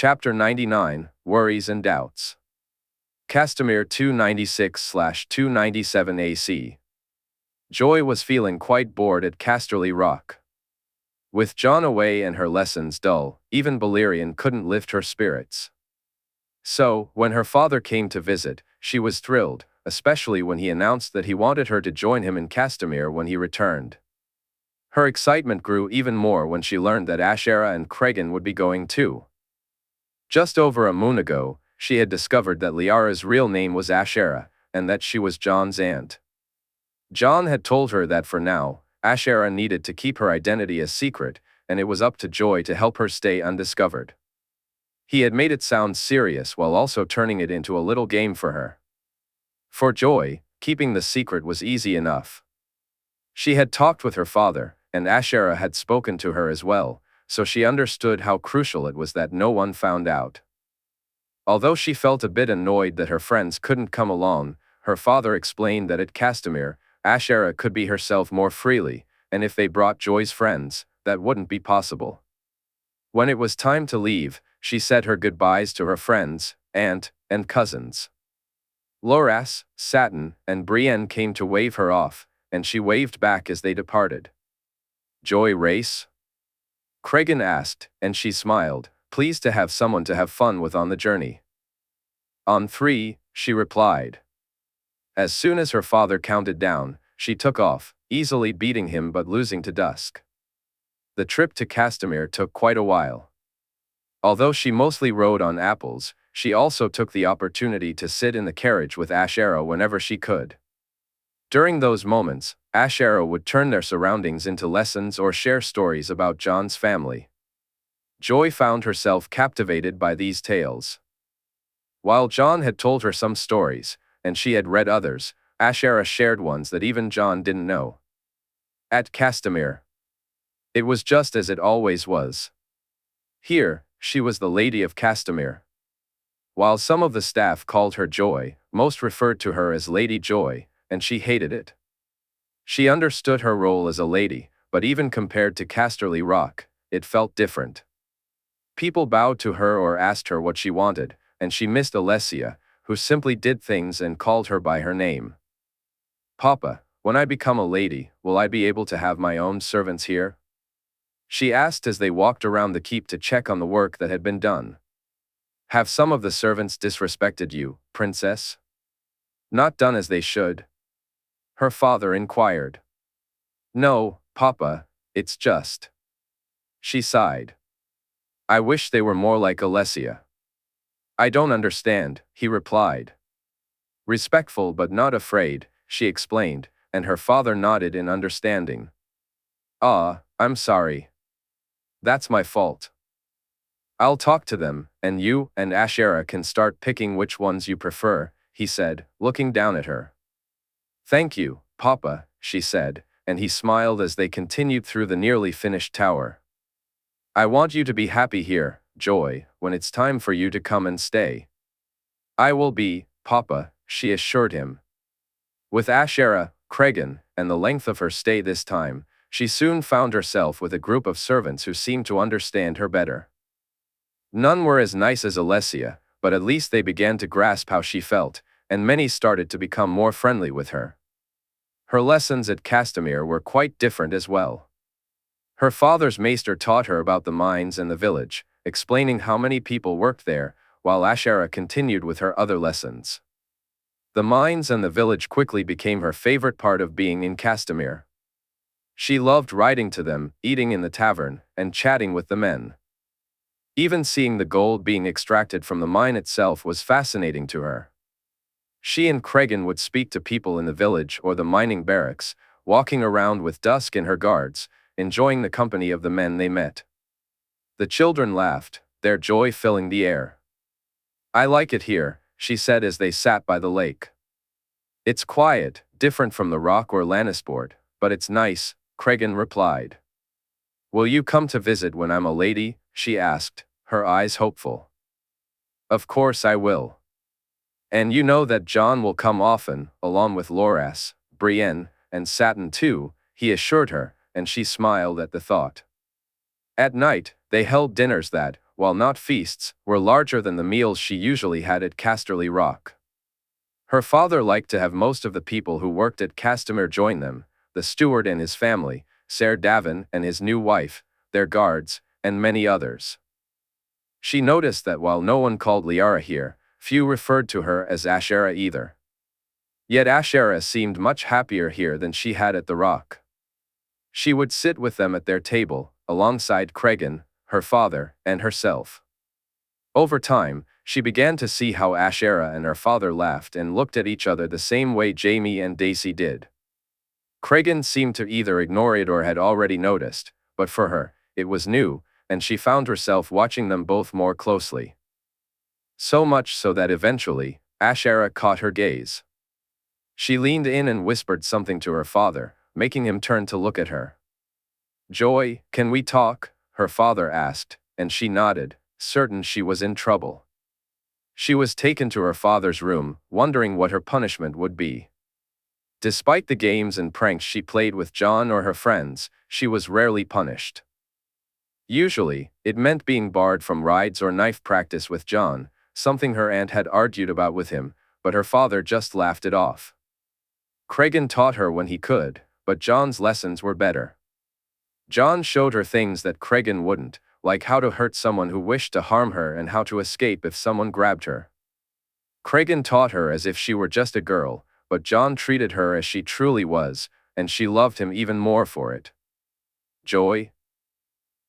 Chapter 99, Worries and Doubts. Castamere 296/297 AC. Joy was feeling quite bored at Casterly Rock. With Jon away and her lessons dull, even Balerion couldn't lift her spirits. So, when her father came to visit, she was thrilled, especially when he announced that he wanted her to join him in Castamere when he returned. Her excitement grew even more when she learned that Ashera and Cregan would be going too. Just over a moon ago, she had discovered that Liara's real name was Ashera, and that she was Jon's aunt. Jon had told her that for now, Ashera needed to keep her identity a secret, and it was up to Joy to help her stay undiscovered. He had made it sound serious while also turning it into a little game for her. For Joy, keeping the secret was easy enough. She had talked with her father, and Ashera had spoken to her as well, so she understood how crucial it was that no one found out. Although she felt a bit annoyed that her friends couldn't come along, her father explained that at Castamere, Ashera could be herself more freely, and if they brought Joy's friends, that wouldn't be possible. When it was time to leave, she said her goodbyes to her friends, aunt, and cousins. Loras, Satin, and Brienne came to wave her off, and she waved back as they departed. "Joy race?" Cregan asked, and she smiled, pleased to have someone to have fun with on the journey. "On 3, she replied. As soon as her father counted down, she took off, easily beating him but losing to dusk. The trip to Castamere took quite a while. Although she mostly rode on apples, she also took the opportunity to sit in the carriage with Ashera whenever she could. During those moments, Ashera would turn their surroundings into lessons or share stories about Jon's family. Joy found herself captivated by these tales. While Jon had told her some stories, and she had read others, Ashera shared ones that even Jon didn't know. At Castamere, it was just as it always was. Here, she was the Lady of Castamere. While some of the staff called her Joy, most referred to her as Lady Joy, and she hated it. She understood her role as a lady, but even compared to Casterly Rock, it felt different. People bowed to her or asked her what she wanted, and she missed Alessia, who simply did things and called her by her name. "Papa, when I become a lady, will I be able to have my own servants here?" she asked as they walked around the keep to check on the work that had been done. "Have some of the servants disrespected you, princess? Not done as they should?" her father inquired. "No, Papa, it's just..." she sighed. "I wish they were more like Alessia." "I don't understand," he replied. Respectful but not afraid, she explained, and her father nodded in understanding. "Ah, I'm sorry. That's my fault. I'll talk to them, and you and Ashera can start picking which ones you prefer," he said, looking down at her. "Thank you, Papa," she said, and he smiled as they continued through the nearly finished tower. "I want you to be happy here, Joy, when it's time for you to come and stay." "I will be, Papa," she assured him. With Ashera, Cregan, and the length of her stay this time, she soon found herself with a group of servants who seemed to understand her better. None were as nice as Alessia, but at least they began to grasp how she felt, and many started to become more friendly with her. Her lessons at Castamere were quite different as well. Her father's maester taught her about the mines and the village, explaining how many people worked there, while Ashera continued with her other lessons. The mines and the village quickly became her favorite part of being in Castamere. She loved riding to them, eating in the tavern, and chatting with the men. Even seeing the gold being extracted from the mine itself was fascinating to her. She and Cregan would speak to people in the village or the mining barracks, walking around with Dusk and her guards, enjoying the company of the men they met. The children laughed, their joy filling the air. "I like it here," she said as they sat by the lake. "It's quiet, different from the Rock or Lannisport, but it's nice," Cregan replied. "Will you come to visit when I'm a lady?" she asked, her eyes hopeful. "Of course I will. And you know that Jon will come often, along with Loras, Brienne, and Satin too," he assured her, and she smiled at the thought. At night, they held dinners that, while not feasts, were larger than the meals she usually had at Casterly Rock. Her father liked to have most of the people who worked at Castamere join them, the steward and his family, Ser Davin and his new wife, their guards, and many others. She noticed that while no one called Lyanna here, few referred to her as Ashera either. Yet Ashera seemed much happier here than she had at the Rock. She would sit with them at their table, alongside Cregan, her father, and herself. Over time, she began to see how Ashera and her father laughed and looked at each other the same way Jaime and Dacey did. Cregan seemed to either ignore it or had already noticed, but for her, it was new, and she found herself watching them both more closely. So much so that eventually, Ashera caught her gaze. She leaned in and whispered something to her father, making him turn to look at her. "Joy, can we talk?" her father asked, and she nodded, certain she was in trouble. She was taken to her father's room, wondering what her punishment would be. Despite the games and pranks she played with Jon or her friends, she was rarely punished. Usually, it meant being barred from rides or knife practice with Jon, something her aunt had argued about with him, but her father just laughed it off. Cregan taught her when he could, but Jon's lessons were better. Jon showed her things that Cregan wouldn't, like how to hurt someone who wished to harm her and how to escape if someone grabbed her. Cregan taught her as if she were just a girl, but Jon treated her as she truly was, and she loved him even more for it. "Joy?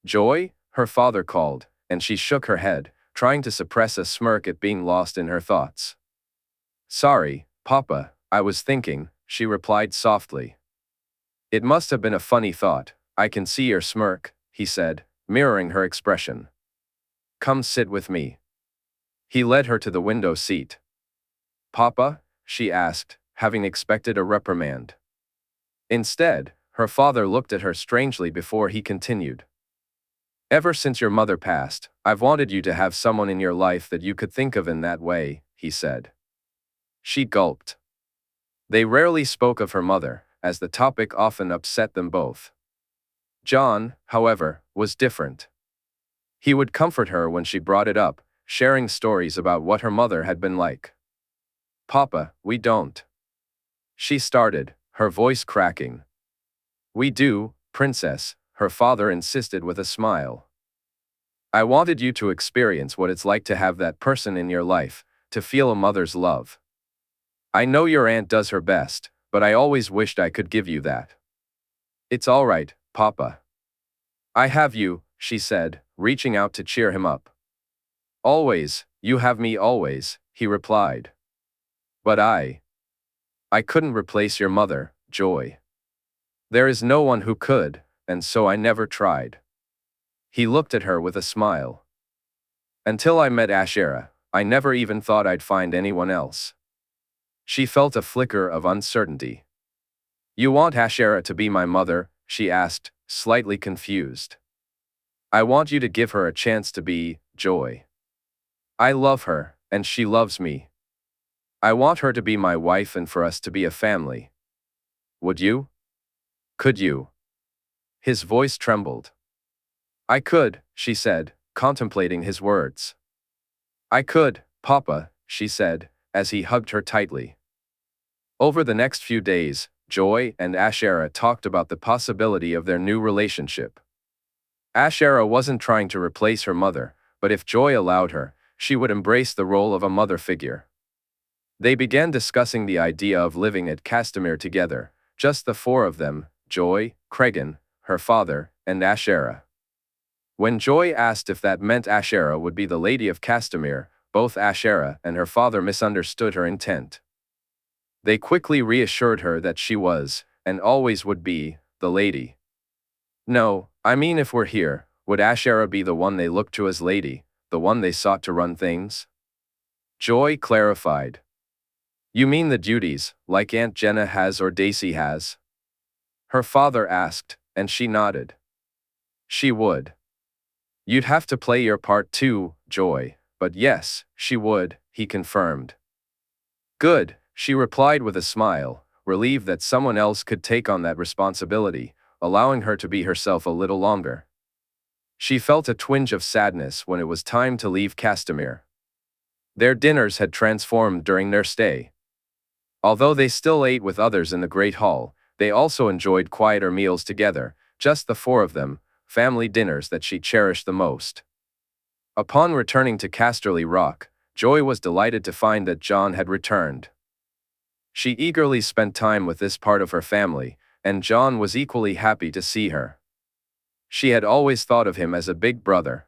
Joy?" her father called, and she shook her head, trying to suppress a smirk at being lost in her thoughts. "Sorry, Papa, I was thinking," she replied softly. "It must have been a funny thought, I can see your smirk," he said, mirroring her expression. "Come sit with me." He led her to the window seat. "Papa?" she asked, having expected a reprimand. Instead, her father looked at her strangely before he continued. "Ever since your mother passed, I've wanted you to have someone in your life that you could think of in that way," he said. She gulped. They rarely spoke of her mother, as the topic often upset them both. Jon, however, was different. He would comfort her when she brought it up, sharing stories about what her mother had been like. "Papa, we don't." She started, her voice cracking. "We do, Princess," her father insisted with a smile. "I wanted you to experience what it's like to have that person in your life, to feel a mother's love. I know your aunt does her best, but I always wished I could give you that." "It's all right, Papa. I have you," she said, reaching out to cheer him up. "Always, you have me always," he replied. "But I couldn't replace your mother, Joy. There is no one who could, and so I never tried." He looked at her with a smile. "Until I met Ashera, I never even thought I'd find anyone else." She felt a flicker of uncertainty. "You want Ashera to be my mother?" she asked, slightly confused. "I want you to give her a chance to be, Joy. I love her, and she loves me. I want her to be my wife and for us to be a family. Would you? Could you?" His voice trembled. "I could," she said, contemplating his words. "I could, Papa," she said, as he hugged her tightly. Over the next few days, Joy and Ashera talked about the possibility of their new relationship. Ashera wasn't trying to replace her mother, but if Joy allowed her, she would embrace the role of a mother figure. They began discussing the idea of living at Castamere together, just the four of them, Joy, Cregan, her father, and Ashera. When Joy asked if that meant Ashera would be the Lady of Castamere, both Ashera and her father misunderstood her intent. They quickly reassured her that she was, and always would be, the lady. "No, I mean if we're here, would Ashera be the one they looked to as lady, the one they sought to run things?" Joy clarified. "You mean the duties, like Aunt Jenna has or Dacey has?" Her father asked, and she nodded. "She would. You'd have to play your part too, Joy, but yes, she would," he confirmed. "Good," she replied with a smile, relieved that someone else could take on that responsibility, allowing her to be herself a little longer. She felt a twinge of sadness when it was time to leave Castamere. Their dinners had transformed during their stay. Although they still ate with others in the Great Hall, they also enjoyed quieter meals together, just the four of them, family dinners that she cherished the most. Upon returning to Casterly Rock, Joy was delighted to find that Jon had returned. She eagerly spent time with this part of her family, and Jon was equally happy to see her. She had always thought of him as a big brother.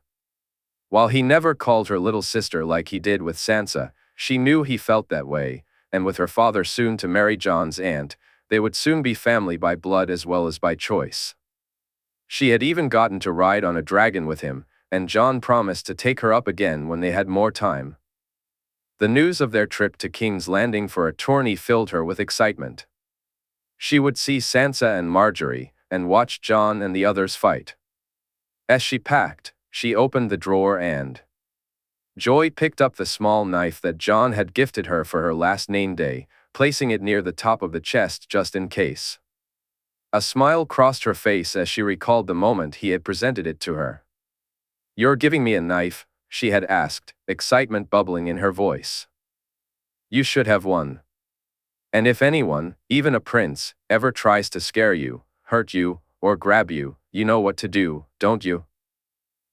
While he never called her little sister like he did with Sansa, she knew he felt that way, and with her father soon to marry Jon's aunt, they would soon be family by blood as well as by choice. She had even gotten to ride on a dragon with him, and Jon promised to take her up again when they had more time. The news of their trip to King's Landing for a tourney filled her with excitement. She would see Sansa and Margaery, and watch Jon and the others fight. As she packed, she opened the drawer and Joy picked up the small knife that Jon had gifted her for her last name day, placing it near the top of the chest just in case. A smile crossed her face as she recalled the moment he had presented it to her. "You're giving me a knife?" she had asked, excitement bubbling in her voice. "You should have one. And if anyone, even a prince, ever tries to scare you, hurt you, or grab you, you know what to do, don't you?"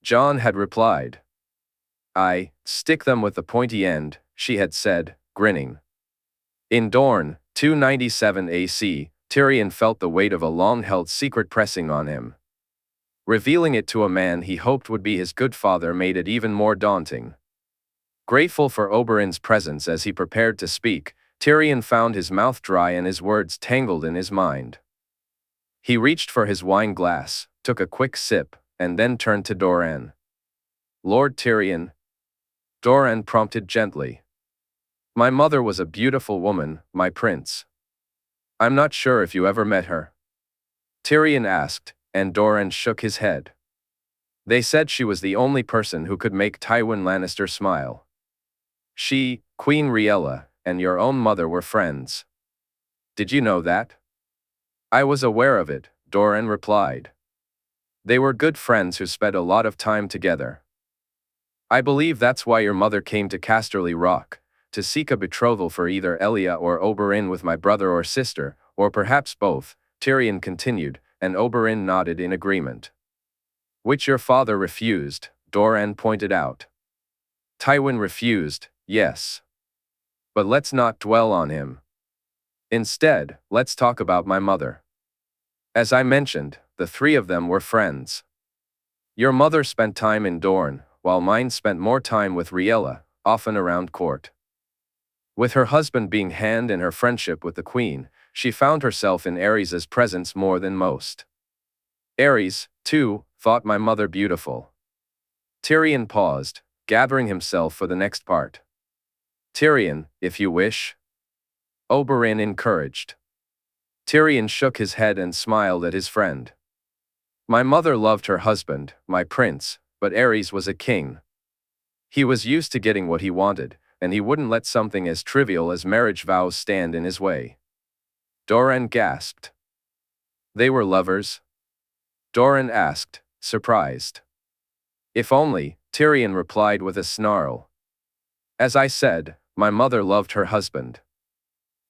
Jon had replied. "I stick them with the pointy end," she had said, grinning. In Dorne, 297 AC, Tyrion felt the weight of a long-held secret pressing on him. Revealing it to a man he hoped would be his good father made it even more daunting. Grateful for Oberyn's presence as he prepared to speak, Tyrion found his mouth dry and his words tangled in his mind. He reached for his wine glass, took a quick sip, and then turned to Doran. "Lord Tyrion?" Doran prompted gently. "My mother was a beautiful woman, my prince." "I'm not sure if you ever met her?" Tyrion asked, and Doran shook his head. "They said she was the only person who could make Tywin Lannister smile. She, Queen Rhaegar, and your own mother were friends. Did you know that?" "I was aware of it," Doran replied. "They were good friends who spent a lot of time together. I believe that's why your mother came to Casterly Rock, to seek a betrothal for either Elia or Oberyn with my brother or sister, or perhaps both," Tyrion continued, and Oberyn nodded in agreement. "Which your father refused," Doran pointed out. "Tywin refused, yes. But let's not dwell on him. Instead, let's talk about my mother. As I mentioned, the three of them were friends. Your mother spent time in Dorne, while mine spent more time with Rhaegar, often around court. With her husband being hand in her friendship with the queen, she found herself in Aerys's presence more than most. Aerys, too, thought my mother beautiful." Tyrion paused, gathering himself for the next part. "Tyrion, if you wish," Oberyn encouraged. Tyrion shook his head and smiled at his friend. "My mother loved her husband, my prince, but Aerys was a king. He was used to getting what he wanted, and he wouldn't let something as trivial as marriage vows stand in his way." Doran gasped. "They were lovers?" Doran asked, surprised. "If only," Tyrion replied with a snarl. "As I said, my mother loved her husband.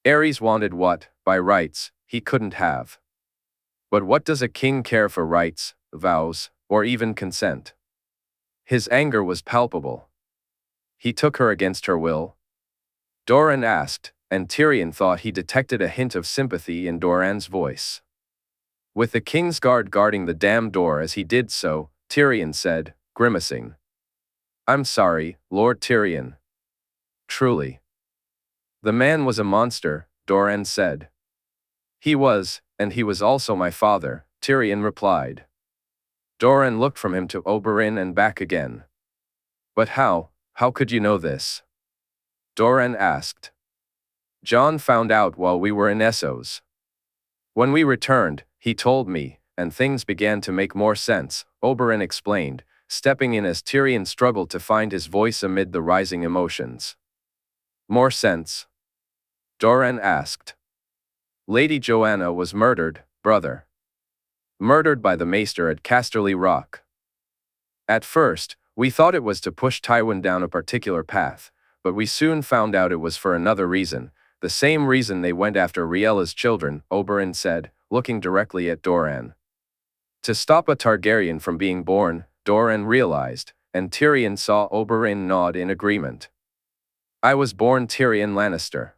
Aerys wanted what, by rights, he couldn't have. But what does a king care for rights, vows, or even consent?" His anger was palpable. "He took her against her will?" Doran asked, and Tyrion thought he detected a hint of sympathy in Doran's voice. "With the King's Guard guarding the damned door as he did so," Tyrion said, grimacing. "I'm sorry, Lord Tyrion. Truly." "The man was a monster," Doran said. "He was, and he was also my father," Tyrion replied. Doran looked from him to Oberyn and back again. "But how could you know this?" Doran asked. "Jon found out while we were in Essos. When we returned, he told me, and things began to make more sense," Oberyn explained, stepping in as Tyrion struggled to find his voice amid the rising emotions. "More sense?" Doran asked. "Lady Joanna was murdered, brother. Murdered by the maester at Casterly Rock." At first, we thought it was to push Tywin down a particular path, but we soon found out it was for another reason, the same reason they went after Rhaella's children, Oberyn said, looking directly at Doran. To stop a Targaryen from being born, Doran realized, and Tyrion saw Oberyn nod in agreement. I was born Tyrion Lannister.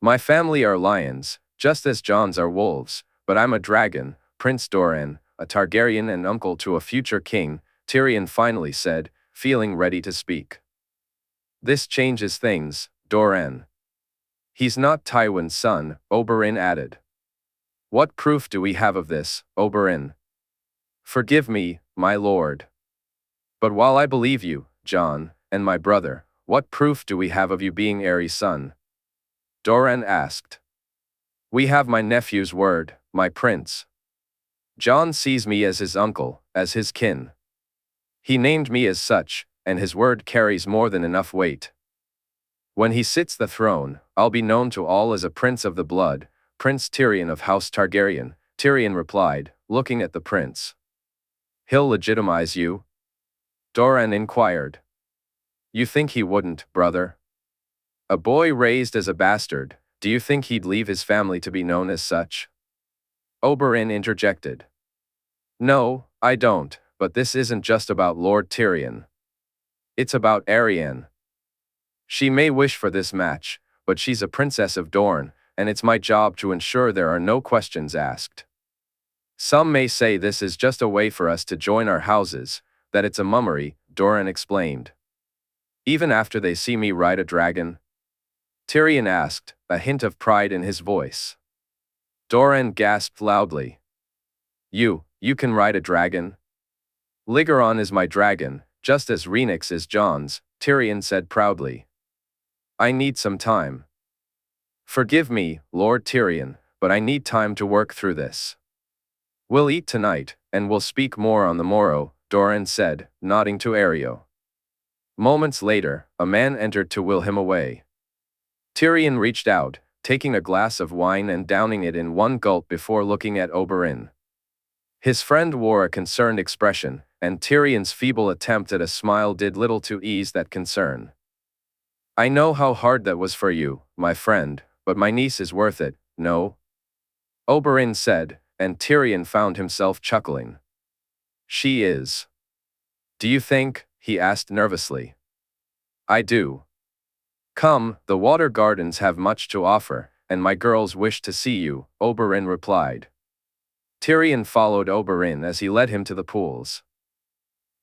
My family are lions, just as Jon's are wolves, but I'm a dragon, Prince Doran, a Targaryen and uncle to a future king, Tyrion finally said, feeling ready to speak. This changes things, Doran. He's not Tywin's son, Oberyn added. What proof do we have of this, Oberyn? Forgive me, my lord. But while I believe you, Jon, and my brother, what proof do we have of you being Aerys' son? Doran asked. We have my nephew's word, my prince. Jon sees me as his uncle, as his kin. He named me as such, and his word carries more than enough weight. When he sits the throne, I'll be known to all as a prince of the blood, Prince Tyrion of House Targaryen, Tyrion replied, looking at the prince. He'll legitimize you? Doran inquired. You think he wouldn't, brother? A boy raised as a bastard, do you think he'd leave his family to be known as such? Oberyn interjected. No, I don't, but this isn't just about Lord Tyrion. It's about Arianne. She may wish for this match, but she's a princess of Dorne, and it's my job to ensure there are no questions asked. Some may say this is just a way for us to join our houses, that it's a mummery, Doran explained. Even after they see me ride a dragon? Tyrion asked, a hint of pride in his voice. Doran gasped loudly. You can ride a dragon? Ligeron is my dragon, just as Rhaenys is Jon's, Tyrion said proudly. I need some time. Forgive me, Lord Tyrion, but I need time to work through this. We'll eat tonight, and we'll speak more on the morrow, Doran said, nodding to Areo. Moments later, a man entered to will him away. Tyrion reached out, taking a glass of wine and downing it in one gulp before looking at Oberyn. His friend wore a concerned expression, and Tyrion's feeble attempt at a smile did little to ease that concern. I know how hard that was for you, my friend, but my niece is worth it, no? Oberyn said, and Tyrion found himself chuckling. She is. Do you think? He asked nervously. I do. Come, the Water Gardens have much to offer, and my girls wish to see you, Oberyn replied. Tyrion followed Oberyn as he led him to the pools.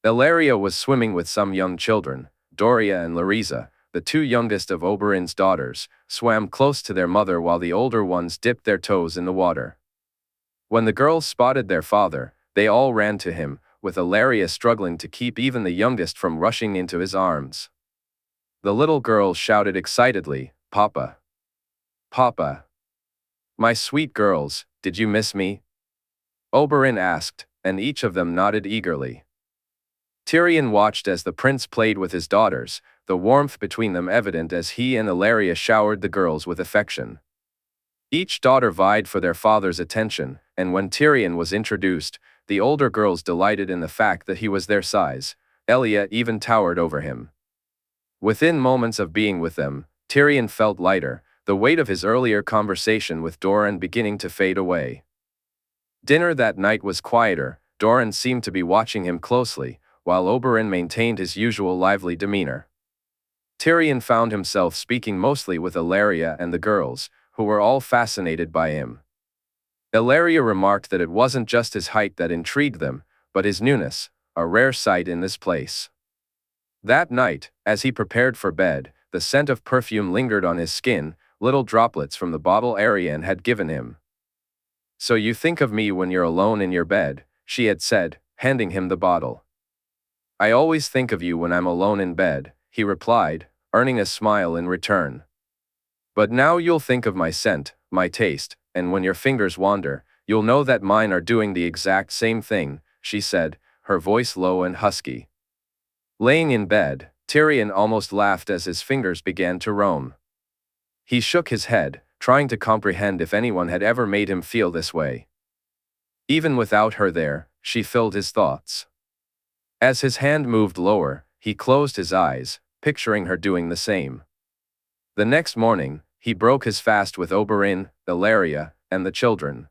Illyria was swimming with some young children. Doria and Larisa, the two youngest of Oberyn's daughters, swam close to their mother while the older ones dipped their toes in the water. When the girls spotted their father, they all ran to him, with Illyria struggling to keep even the youngest from rushing into his arms. The little girls shouted excitedly, Papa! Papa! My sweet girls, did you miss me? Oberyn asked, and each of them nodded eagerly. Tyrion watched as the prince played with his daughters, the warmth between them evident as he and Illyria showered the girls with affection. Each daughter vied for their father's attention, and when Tyrion was introduced, the older girls delighted in the fact that he was their size. Elia even towered over him. Within moments of being with them, Tyrion felt lighter, the weight of his earlier conversation with Doran beginning to fade away. Dinner that night was quieter. Doran seemed to be watching him closely, while Oberyn maintained his usual lively demeanor. Tyrion found himself speaking mostly with Illyria and the girls, who were all fascinated by him. Illyria remarked that it wasn't just his height that intrigued them, but his newness, a rare sight in this place. That night, as he prepared for bed, the scent of perfume lingered on his skin, little droplets from the bottle Arianne had given him. So you think of me when you're alone in your bed, she had said, handing him the bottle. I always think of you when I'm alone in bed, he replied, earning a smile in return. But now you'll think of my scent, my taste, and when your fingers wander, you'll know that mine are doing the exact same thing, she said, her voice low and husky. Laying in bed, Tyrion almost laughed as his fingers began to roam. He shook his head, trying to comprehend if anyone had ever made him feel this way. Even without her there, she filled his thoughts. As his hand moved lower, he closed his eyes, picturing her doing the same. The next morning, he broke his fast with Oberyn, Illyria, and the children.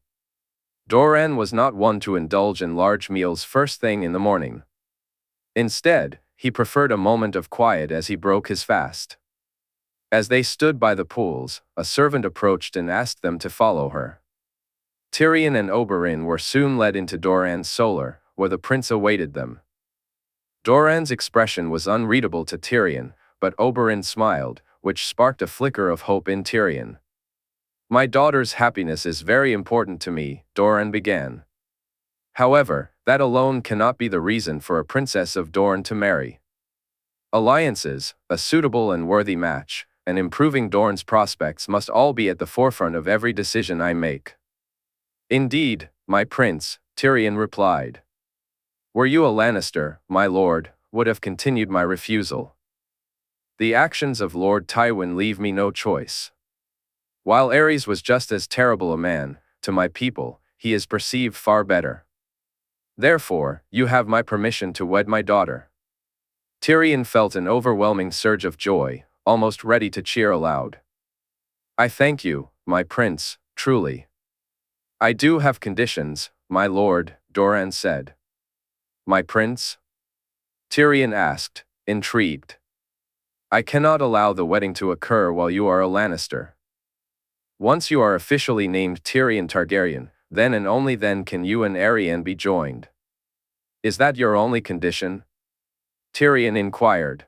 Doran was not one to indulge in large meals first thing in the morning. Instead, he preferred a moment of quiet as he broke his fast. As they stood by the pools, a servant approached and asked them to follow her. Tyrion and Oberyn were soon led into Doran's solar, where the prince awaited them. Doran's expression was unreadable to Tyrion, but Oberyn smiled, which sparked a flicker of hope in Tyrion. "My daughter's happiness is very important to me," Doran began. "However, that alone cannot be the reason for a princess of Dorne to marry. Alliances, a suitable and worthy match, and improving Dorne's prospects must all be at the forefront of every decision I make." "Indeed, my prince," Tyrion replied. "Were you a Lannister, my lord, would have continued my refusal. The actions of Lord Tywin leave me no choice. While Aerys was just as terrible a man, to my people, he is perceived far better. Therefore, you have my permission to wed my daughter." Tyrion felt an overwhelming surge of joy, almost ready to cheer aloud. "I thank you, my prince, truly." "I do have conditions, my lord," Doran said. "My prince?" Tyrion asked, intrigued. "I cannot allow the wedding to occur while you are a Lannister. Once you are officially named Tyrion Targaryen, then and only then can you and Arianne be joined." "Is that your only condition?" Tyrion inquired.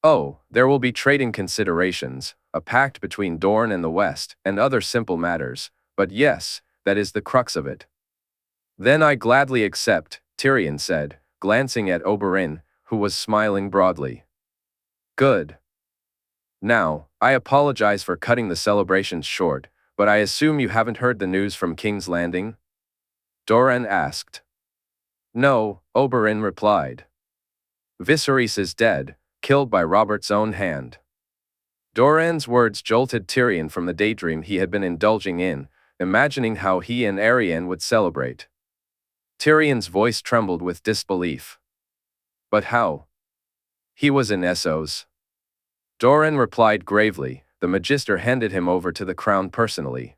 "Oh, there will be trading considerations, a pact between Dorne and the West, and other simple matters, but yes, that is the crux of it." "Then I gladly accept," Tyrion said, glancing at Oberyn, who was smiling broadly. "Good. Now, I apologize for cutting the celebrations short, but I assume you haven't heard the news from King's Landing?" Doran asked. "No," Oberyn replied. "Viserys is dead, killed by Robert's own hand." Doran's words jolted Tyrion from the daydream he had been indulging in, imagining how he and Arianne would celebrate. Tyrion's voice trembled with disbelief. "But how?" "He was in Essos." Doran replied gravely. "The Magister handed him over to the crown personally.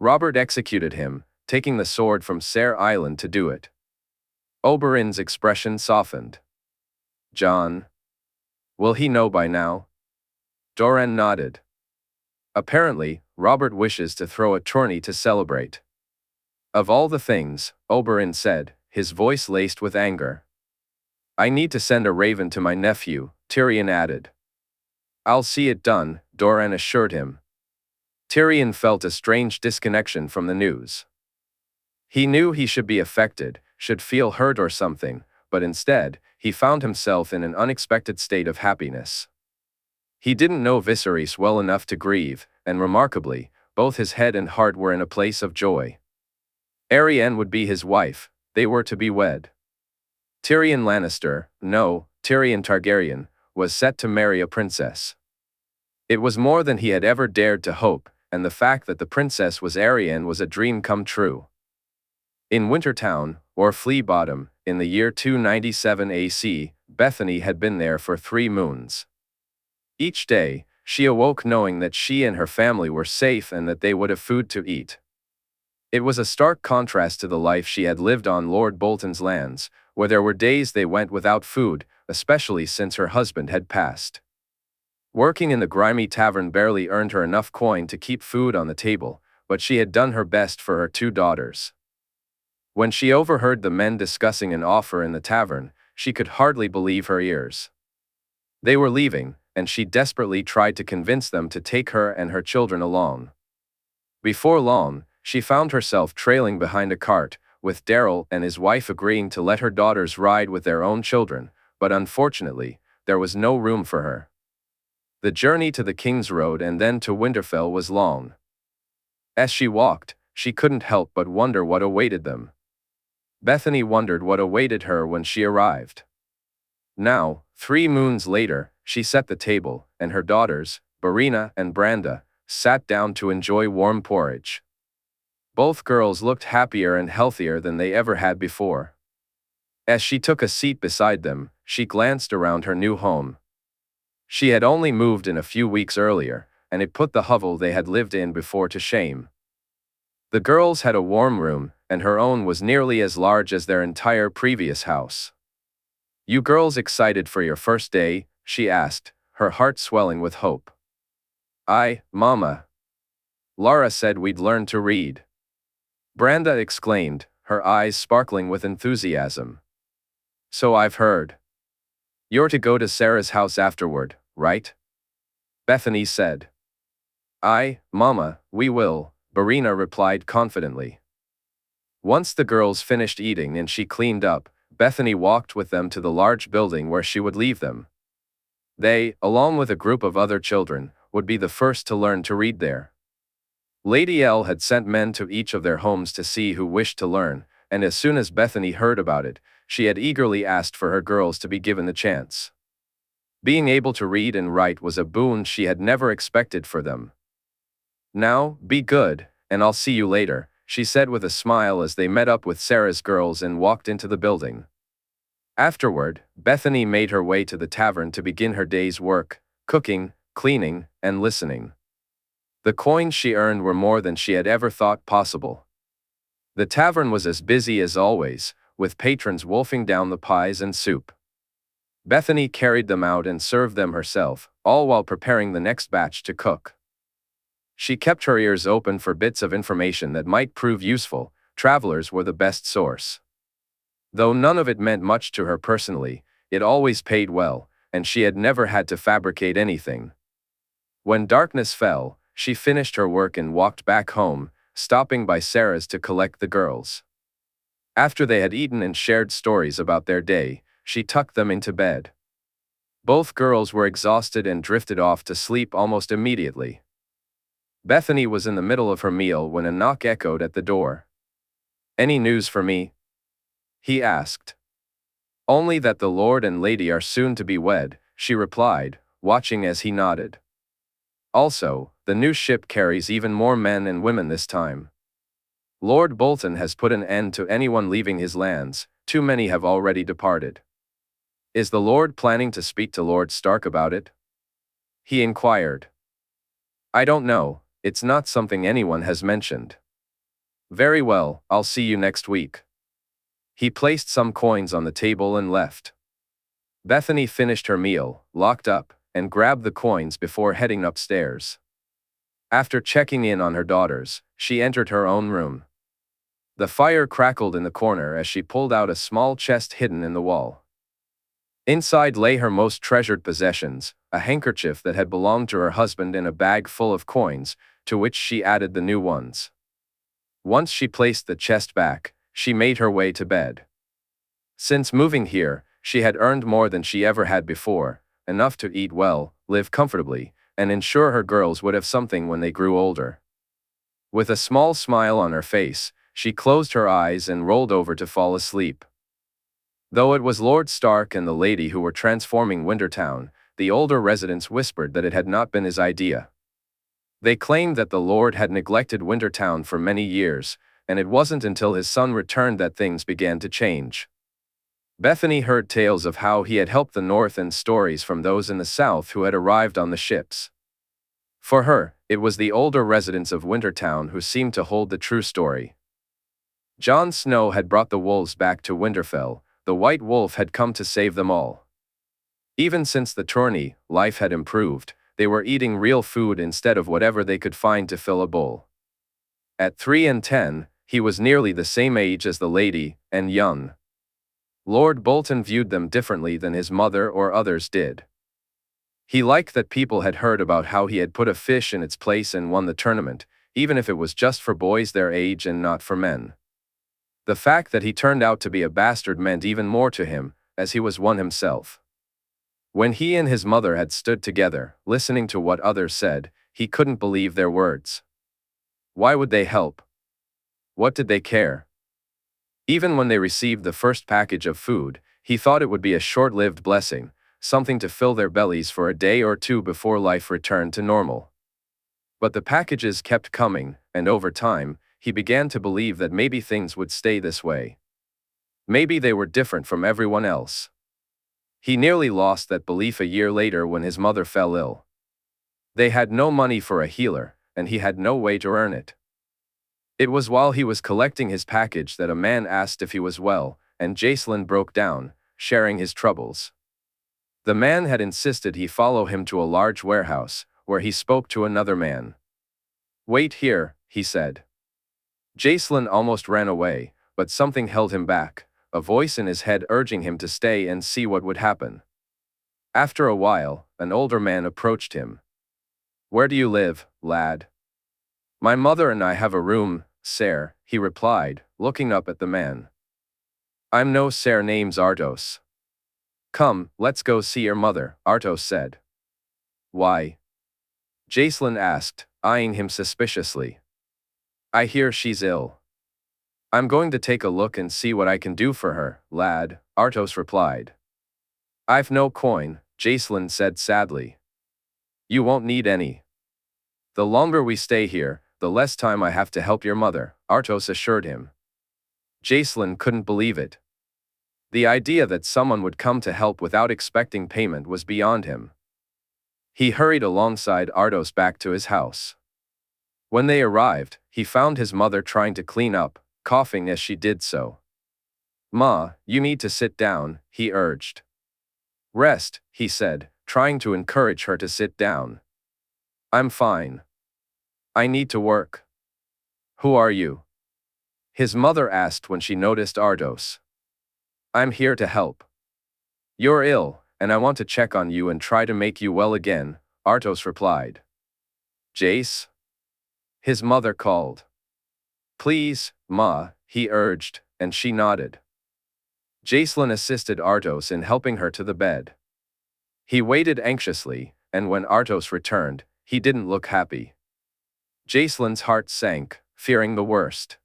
Robert executed him, taking the sword from Ser Island to do it." Oberyn's expression softened. "Jon? Will he know by now?" Doran nodded. "Apparently, Robert wishes to throw a tourney to celebrate." "Of all the things," Oberyn said, his voice laced with anger. "I need to send a raven to my nephew," Tyrion added. "I'll see it done," Doran assured him. Tyrion felt a strange disconnection from the news. He knew he should be affected, should feel hurt or something, but instead, he found himself in an unexpected state of happiness. He didn't know Viserys well enough to grieve, and remarkably, both his head and heart were in a place of joy. Arianne would be his wife, they were to be wed. Tyrion Lannister, no, Tyrion Targaryen, was set to marry a princess. It was more than he had ever dared to hope, and the fact that the princess was Arianne was a dream come true. In Wintertown, or Flea Bottom, in the year 297 AC, Bethany had been there for 3 moons. Each day, she awoke knowing that she and her family were safe and that they would have food to eat. It was a stark contrast to the life she had lived on Lord Bolton's lands, where there were days they went without food, especially since her husband had passed. Working in the grimy tavern barely earned her enough coin to keep food on the table, but she had done her best for her 2 daughters. When she overheard the men discussing an offer in the tavern, she could hardly believe her ears. They were leaving, and she desperately tried to convince them to take her and her children along. Before long, she found herself trailing behind a cart, with Darryl and his wife agreeing to let her daughters ride with their own children, but unfortunately, there was no room for her. The journey to the King's Road and then to Winterfell was long. As she walked, she couldn't help but wonder what awaited them. Bethany wondered what awaited her when she arrived. Now, 3 moons later, she set the table, and her daughters, Barina and Branda, sat down to enjoy warm porridge. Both girls looked happier and healthier than they ever had before. As she took a seat beside them, she glanced around her new home. She had only moved in a few weeks earlier, and it put the hovel they had lived in before to shame. The girls had a warm room, and her own was nearly as large as their entire previous house. "You girls excited for your first day?" she asked, her heart swelling with hope. "Aye, Mama. Lara said we'd learn to read." Branda exclaimed, her eyes sparkling with enthusiasm. "So I've heard. You're to go to Sarah's house afterward, right?" Bethany said. "Aye, Mama, we will," Barina replied confidently. Once the girls finished eating and she cleaned up, Bethany walked with them to the large building where she would leave them. They, along with a group of other children, would be the first to learn to read there. Lady L had sent men to each of their homes to see who wished to learn, and as soon as Bethany heard about it, she had eagerly asked for her girls to be given the chance. Being able to read and write was a boon she had never expected for them. "Now, be good, and I'll see you later," she said with a smile as they met up with Sarah's girls and walked into the building. Afterward, Bethany made her way to the tavern to begin her day's work, cooking, cleaning, and listening. The coins she earned were more than she had ever thought possible. The tavern was as busy as always, with patrons wolfing down the pies and soup. Bethany carried them out and served them herself, all while preparing the next batch to cook. She kept her ears open for bits of information that might prove useful. Travelers were the best source. Though none of it meant much to her personally, it always paid well, and she had never had to fabricate anything. When darkness fell, she finished her work and walked back home, stopping by Sarah's to collect the girls. After they had eaten and shared stories about their day, she tucked them into bed. Both girls were exhausted and drifted off to sleep almost immediately. Bethany was in the middle of her meal when a knock echoed at the door. "Any news for me?" he asked. "Only that the Lord and Lady are soon to be wed," she replied, watching as he nodded. "Also, the new ship carries even more men and women this time. Lord Bolton has put an end to anyone leaving his lands, too many have already departed." "Is the Lord planning to speak to Lord Stark about it?" he inquired. "I don't know, it's not something anyone has mentioned." "Very well, I'll see you next week." He placed some coins on the table and left. Bethany finished her meal, locked up, and grabbed the coins before heading upstairs. After checking in on her daughters, she entered her own room. The fire crackled in the corner as she pulled out a small chest hidden in the wall. Inside lay her most treasured possessions, a handkerchief that had belonged to her husband and a bag full of coins, to which she added the new ones. Once she placed the chest back, she made her way to bed. Since moving here, she had earned more than she ever had before, enough to eat well, live comfortably, and ensure her girls would have something when they grew older. With a small smile on her face, she closed her eyes and rolled over to fall asleep. Though it was Lord Stark and the lady who were transforming Wintertown, the older residents whispered that it had not been his idea. They claimed that the Lord had neglected Wintertown for many years, and it wasn't until his son returned that things began to change. Bethany heard tales of how he had helped the North and stories from those in the South who had arrived on the ships. For her, it was the older residents of Wintertown who seemed to hold the true story. Jon Snow had brought the wolves back to Winterfell. The White Wolf had come to save them all. Even since the tourney, life had improved. They were eating real food instead of whatever they could find to fill a bowl. At 3 and 10, he was nearly the same age as the lady, and young. Lord Bolton viewed them differently than his mother or others did. He liked that people had heard about how he had put a fish in its place and won the tournament, even if it was just for boys their age and not for men. The fact that he turned out to be a bastard meant even more to him, as he was one himself. When he and his mother had stood together, listening to what others said, he couldn't believe their words. Why would they help? What did they care? Even when they received the first package of food, he thought it would be a short-lived blessing, something to fill their bellies for a day or two before life returned to normal. But the packages kept coming, and over time, he began to believe that maybe things would stay this way. Maybe they were different from everyone else. He nearly lost that belief a year later when his mother fell ill. They had no money for a healer, and he had no way to earn it. It was while he was collecting his package that a man asked if he was well, and Jacelyn broke down, sharing his troubles. The man had insisted he follow him to a large warehouse, where he spoke to another man. "Wait here," he said. Jacelyn almost ran away, but something held him back, a voice in his head urging him to stay and see what would happen. After a while, an older man approached him. "Where do you live, lad?" "My mother and I have a room, Ser," he replied, looking up at the man. "I'm no Ser, name's Artos." "Come, let's go see your mother," Artos said. "Why?" Jacelyn asked, eyeing him suspiciously. "I hear she's ill." "I'm going to take a look and see what I can do for her, lad," Artos replied. "I've no coin," Jacelyn said sadly. "You won't need any. The longer we stay here, the less time I have to help your mother," Artos assured him. Jacelyn couldn't believe it. The idea that someone would come to help without expecting payment was beyond him. He hurried alongside Artos back to his house. When they arrived, he found his mother trying to clean up, coughing as she did so. "Ma, you need to sit down," he urged. "Rest," he said, trying to encourage her to sit down. "I'm fine. I need to work." "Who are you?" his mother asked when she noticed Artos. "I'm here to help." "You're ill, and I want to check on you and try to make you well again," Artos replied. "Jace?" his mother called. "Please, Ma," he urged, and she nodded. Jacelyn assisted Artos in helping her to the bed. He waited anxiously, and when Artos returned, he didn't look happy. Jacelyn's heart sank, fearing the worst.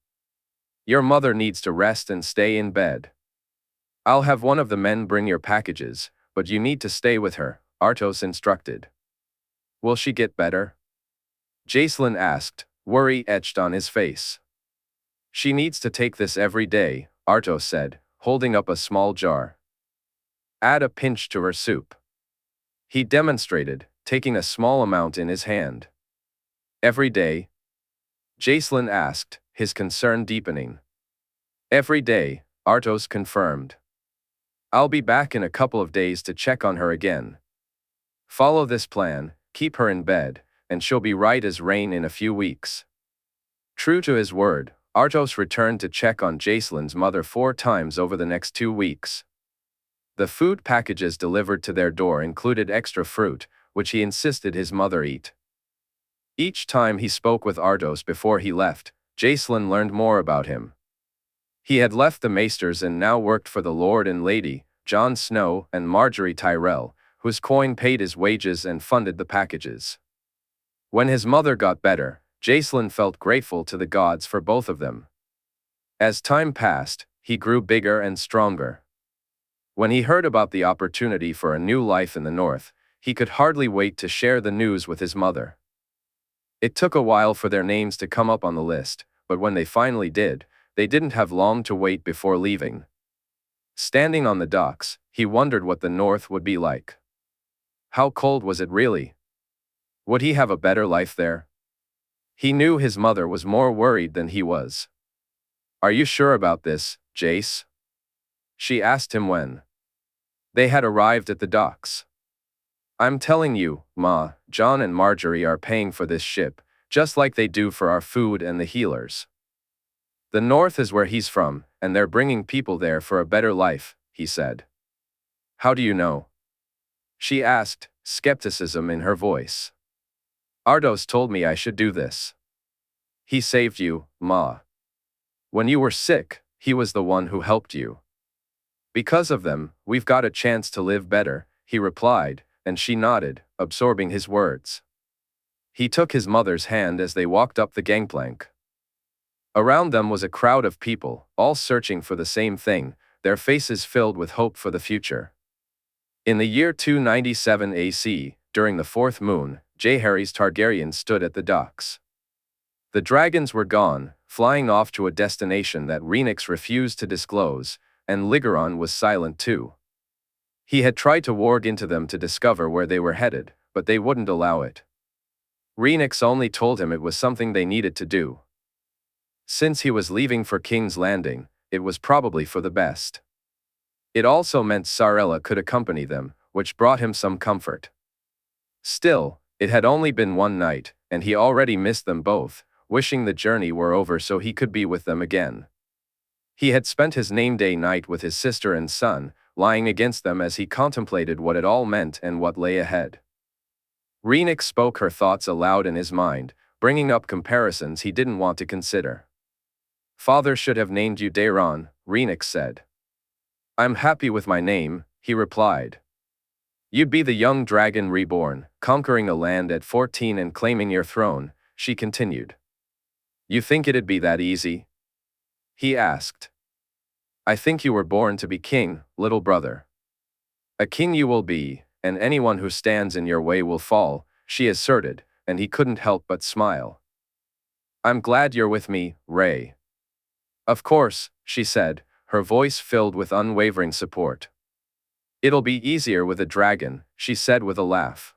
"Your mother needs to rest and stay in bed. I'll have one of the men bring your packages, but you need to stay with her," Artos instructed. "Will she get better?" Jacelyn asked, worry etched on his face. "She needs to take this every day," Artos said, holding up a small jar. "Add a pinch to her soup." He demonstrated, taking a small amount in his hand. "Every day?" Jacelyn asked, his concern deepening. "Every day," Artos confirmed. "I'll be back in a couple of days to check on her again. Follow this plan, keep her in bed, and she'll be right as rain in a few weeks." True to his word, Artos returned to check on Jacelyn's mother 4 times over the next 2 weeks. The food packages delivered to their door included extra fruit, which he insisted his mother eat. Each time he spoke with Artos before he left, Jacelyn learned more about him. He had left the Maesters and now worked for the Lord and Lady, Jon Snow and Margaery Tyrell, whose coin paid his wages and funded the packages. When his mother got better, Jacelyn felt grateful to the gods for both of them. As time passed, he grew bigger and stronger. When he heard about the opportunity for a new life in the north, he could hardly wait to share the news with his mother. It took a while for their names to come up on the list, but when they finally did, they didn't have long to wait before leaving. Standing on the docks, he wondered what the north would be like. How cold was it really? Would he have a better life there? He knew his mother was more worried than he was. "Are you sure about this, Jace?" she asked him when they had arrived at the docks. "I'm telling you, Ma, Jon and Margaery are paying for this ship, just like they do for our food and the healers. The north is where he's from, and they're bringing people there for a better life," he said. "How do you know?" she asked, skepticism in her voice. "Artos told me I should do this." "He saved you, Ma. When you were sick, he was the one who helped you. Because of them, we've got a chance to live better," he replied, and she nodded, absorbing his words. He took his mother's hand as they walked up the gangplank. Around them was a crowd of people, all searching for the same thing, their faces filled with hope for the future. In the year 297 AC, during the 4th moon, Jaehaerys Targaryen stood at the docks. The dragons were gone, flying off to a destination that Rhaenys refused to disclose, and Ligeron was silent too. He had tried to warg into them to discover where they were headed, but they wouldn't allow it. Rhaenys only told him it was something they needed to do. Since he was leaving for King's Landing, it was probably for the best. It also meant Sarella could accompany them, which brought him some comfort. Still, it had only been one night, and he already missed them both, wishing the journey were over so he could be with them again. He had spent his name-day night with his sister and son, lying against them as he contemplated what it all meant and what lay ahead. Rhaenys spoke her thoughts aloud in his mind, bringing up comparisons he didn't want to consider. "Father should have named you Daeron," Rhaenys said. "I'm happy with my name," he replied. "You'd be the young dragon reborn, conquering a land at 14 and claiming your throne," she continued. "You think it'd be that easy?" he asked. "I think you were born to be king, little brother. A king you will be, and anyone who stands in your way will fall," she asserted, and he couldn't help but smile. "I'm glad you're with me, Ray." "Of course," she said, her voice filled with unwavering support. "It'll be easier with a dragon," she said with a laugh.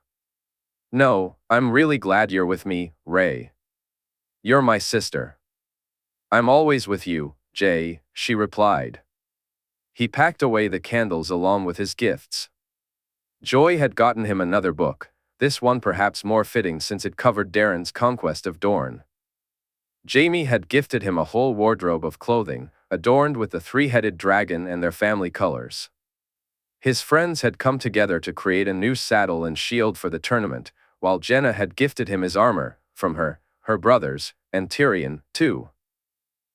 "No, I'm really glad you're with me, Ray. You're my sister." "I'm always with you, Jay," she replied. He packed away the candles along with his gifts. Joy had gotten him another book, this one perhaps more fitting since it covered Darren's conquest of Dorne. Jaime had gifted him a whole wardrobe of clothing, adorned with the three-headed dragon and their family colors. His friends had come together to create a new saddle and shield for the tournament, while Jenna had gifted him his armor, from her brothers, and Tyrion, too.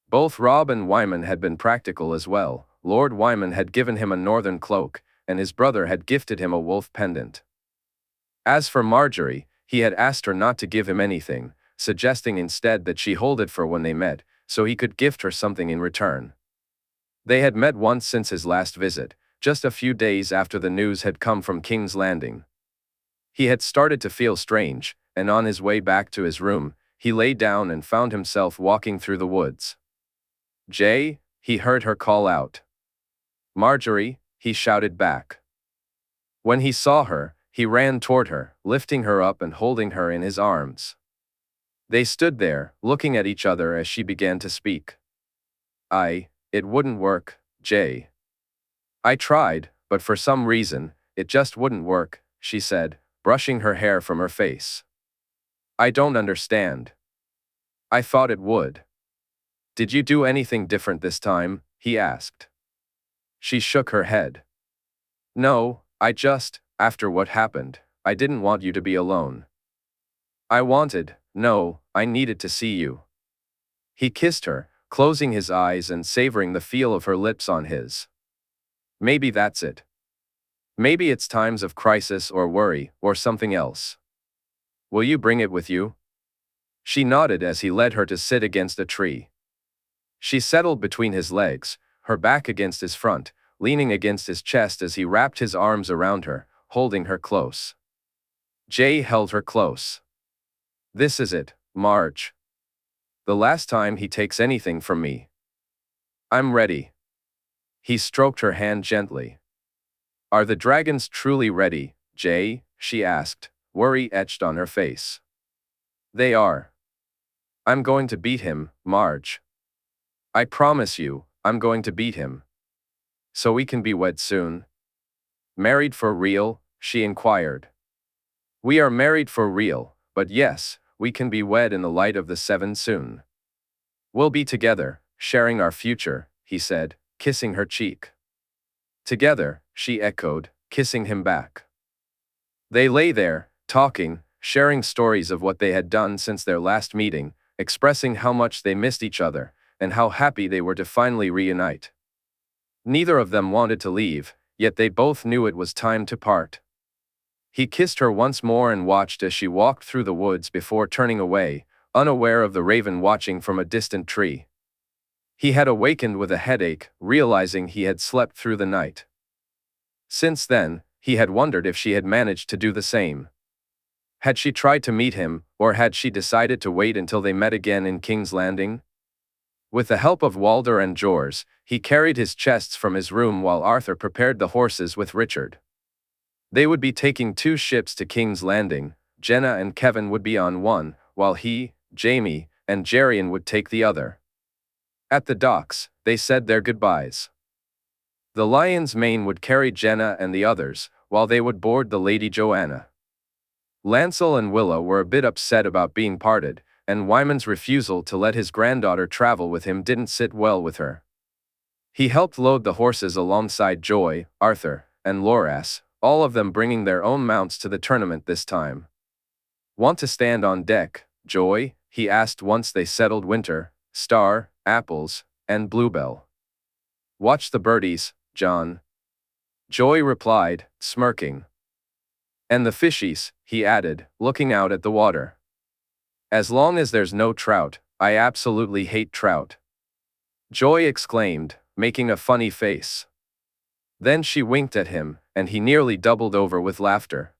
Both Robb and Wyman had been practical as well. Lord Wyman had given him a northern cloak, and his brother had gifted him a wolf pendant. As for Margaery, he had asked her not to give him anything, suggesting instead that she hold it for when they met, so he could gift her something in return. They had met once since his last visit, just a few days after the news had come from King's Landing. He had started to feel strange, and on his way back to his room, he lay down and found himself walking through the woods. "Jay," he heard her call out. "Margaery," he shouted back. When he saw her, he ran toward her, lifting her up and holding her in his arms. They stood there, looking at each other as she began to speak. It wouldn't work, Jay. I tried, but for some reason, it just wouldn't work," she said, brushing her hair from her face. "I don't understand. I thought it would." "Did you do anything different this time?" he asked. She shook her head. "No, after what happened, I didn't want you to be alone. I needed to see you." He kissed her, closing his eyes and savoring the feel of her lips on his. "Maybe that's it. Maybe it's times of crisis or worry, or something else. Will you bring it with you?" She nodded as he led her to sit against a tree. She settled between his legs, her back against his front, leaning against his chest as he wrapped his arms around her, holding her close. Jay held her close. "This is it, Marge. The last time he takes anything from me. I'm ready." He stroked her hand gently. "Are the dragons truly ready, Jay?" she asked, worry etched on her face. "They are. I'm going to beat him, Marge. I promise you, I'm going to beat him. So we can be wed soon." "Married for real?" she inquired. "We are married for real, but yes, we can be wed in the light of the seven soon. We'll be together, sharing our future," he said, kissing her cheek. "Together," she echoed, kissing him back. They lay there, talking, sharing stories of what they had done since their last meeting, expressing how much they missed each other, and how happy they were to finally reunite. Neither of them wanted to leave, yet they both knew it was time to part. He kissed her once more and watched as she walked through the woods before turning away, unaware of the raven watching from a distant tree. He had awakened with a headache, realizing he had slept through the night. Since then, he had wondered if she had managed to do the same. Had she tried to meet him, or had she decided to wait until they met again in King's Landing? With the help of Walder and Jors, he carried his chests from his room while Arthur prepared the horses with Richard. They would be taking 2 ships to King's Landing. Jenna and Kevin would be on one, while he, Jaime, and Jerian would take the other. At the docks, they said their goodbyes. The Lion's Mane would carry Jenna and the others, while they would board the Lady Joanna. Lancel and Willa were a bit upset about being parted, and Wyman's refusal to let his granddaughter travel with him didn't sit well with her. He helped load the horses alongside Joy, Arthur, and Loras, all of them bringing their own mounts to the tournament this time. "Want to stand on deck, Joy?" he asked once they settled Winter, Star, Apples, and Bluebell. "Watch the birdies, John," Joy replied, smirking. "And the fishies," he added, looking out at the water. "As long as there's no trout, I absolutely hate trout," Joy exclaimed, making a funny face. Then she winked at him, and he nearly doubled over with laughter.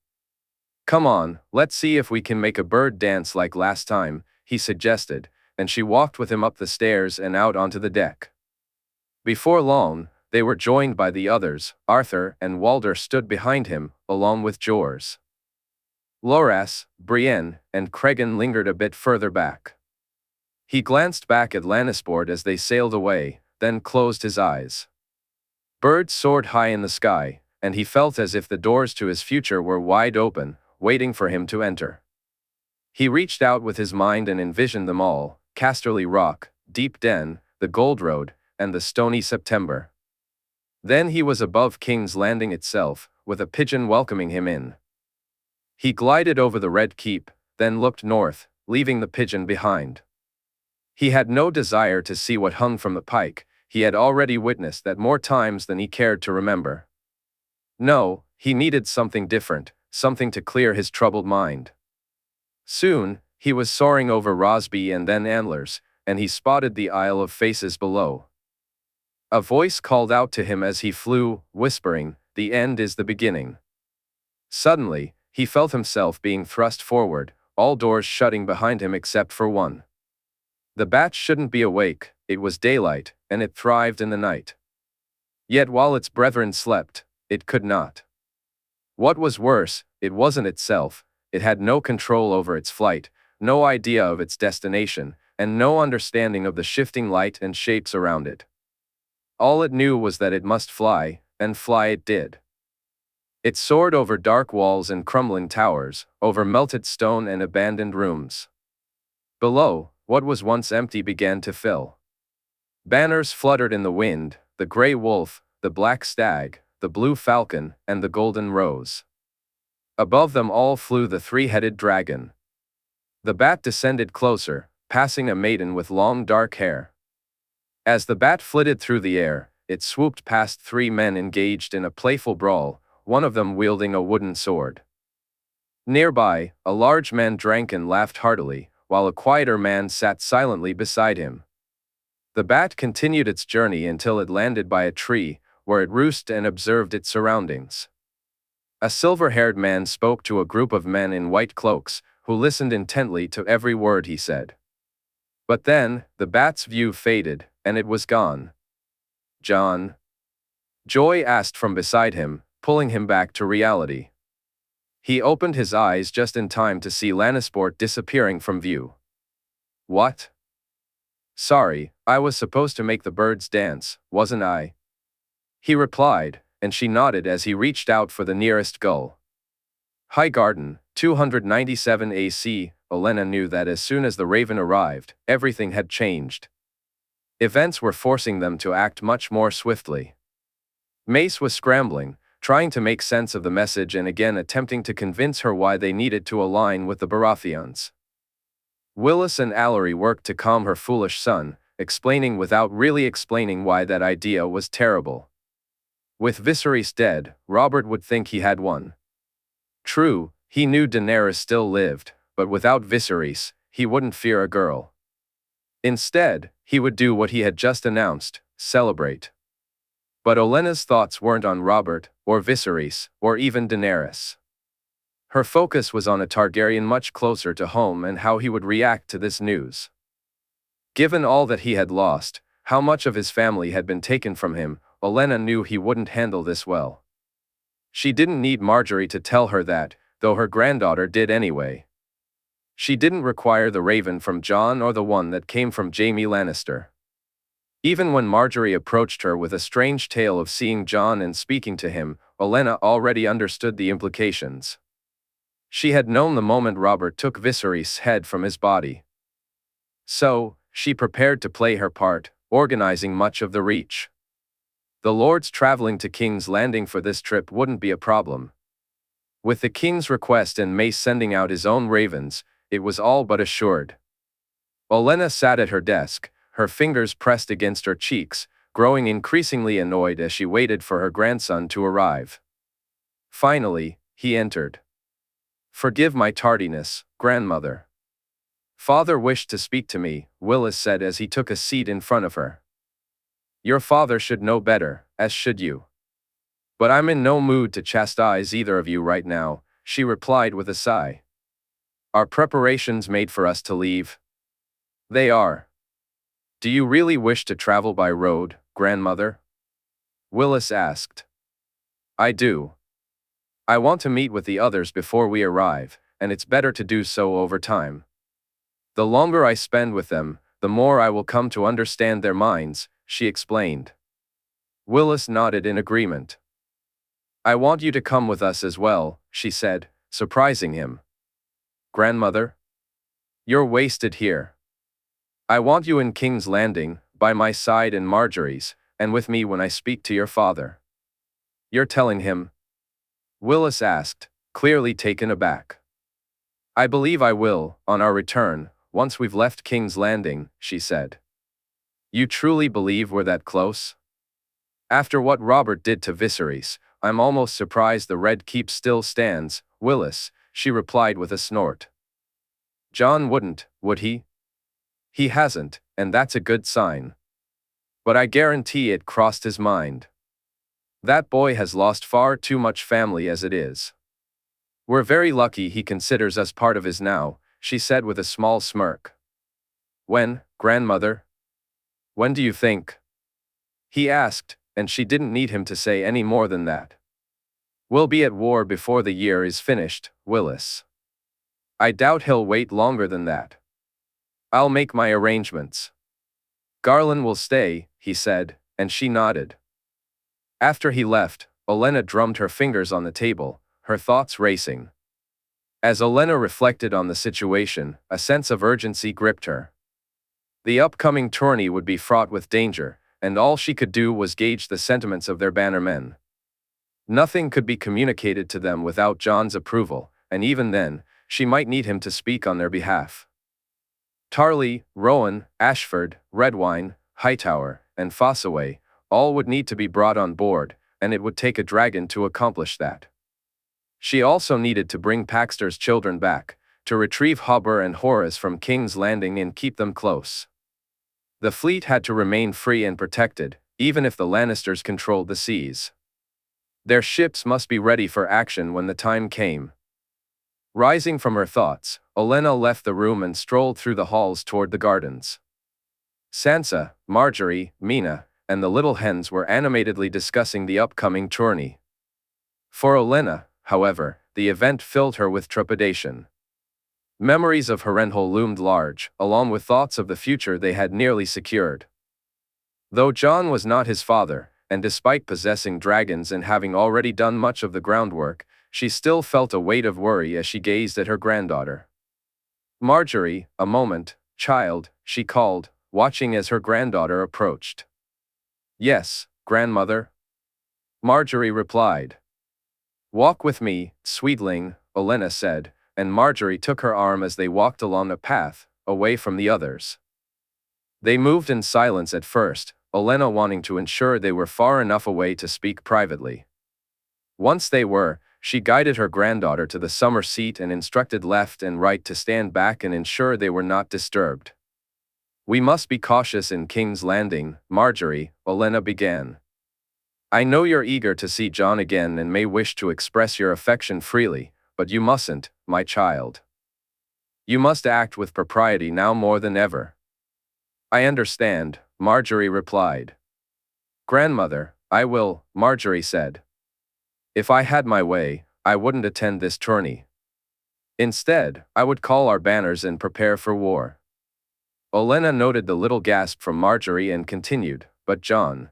"Come on, let's see if we can make a bird dance like last time," he suggested, and she walked with him up the stairs and out onto the deck. Before long, they were joined by the others. Arthur and Walder stood behind him, along with Jors. Loras, Brienne, and Cregan lingered a bit further back. He glanced back at Lannisport as they sailed away, then closed his eyes. Birds soared high in the sky, and he felt as if the doors to his future were wide open, waiting for him to enter. He reached out with his mind and envisioned them all: Casterly Rock, Deep Den, the Gold Road, and the Stony September. Then he was above King's Landing itself, with a pigeon welcoming him in. He glided over the Red Keep, then looked north, leaving the pigeon behind. He had no desire to see what hung from the pike. He had already witnessed that more times than he cared to remember. No, he needed something different, something to clear his troubled mind. Soon, he was soaring over Rosby and then Antlers, and he spotted the Isle of Faces below. A voice called out to him as he flew, whispering, "The end is the beginning." Suddenly, he felt himself being thrust forward, all doors shutting behind him except for one. The bat shouldn't be awake. It was daylight, and it thrived in the night. Yet while its brethren slept, it could not. What was worse, it wasn't itself. It had no control over its flight, no idea of its destination, and no understanding of the shifting light and shapes around it. All it knew was that it must fly, and fly it did. It soared over dark walls and crumbling towers, over melted stone and abandoned rooms. Below, what was once empty began to fill. Banners fluttered in the wind: the gray wolf, the black stag, the blue falcon, and the golden rose. Above them all flew the 3-headed dragon. The bat descended closer, passing a maiden with long dark hair. As the bat flitted through the air, it swooped past 3 men engaged in a playful brawl, one of them wielding a wooden sword. Nearby, a large man drank and laughed heartily, while a quieter man sat silently beside him. The bat continued its journey until it landed by a tree, where it roosted and observed its surroundings. A silver-haired man spoke to a group of men in white cloaks, who listened intently to every word he said. But then, the bat's view faded, and it was gone. "John?" Joy asked from beside him, pulling him back to reality. He opened his eyes just in time to see Lannisport disappearing from view. "What?" "Sorry, I was supposed to make the birds dance, wasn't I?" he replied, and she nodded as he reached out for the nearest gull. High Garden, 297 AC. Olenna knew that as soon as the Raven arrived, everything had changed. Events were forcing them to act much more swiftly. Mace was scrambling, trying to make sense of the message and again attempting to convince her why they needed to align with the Baratheons. Willis and Allery worked to calm her foolish son, explaining without really explaining why that idea was terrible. With Viserys dead, Robert would think he had won. True, he knew Daenerys still lived, but without Viserys, he wouldn't fear a girl. Instead, he would do what he had just announced: celebrate. But Olenna's thoughts weren't on Robert, or Viserys, or even Daenerys. Her focus was on a Targaryen much closer to home and how he would react to this news. Given all that he had lost, how much of his family had been taken from him, Olenna knew he wouldn't handle this well. She didn't need Margaery to tell her that, though her granddaughter did anyway. She didn't require the raven from Jon or the one that came from Jaime Lannister. Even when Margaery approached her with a strange tale of seeing Jon and speaking to him, Olenna already understood the implications. She had known the moment Robert took Viserys' head from his body. So, she prepared to play her part, organizing much of the reach. The lords traveling to King's Landing for this trip wouldn't be a problem. With the king's request and Mace sending out his own ravens, it was all but assured. Olenna sat at her desk, her fingers pressed against her cheeks, growing increasingly annoyed as she waited for her grandson to arrive. Finally, he entered. "Forgive my tardiness, grandmother." "Father wished to speak to me," Willis said as he took a seat in front of her. "Your father should know better, as should you. But I'm in no mood to chastise either of you right now," she replied with a sigh. "Are preparations made for us to leave?" "They are." "Do you really wish to travel by road, grandmother?" Willis asked. "I do. I want to meet with the others before we arrive, and it's better to do so over time. The longer I spend with them, the more I will come to understand their minds," she explained. Willis nodded in agreement. "I want you to come with us as well," she said, surprising him. "Grandmother? You're wasted here. I want you in King's Landing, by my side and Margaery's, and with me when I speak to your father." "You're telling him?" Willis asked, clearly taken aback. "I believe I will, on our return, once we've left King's Landing," she said. "You truly believe we're that close?" "After what Robert did to Viserys, I'm almost surprised the Red Keep still stands, Willis," she replied with a snort. "Jon wouldn't, would he?" "He hasn't, and that's a good sign. But I guarantee it crossed his mind. That boy has lost far too much family as it is. We're very lucky he considers us part of his now," she said with a small smirk. "When, grandmother? When do you think?" he asked, and she didn't need him to say any more than that. "We'll be at war before the year is finished, Willis. I doubt he'll wait longer than that. I'll make my arrangements." "Garland will stay," he said, and she nodded. After he left, Olenna drummed her fingers on the table, her thoughts racing. As Olenna reflected on the situation, a sense of urgency gripped her. The upcoming tourney would be fraught with danger, and all she could do was gauge the sentiments of their bannermen. Nothing could be communicated to them without Jon's approval, and even then, she might need him to speak on their behalf. Tarly, Rowan, Ashford, Redwine, Hightower, and Fossaway all would need to be brought on board, and it would take a dragon to accomplish that. She also needed to bring Paxter's children back, to retrieve Hobber and Horace from King's Landing and keep them close. The fleet had to remain free and protected, even if the Lannisters controlled the seas. Their ships must be ready for action when the time came. Rising from her thoughts, Olenna left the room and strolled through the halls toward the gardens. Sansa, Margaery, Mina, and the little hens were animatedly discussing the upcoming tourney. For Olenna, however, the event filled her with trepidation. Memories of Harrenhal loomed large, along with thoughts of the future they had nearly secured. Though Jon was not his father, and despite possessing dragons and having already done much of the groundwork, she still felt a weight of worry as she gazed at her granddaughter. "Margaery, a moment, child," she called, watching as her granddaughter approached. "Yes, grandmother," Margaery replied. "Walk with me, sweetling," Olenna said, and Margaery took her arm as they walked along a path, away from the others. They moved in silence at first, Olenna wanting to ensure they were far enough away to speak privately. Once they were, she guided her granddaughter to the summer seat and instructed left and right to stand back and ensure they were not disturbed. "We must be cautious in King's Landing, Margaery," Olenna began. "I know you're eager to see Jon again and may wish to express your affection freely, but you mustn't, my child. You must act with propriety now more than ever. I understand, Margaery replied. Grandmother, I will, Margaery said. If I had my way, I wouldn't attend this tourney. Instead, I would call our banners and prepare for war. Olenna noted the little gasp from Margaery and continued, but Jon.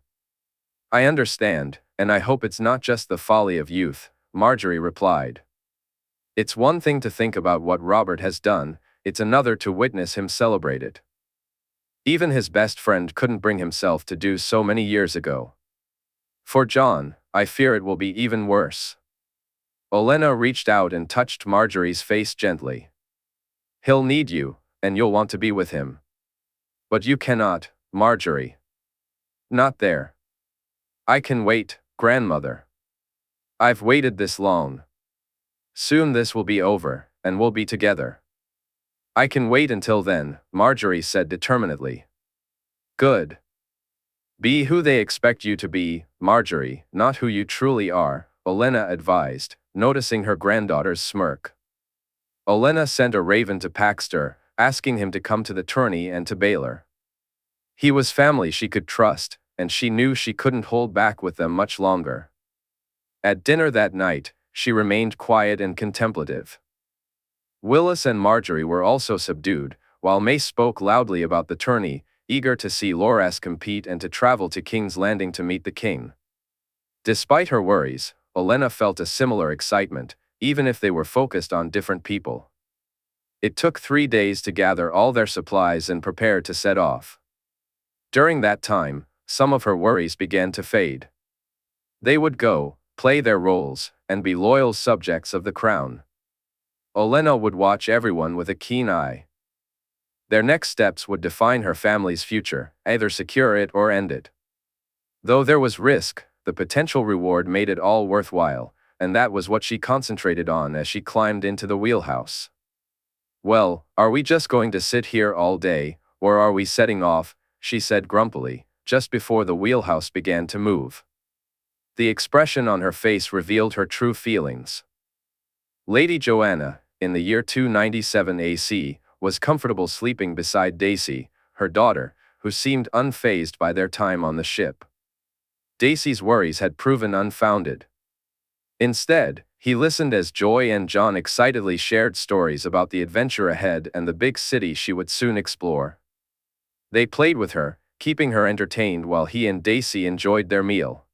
I understand, and I hope it's not just the folly of youth, Margaery replied. It's one thing to think about what Robert has done, it's another to witness him celebrate it. Even his best friend couldn't bring himself to do so many years ago. For Jon, I fear it will be even worse. Olenna reached out and touched Margaery's face gently. He'll need you, and you'll want to be with him. But you cannot, Margaery. Not there. I can wait, grandmother. I've waited this long. Soon this will be over, and we'll be together. I can wait until then, Margaery said determinedly. Good. Be who they expect you to be, Margaery, not who you truly are, Olenna advised, noticing her granddaughter's smirk. Olenna sent a raven to Paxter, asking him to come to the tourney and to Baelor. He was family she could trust, and she knew she couldn't hold back with them much longer. At dinner that night, she remained quiet and contemplative. Willis and Margaery were also subdued, while Mace spoke loudly about the tourney, eager to see Loras compete and to travel to King's Landing to meet the king. Despite her worries, Olenna felt a similar excitement, even if they were focused on different people. It took 3 days to gather all their supplies and prepare to set off. During that time, some of her worries began to fade. They would go, play their roles, and be loyal subjects of the crown. Olenna would watch everyone with a keen eye. Their next steps would define her family's future, either secure it or end it. Though there was risk, the potential reward made it all worthwhile, and that was what she concentrated on as she climbed into the wheelhouse. Well, are we just going to sit here all day, or are we setting off? She said grumpily, just before the wheelhouse began to move. The expression on her face revealed her true feelings. Lady Joanna, in the year 297 AC, was comfortable sleeping beside Dacey, her daughter, who seemed unfazed by their time on the ship. Dacey's worries had proven unfounded. Instead, he listened as Joy and Jon excitedly shared stories about the adventure ahead and the big city she would soon explore. They played with her, keeping her entertained while he and Dacey enjoyed their meal.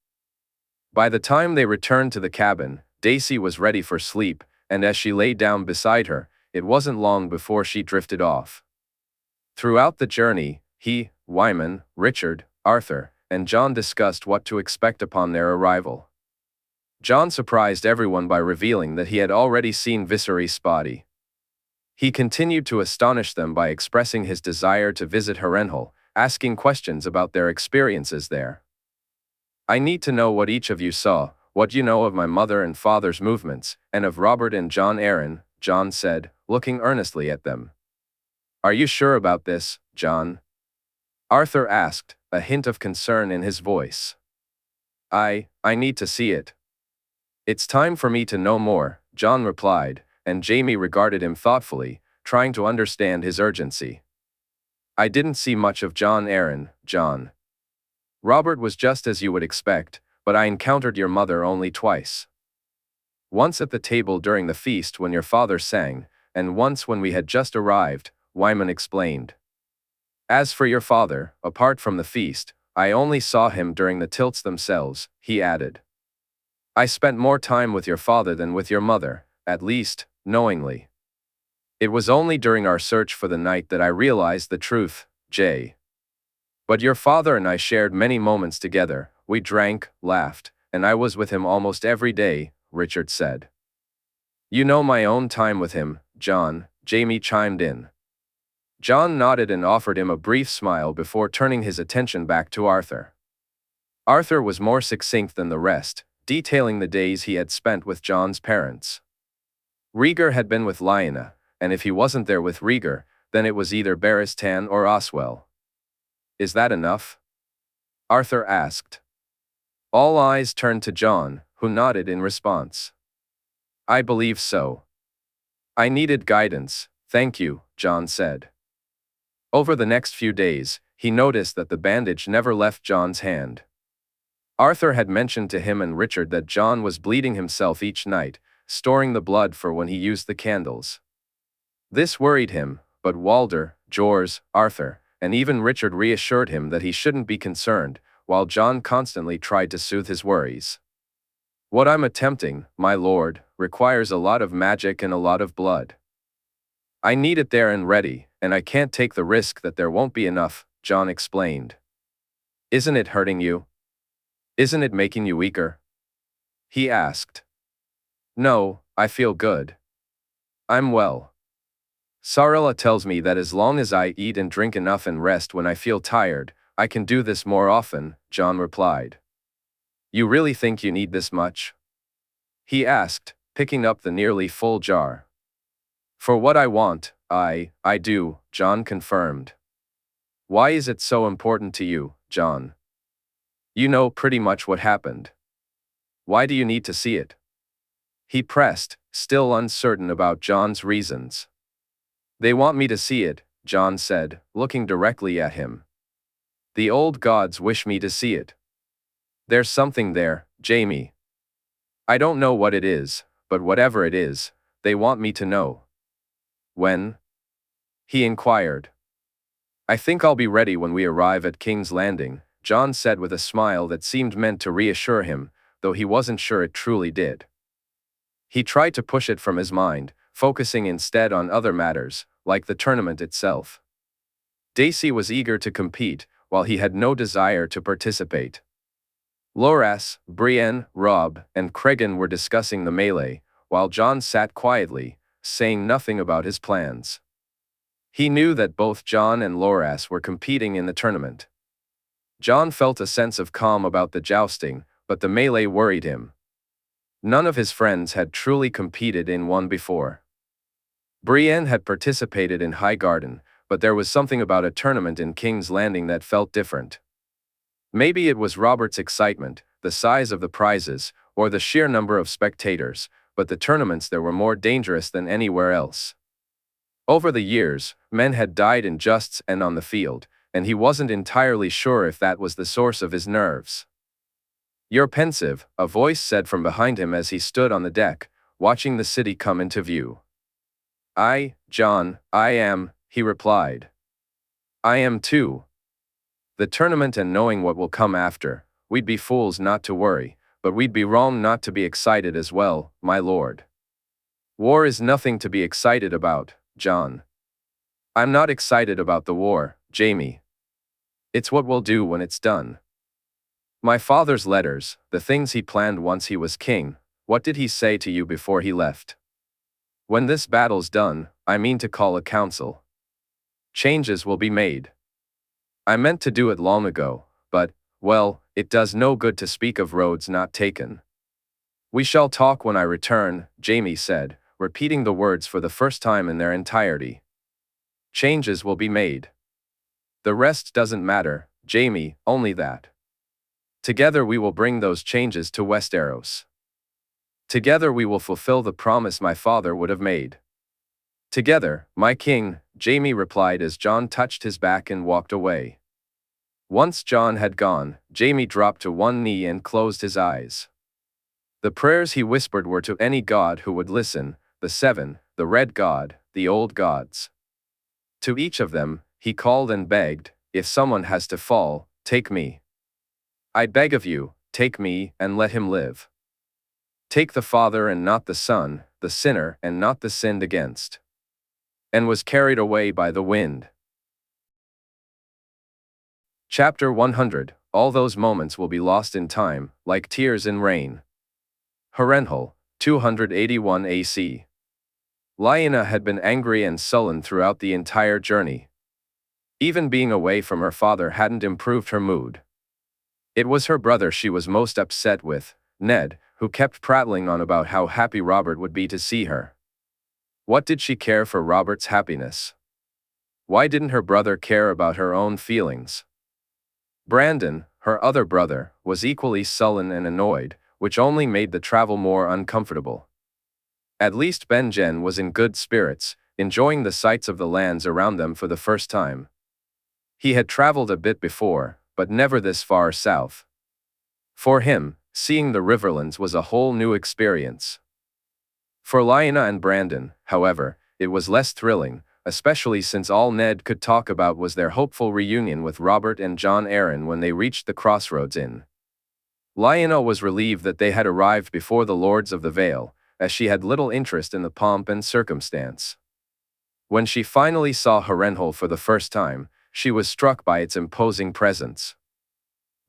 By the time they returned to the cabin, Dacey was ready for sleep, and as she lay down beside her, it wasn't long before she drifted off. Throughout the journey, he, Wyman, Richard, Arthur, and Jon discussed what to expect upon their arrival. Jon surprised everyone by revealing that he had already seen Viserys' body. He continued to astonish them by expressing his desire to visit Harrenhal, asking questions about their experiences there. I need to know what each of you saw, what you know of my mother and father's movements, and of Robert and Jon Arryn, Jon said, looking earnestly at them. Are you sure about this, Jon? Arthur asked, a hint of concern in his voice. I need to see it. It's time for me to know more, Jon replied, and Jaime regarded him thoughtfully, trying to understand his urgency. I didn't see much of Jon Arryn, Jon. Robert was just as you would expect, but I encountered your mother only twice. Once at the table during the feast when your father sang, and once when we had just arrived, Wyman explained. As for your father, apart from the feast, I only saw him during the tilts themselves, he added. I spent more time with your father than with your mother, at least, knowingly. It was only during our search for the night that I realized the truth, Jay. But your father and I shared many moments together, we drank, laughed, and I was with him almost every day, Richard said. You know my own time with him, Jon, Jaime chimed in. Jon nodded and offered him a brief smile before turning his attention back to Arthur. Arthur was more succinct than the rest, detailing the days he had spent with Jon's parents. Rhaegar had been with Lyanna, and if he wasn't there with Rhaegar, then it was either Barristan or Oswell. Is that enough? Arthur asked. All eyes turned to Jon, who nodded in response. I believe so. I needed guidance, thank you, Jon said. Over the next few days, he noticed that the bandage never left Jon's hand. Arthur had mentioned to him and Richard that Jon was bleeding himself each night, storing the blood for when he used the candles. This worried him, but Walder, Jors, Arthur, and even Richard reassured him that he shouldn't be concerned, while Jon constantly tried to soothe his worries. What I'm attempting, my lord, requires a lot of magic and a lot of blood. I need it there and ready, and I can't take the risk that there won't be enough, Jon explained. Isn't it hurting you? Isn't it making you weaker? He asked. No, I feel good. I'm well. Sarella tells me that as long as I eat and drink enough and rest when I feel tired, I can do this more often, Jon replied. You really think you need this much? He asked, picking up the nearly full jar. For what I want, I do, Jon confirmed. Why is it so important to you, Jon? You know pretty much what happened. Why do you need to see it? He pressed, still uncertain about Jon's reasons. They want me to see it, Jon said, looking directly at him. The old gods wish me to see it. There's something there, Jaime. I don't know what it is, but whatever it is, they want me to know. When? He inquired. I think I'll be ready when we arrive at King's Landing, Jon said with a smile that seemed meant to reassure him, though he wasn't sure it truly did. He tried to push it from his mind, focusing instead on other matters, like the tournament itself. Dacey was eager to compete, while he had no desire to participate. Loras, Brienne, Robb, and Cregan were discussing the melee, while Jon sat quietly, saying nothing about his plans. He knew that both Jon and Loras were competing in the tournament. Jon felt a sense of calm about the jousting, but the melee worried him. None of his friends had truly competed in one before. Brienne had participated in Highgarden, but there was something about a tournament in King's Landing that felt different. Maybe it was Robert's excitement, the size of the prizes, or the sheer number of spectators, but the tournaments there were more dangerous than anywhere else. Over the years, men had died in justs and on the field, and he wasn't entirely sure if that was the source of his nerves. You're pensive, a voice said from behind him as he stood on the deck, watching the city come into view. Jon, I am, he replied. I am too. The tournament and knowing what will come after, we'd be fools not to worry, but we'd be wrong not to be excited as well, my lord. War is nothing to be excited about, Jon. I'm not excited about the war, Jaime. It's what we'll do when it's done. My father's letters, the things he planned once he was king, what did he say to you before he left? When this battle's done, I mean to call a council. Changes will be made. I meant to do it long ago, but, well, it does no good to speak of roads not taken. We shall talk when I return, Jaime said, repeating the words for the first time in their entirety. Changes will be made. The rest doesn't matter, Jaime, only that. Together we will bring those changes to Westeros. Together we will fulfill the promise my father would have made. Together, my king, Jaime replied as Jon touched his back and walked away. Once Jon had gone, Jaime dropped to one knee and closed his eyes. The prayers he whispered were to any god who would listen, the seven, the red god, the old gods. To each of them, he called and begged, if someone has to fall, take me. I beg of you, take me and let him live. Take the father and not the son, the sinner and not the sinned against. And was carried away by the wind. Chapter 100, all those moments will be lost in time, like tears in rain. Harrenhal, 281 AC. Lyanna had been angry and sullen throughout the entire journey. Even being away from her father hadn't improved her mood. It was her brother she was most upset with, Ned, who kept prattling on about how happy Robert would be to see her. What did she care for Robert's happiness? Why didn't her brother care about her own feelings? Brandon, her other brother, was equally sullen and annoyed, which only made the travel more uncomfortable. At least Benjen was in good spirits, enjoying the sights of the lands around them for the first time. He had traveled a bit before, but never this far south. For him, seeing the Riverlands was a whole new experience. For Lyanna and Brandon, however, it was less thrilling, especially since all Ned could talk about was their hopeful reunion with Robert and Jon Arryn when they reached the Crossroads Inn. Lyanna was relieved that they had arrived before the Lords of the Vale, as she had little interest in the pomp and circumstance. When she finally saw Harrenhal for the first time, she was struck by its imposing presence.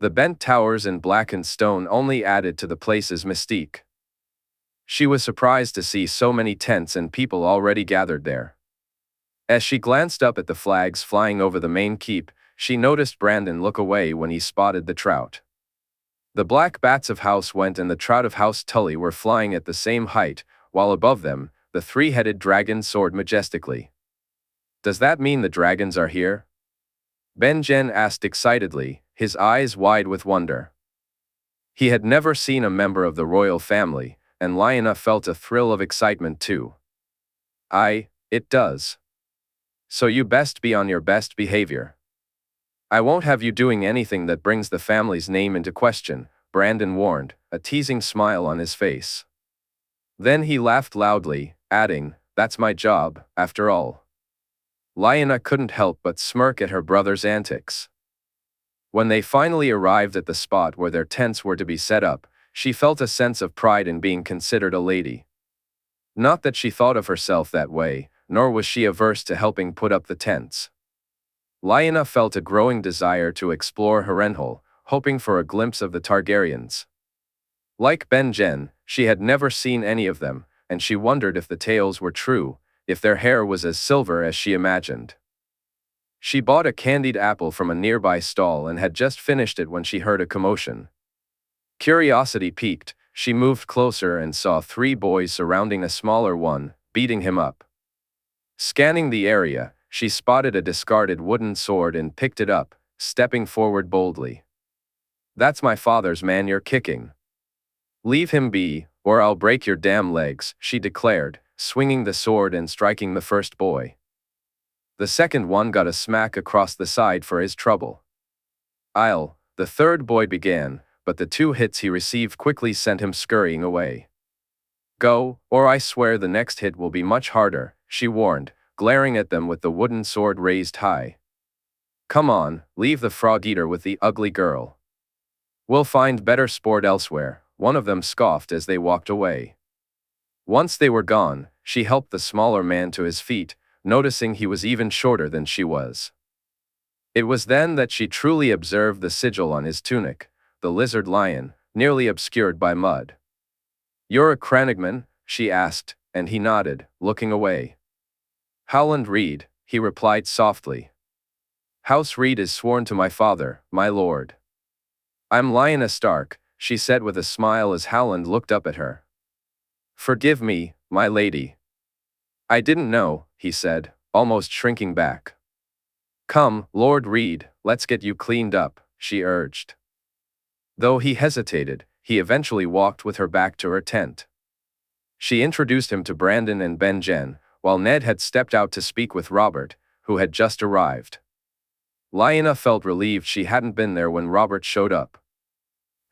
The bent towers and blackened stone only added to the place's mystique. She was surprised to see so many tents and people already gathered there. As she glanced up at the flags flying over the main keep, she noticed Brandon look away when he spotted the trout. The black bats of House Went and the trout of House Tully were flying at the same height, while above them, the three-headed dragon soared majestically. "Does that mean the dragons are here?" Ben-Jen asked excitedly, his eyes wide with wonder. He had never seen a member of the royal family, and Lyanna felt a thrill of excitement too. It does. So you best be on your best behavior. I won't have you doing anything that brings the family's name into question, Brandon warned, a teasing smile on his face. Then he laughed loudly, adding, "That's my job, after all." Lyanna couldn't help but smirk at her brother's antics. When they finally arrived at the spot where their tents were to be set up, she felt a sense of pride in being considered a lady. Not that she thought of herself that way, nor was she averse to helping put up the tents. Lyanna felt a growing desire to explore Harrenhal, hoping for a glimpse of the Targaryens. Like Ben-Jen, she had never seen any of them, and she wondered if the tales were true, if their hair was as silver as she imagined. She bought a candied apple from a nearby stall and had just finished it when she heard a commotion. Curiosity piqued, she moved closer and saw 3 boys surrounding a smaller one, beating him up. Scanning the area, she spotted a discarded wooden sword and picked it up, stepping forward boldly. "That's my father's man you're kicking. Leave him be, or I'll break your damn legs," she declared, swinging the sword and striking the first boy. The second one got a smack across the side for his trouble. The third boy began, but the 2 hits he received quickly sent him scurrying away. "Go, or I swear the next hit will be much harder," she warned, glaring at them with the wooden sword raised high. "Come on, leave the frog-eater with the ugly girl. We'll find better sport elsewhere," one of them scoffed as they walked away. Once they were gone, she helped the smaller man to his feet, noticing he was even shorter than she was. It was then that she truly observed the sigil on his tunic, the lizard lion, nearly obscured by mud. "You're a Crannogman?" she asked, and he nodded, looking away. "Howland Reed," he replied softly. "House Reed is sworn to my father, my lord." "I'm Lyanna Stark," she said with a smile as Howland looked up at her. "Forgive me, my lady." "I didn't know," he said, almost shrinking back. "Come, Lord Reed, let's get you cleaned up," she urged. Though he hesitated, he eventually walked with her back to her tent. She introduced him to Brandon and Ben-Jen, while Ned had stepped out to speak with Robert, who had just arrived. Lyanna felt relieved she hadn't been there when Robert showed up.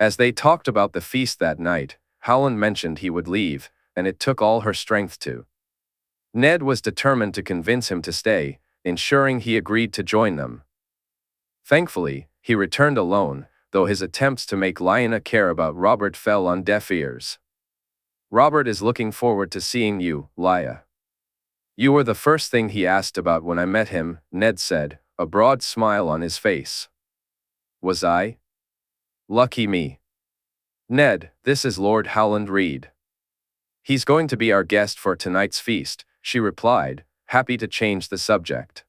As they talked about the feast that night, Howland mentioned he would leave, and it took all her strength to. Ned was determined to convince him to stay, ensuring he agreed to join them. Thankfully, he returned alone, though his attempts to make Lyanna care about Robert fell on deaf ears. "Robert is looking forward to seeing you, Lya. You were the first thing he asked about when I met him," Ned said, a broad smile on his face. "Was I? Lucky me. Ned, this is Lord Howland Reed. He's going to be our guest for tonight's feast," she replied, happy to change the subject.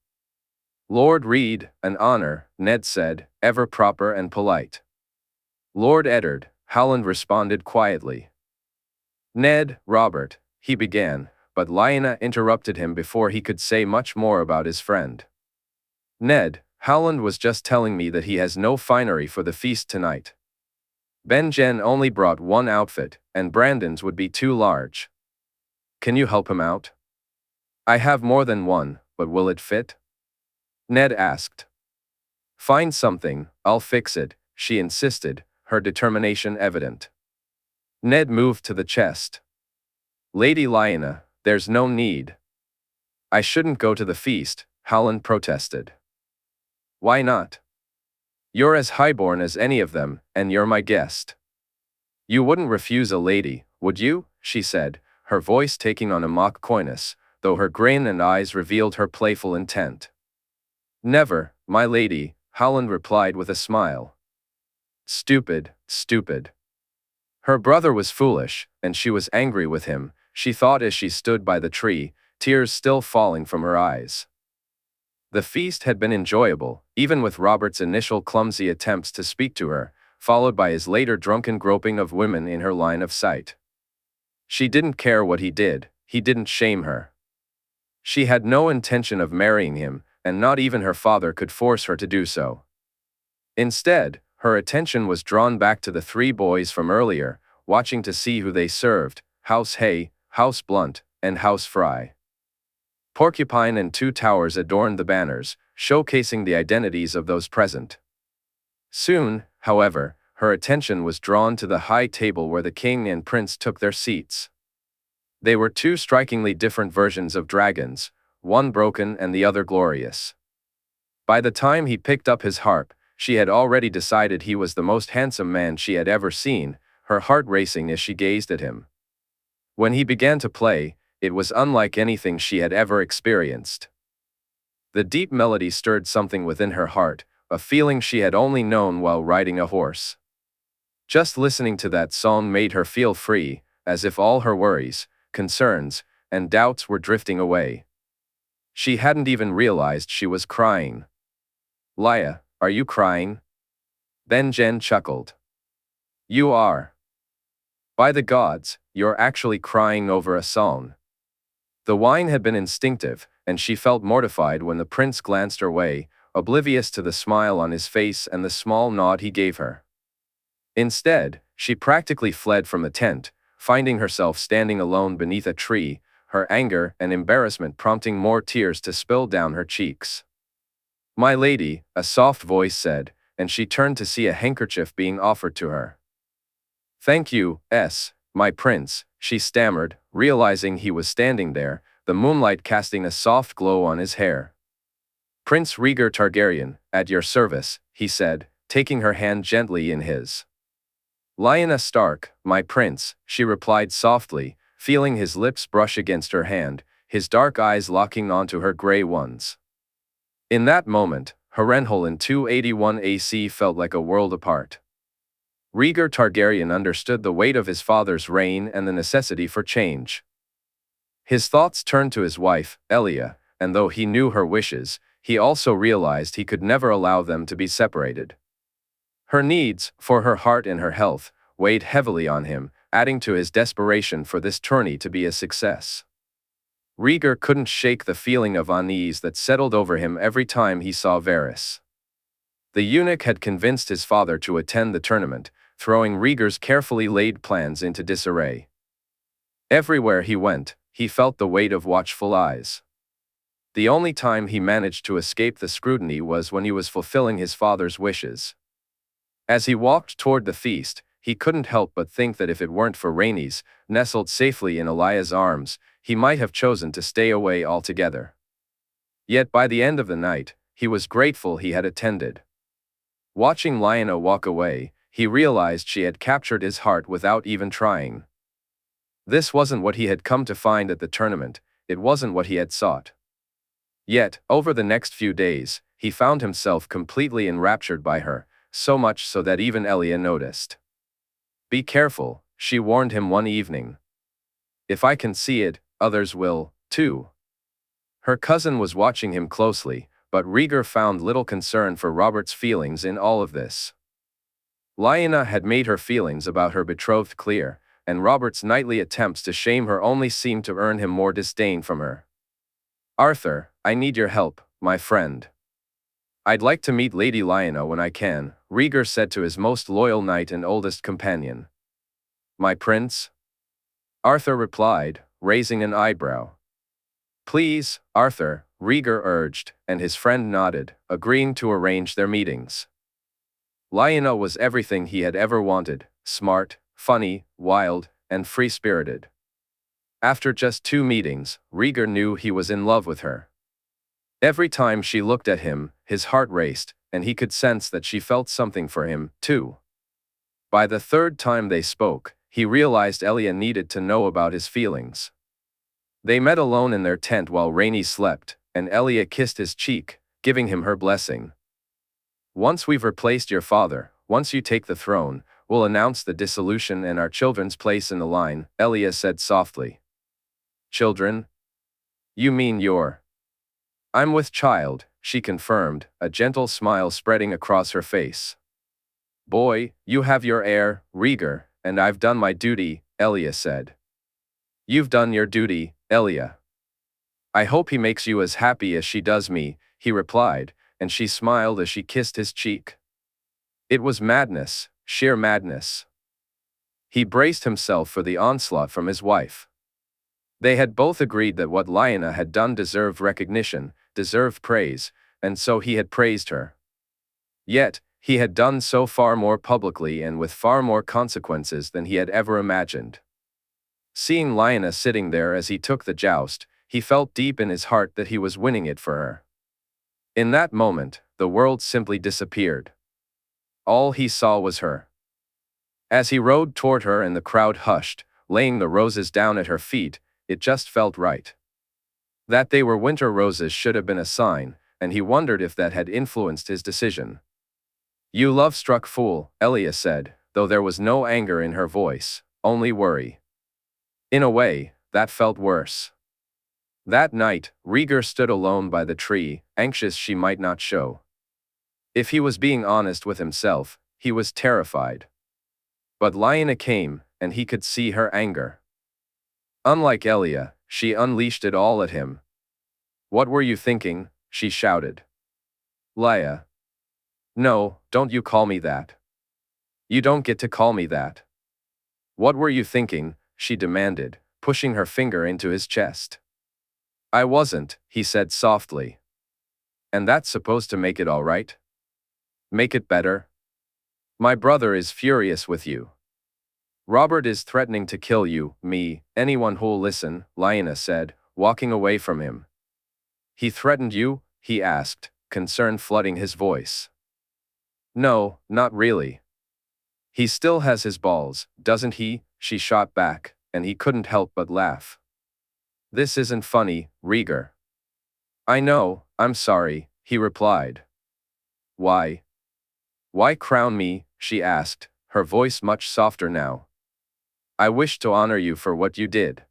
"Lord Reed, an honor," Ned said, ever proper and polite. "Lord Eddard," Howland responded quietly. "Ned, Robert," he began, but Lyanna interrupted him before he could say much more about his friend. "Ned, Howland was just telling me that he has no finery for the feast tonight. Ben-Jen only brought 1 outfit, and Brandon's would be too large. Can you help him out?" "I have more than one, but will it fit?" Ned asked. Find something, I'll fix it, she insisted, her determination evident. Ned moved to the chest. Lady Lyanna, there's no need. I shouldn't go to the feast, Howland protested. Why not? You're as highborn as any of them, and you're my guest. You wouldn't refuse a lady, would you? She said, her voice taking on a mock coyness, though her grin and eyes revealed her playful intent. Never, my lady, Howland replied with a smile. Stupid, stupid. Her brother was foolish, and she was angry with him, she thought as she stood by the tree, tears still falling from her eyes. The feast had been enjoyable, even with Robert's initial clumsy attempts to speak to her, followed by his later drunken groping of women in her line of sight. She didn't care what he didn't shame her. She had no intention of marrying him, and not even her father could force her to do so. Instead, her attention was drawn back to the three boys from earlier, watching to see who they served: House Hay, House Blunt, and House Fry. Porcupine and Two Towers adorned the banners, showcasing the identities of those present. Soon, however, her attention was drawn to the high table where the king and prince took their seats. They were two strikingly different versions of dragons, one broken and the other glorious. By the time he picked up his harp, she had already decided he was the most handsome man she had ever seen, her heart racing as she gazed at him. When he began to play, it was unlike anything she had ever experienced. The deep melody stirred something within her heart, a feeling she had only known while riding a horse. Just listening to that song made her feel free, as if all her worries, concerns, and doubts were drifting away. She hadn't even realized she was crying. Lya, are you crying? Then Jen chuckled. You are. By the gods, you're actually crying over a song. The whine had been instinctive, and she felt mortified when the prince glanced her way, oblivious to the smile on his face and the small nod he gave her. Instead, she practically fled from the tent, finding herself standing alone beneath a tree, her anger and embarrassment prompting more tears to spill down her cheeks. My lady, a soft voice said, and she turned to see a handkerchief being offered to her. Thank you, my prince, she stammered, realizing he was standing there, the moonlight casting a soft glow on his hair. Prince Rhaegar Targaryen, at your service, he said, taking her hand gently in his. Lyanna Stark, my prince, she replied softly, feeling his lips brush against her hand, his dark eyes locking onto her gray ones. In that moment, Harrenhal in 281 AC felt like a world apart. Rhaegar Targaryen understood the weight of his father's reign and the necessity for change. His thoughts turned to his wife, Elia, and though he knew her wishes, he also realized he could never allow them to be separated. Her needs, for her heart and her health, weighed heavily on him, adding to his desperation for this tourney to be a success. Rhaegar couldn't shake the feeling of unease that settled over him every time he saw Varys. The eunuch had convinced his father to attend the tournament, throwing Rhaegar's carefully laid plans into disarray. Everywhere he went, he felt the weight of watchful eyes. The only time he managed to escape the scrutiny was when he was fulfilling his father's wishes. As he walked toward the feast, he couldn't help but think that if it weren't for Rhaenys, nestled safely in Elia's arms, he might have chosen to stay away altogether. Yet by the end of the night, he was grateful he had attended. Watching Lyanna walk away, he realized she had captured his heart without even trying. This wasn't what he had come to find at the tournament, it wasn't what he had sought. Yet, over the next few days, he found himself completely enraptured by her, so much so that even Elia noticed. Be careful, she warned him one evening. If I can see it, others will, too. Her cousin was watching him closely, but Rhaegar found little concern for Robert's feelings in all of this. Lyanna had made her feelings about her betrothed clear, and Robert's nightly attempts to shame her only seemed to earn him more disdain from her. Arthur, I need your help, my friend. I'd like to meet Lady Lyanna when I can, Rhaegar said to his most loyal knight and oldest companion. My prince? Arthur replied, raising an eyebrow. Please, Arthur, Rhaegar urged, and his friend nodded, agreeing to arrange their meetings. Lyanna was everything he had ever wanted: smart, funny, wild, and free-spirited. After just 2 meetings, Rhaegar knew he was in love with her. Every time she looked at him, his heart raced, and he could sense that she felt something for him, too. By the 3rd time they spoke, he realized Elia needed to know about his feelings. They met alone in their tent while Rhaenys slept, and Elia kissed his cheek, giving him her blessing. "Once we've replaced your father, once you take the throne, we'll announce the dissolution and our children's place in the line," Elia said softly. "Children? You mean you're—" "I'm with child," she confirmed, a gentle smile spreading across her face. "Boy, you have your heir, Rhaegar, and I've done my duty," Elia said. "You've done your duty, Elia." "I hope he makes you as happy as she does me," he replied, and she smiled as she kissed his cheek. It was madness, sheer madness. He braced himself for the onslaught from his wife. They had both agreed that what Lyanna had done deserved recognition, deserved praise, and so he had praised her. Yet, he had done so far more publicly and with far more consequences than he had ever imagined. Seeing Lyanna sitting there as he took the joust, he felt deep in his heart that he was winning it for her. In that moment, the world simply disappeared. All he saw was her. As he rode toward her and the crowd hushed, laying the roses down at her feet, it just felt right. That they were winter roses should have been a sign, and he wondered if that had influenced his decision. "You love-struck fool," Elia said, though there was no anger in her voice, only worry. In a way, that felt worse. That night, Rhaegar stood alone by the tree, anxious she might not show. If he was being honest with himself, he was terrified. But Lyanna came, and he could see her anger. Unlike Elia, she unleashed it all at him. "What were you thinking?" she shouted. "Lya. No, don't you call me that. You don't get to call me that." "What were you thinking?" she demanded, pushing her finger into his chest. "I wasn't," he said softly. "And that's supposed to make it all right? Make it better? My brother is furious with you. Robert is threatening to kill you, me, anyone who'll listen," Lyanna said, walking away from him. "He threatened you?" he asked, concern flooding his voice. "No, not really. He still has his balls, doesn't he?" she shot back, and he couldn't help but laugh. "This isn't funny, Rhaegar." "I know, I'm sorry," he replied. "Why? Why crown me?" she asked, her voice much softer now. "I wish to honor you for what you did.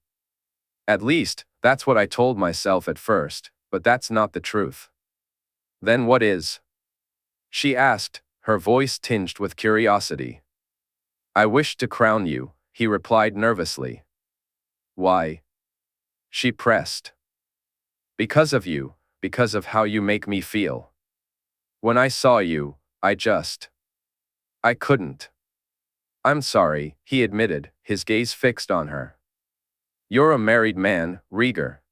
At least, that's what I told myself at first, but that's not the truth." "Then what is?" she asked, her voice tinged with curiosity. "I wish to crown you," he replied nervously. "Why?" she pressed. "Because of you, because of how you make me feel. When I saw you, I couldn't." "I'm sorry," he admitted, his gaze fixed on her. "You're a married man, Rhaegar."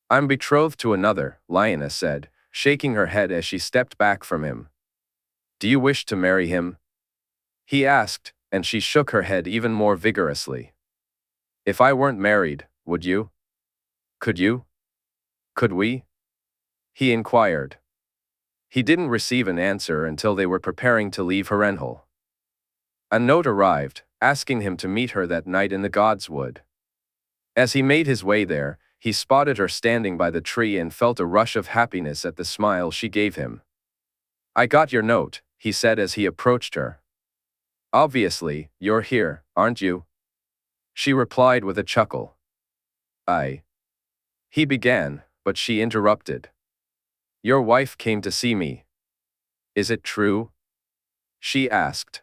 "I'm betrothed to another," Lyanna said, shaking her head as she stepped back from him. "Do you wish to marry him?" he asked, and she shook her head even more vigorously. "If I weren't married, would you? Could you? Could we?" he inquired. He didn't receive an answer until they were preparing to leave Harrenhal. A note arrived, asking him to meet her that night in the Godswood. As he made his way there, he spotted her standing by the tree and felt a rush of happiness at the smile she gave him. "I got your note," he said as he approached her. "Obviously, you're here, aren't you?" she replied with a chuckle. He began, but she interrupted. "Your wife came to see me. Is it true?" she asked.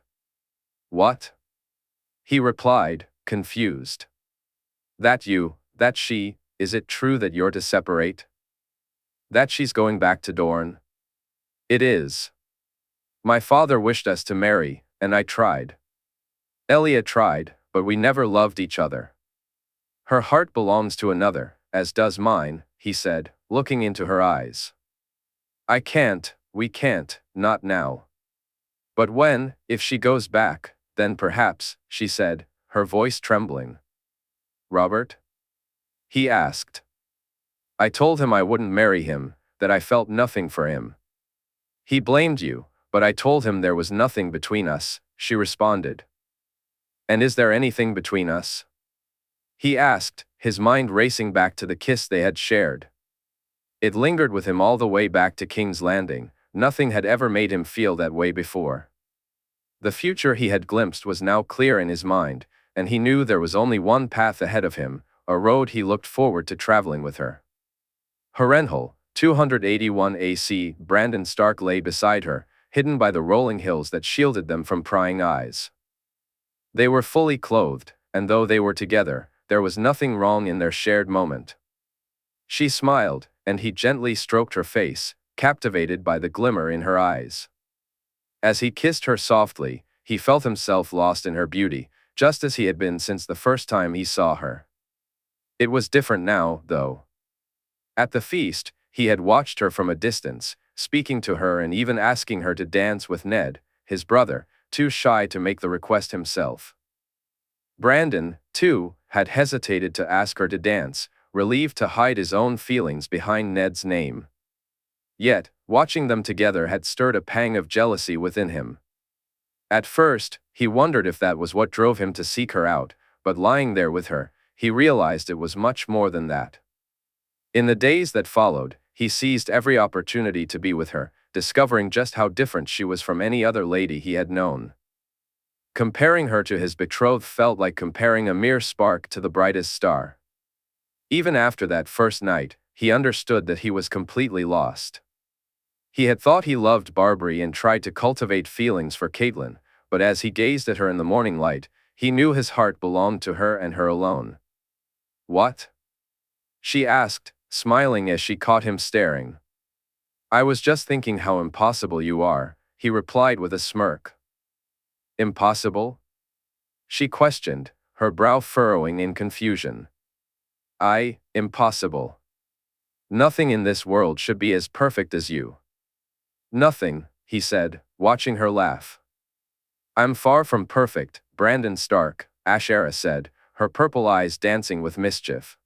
"What?" he replied, confused. That she, is it true that you're to separate? That she's going back to Dorne?" "It is. My father wished us to marry, and I tried. Elia tried, but we never loved each other. Her heart belongs to another, as does mine," he said, looking into her eyes. I can't, we can't, not now. But when, if she goes back, then perhaps, she said, her voice trembling. Robert? He asked. I told him I wouldn't marry him, that I felt nothing for him. He blamed you, but I told him there was nothing between us, she responded. And is there anything between us? He asked, his mind racing back to the kiss they had shared. It lingered with him all the way back to King's Landing. Nothing had ever made him feel that way before. The future he had glimpsed was now clear in his mind, and he knew there was only one path ahead of him, a road he looked forward to traveling with her. Harrenhal, 281 AC. Brandon Stark lay beside her, hidden by the rolling hills that shielded them from prying eyes. They were fully clothed, and though they were together, there was nothing wrong in their shared moment. She smiled, and he gently stroked her face, captivated by the glimmer in her eyes. As he kissed her softly, he felt himself lost in her beauty, just as he had been since the first time he saw her. It was different now, though. At the feast, he had watched her from a distance, speaking to her and even asking her to dance with Ned, his brother, too shy to make the request himself. Brandon, too, had hesitated to ask her to dance, relieved to hide his own feelings behind Ned's name. Yet, watching them together had stirred a pang of jealousy within him. At first, he wondered if that was what drove him to seek her out, but lying there with her, he realized it was much more than that. In the days that followed, he seized every opportunity to be with her, discovering just how different she was from any other lady he had known. Comparing her to his betrothed felt like comparing a mere spark to the brightest star. Even after that first night, he understood that he was completely lost. He had thought he loved Margaery and tried to cultivate feelings for Catelyn, but as he gazed at her in the morning light, he knew his heart belonged to her and her alone. What? She asked, smiling as she caught him staring. I was just thinking how impossible you are, he replied with a smirk. Impossible? She questioned, her brow furrowing in confusion. Impossible. Nothing in this world should be as perfect as you. Nothing, he said, watching her laugh. I'm far from perfect, Brandon Stark, Ashera said, her purple eyes dancing with mischief.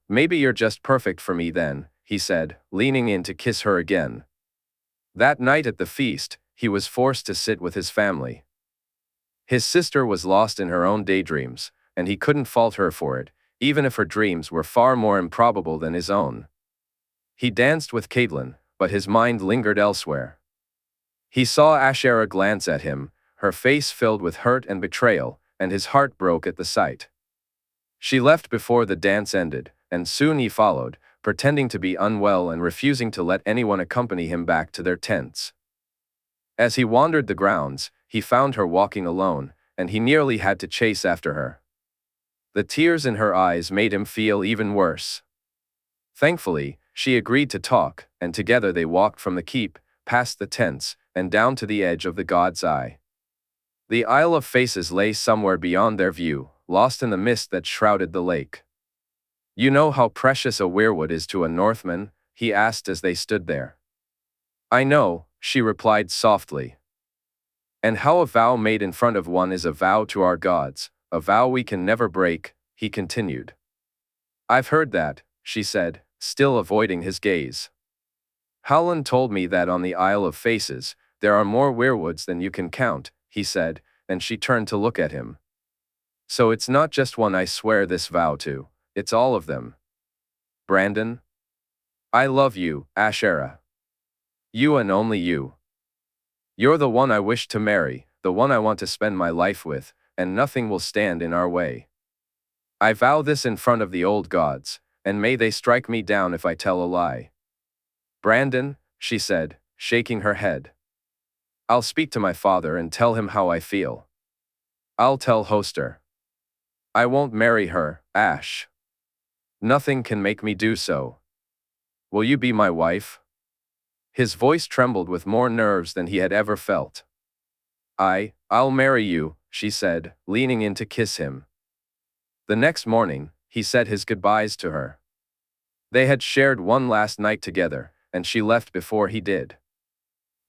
Maybe you're just perfect for me then, he said, leaning in to kiss her again. That night at the feast, he was forced to sit with his family. His sister was lost in her own daydreams, and he couldn't fault her for it, even if her dreams were far more improbable than his own. He danced with Catelyn, but his mind lingered elsewhere. He saw Ashera glance at him, her face filled with hurt and betrayal, and his heart broke at the sight. She left before the dance ended, and soon he followed, pretending to be unwell and refusing to let anyone accompany him back to their tents. As he wandered the grounds, he found her walking alone, and he nearly had to chase after her. The tears in her eyes made him feel even worse. Thankfully, she agreed to talk, and together they walked from the keep, past the tents, and down to the edge of the God's Eye. The Isle of Faces lay somewhere beyond their view, lost in the mist that shrouded the lake. You know how precious a weirwood is to a Northman? He asked as they stood there. I know, she replied softly. And how a vow made in front of one is a vow to our gods, a vow we can never break, he continued. I've heard that, she said, still avoiding his gaze. Howland told me that on the Isle of Faces, there are more weirwoods than you can count, he said, and she turned to look at him. So it's not just one I swear this vow to, it's all of them. Brandon? I love you, Ashera. You and only you. You're the one I wish to marry, the one I want to spend my life with, and nothing will stand in our way. I vow this in front of the old gods, and may they strike me down if I tell a lie. Brandon, she said, shaking her head. I'll speak to my father and tell him how I feel. I'll tell Hoster. I won't marry her, Ash. Nothing can make me do so. Will you be my wife? His voice trembled with more nerves than he had ever felt. I'll marry you, she said, leaning in to kiss him. The next morning, he said his goodbyes to her. They had shared one last night together, and she left before he did.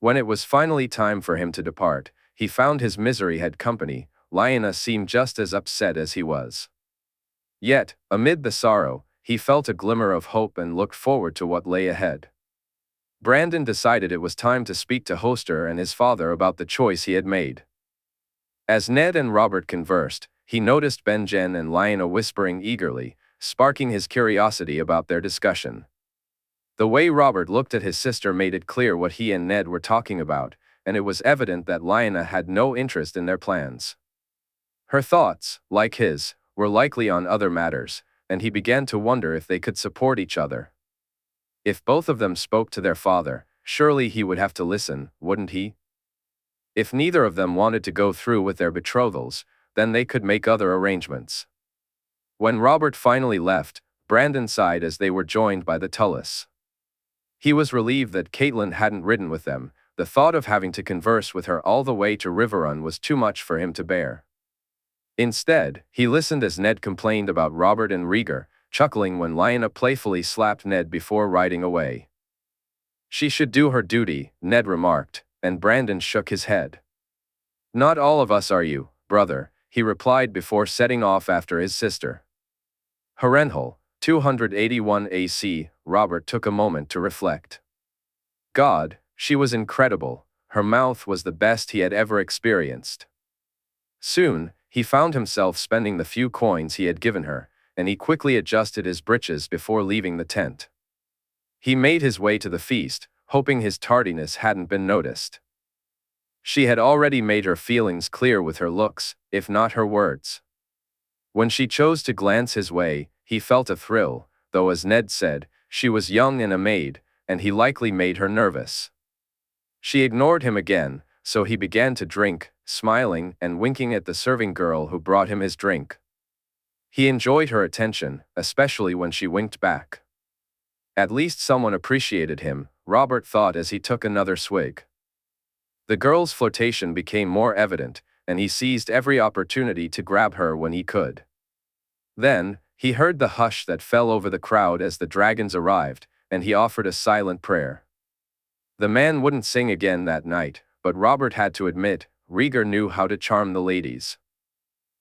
When it was finally time for him to depart, he found his misery had company. Lyanna seemed just as upset as he was. Yet, amid the sorrow, he felt a glimmer of hope and looked forward to what lay ahead. Brandon decided it was time to speak to Hoster and his father about the choice he had made. As Ned and Robert conversed, he noticed Benjen and Lyanna whispering eagerly, sparking his curiosity about their discussion. The way Robert looked at his sister made it clear what he and Ned were talking about, and it was evident that Lyanna had no interest in their plans. Her thoughts, like his, were likely on other matters, and he began to wonder if they could support each other. If both of them spoke to their father, surely he would have to listen, wouldn't he? If neither of them wanted to go through with their betrothals, then they could make other arrangements. When Robert finally left, Brandon sighed as they were joined by the Tullis. He was relieved that Catelyn hadn't ridden with them. The thought of having to converse with her all the way to Riverrun was too much for him to bear. Instead, he listened as Ned complained about Robert and Rhaegar, chuckling when Lyanna playfully slapped Ned before riding away. "She should do her duty," Ned remarked, and Brandon shook his head. "Not all of us are you, brother," he replied before setting off after his sister. Harrenhal, 281 AC, Robert took a moment to reflect. God, she was incredible. Her mouth was the best he had ever experienced. Soon, he found himself spending the few coins he had given her, and he quickly adjusted his breeches before leaving the tent. He made his way to the feast, hoping his tardiness hadn't been noticed. She had already made her feelings clear with her looks, if not her words. When she chose to glance his way, he felt a thrill, though as Ned said, she was young and a maid, and he likely made her nervous. She ignored him again, so he began to drink, smiling and winking at the serving girl who brought him his drink. He enjoyed her attention, especially when she winked back. At least someone appreciated him, Robert thought as he took another swig. The girl's flirtation became more evident, and he seized every opportunity to grab her when he could. Then, he heard the hush that fell over the crowd as the dragons arrived, and he offered a silent prayer. The man wouldn't sing again that night, but Robert had to admit, Rhaegar knew how to charm the ladies.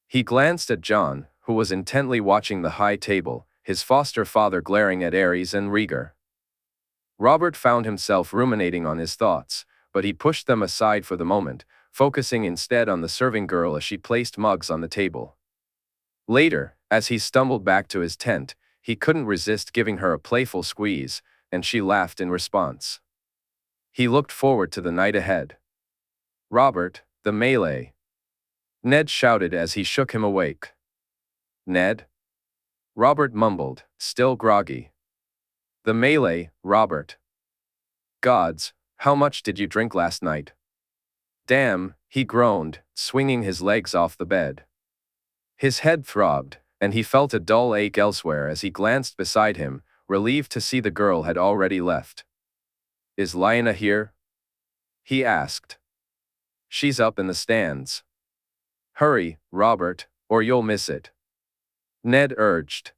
He glanced at Jon, who was intently watching the high table, his foster father glaring at Aerys and Rhaegar. Robert found himself ruminating on his thoughts, but he pushed them aside for the moment, focusing instead on the serving girl as she placed mugs on the table. Later, as he stumbled back to his tent, he couldn't resist giving her a playful squeeze, and she laughed in response. He looked forward to the night ahead. "Robert, the melee!" Ned shouted as he shook him awake. "Ned?" Robert mumbled, still groggy. "The melee, Robert." "Gods, how much did you drink last night?" "Damn," he groaned, swinging his legs off the bed. His head throbbed, and he felt a dull ache elsewhere as he glanced beside him, relieved to see the girl had already left. "Is Lyanna here?" he asked. "She's up in the stands." "Hurry, Robert, or you'll miss it," Ned urged.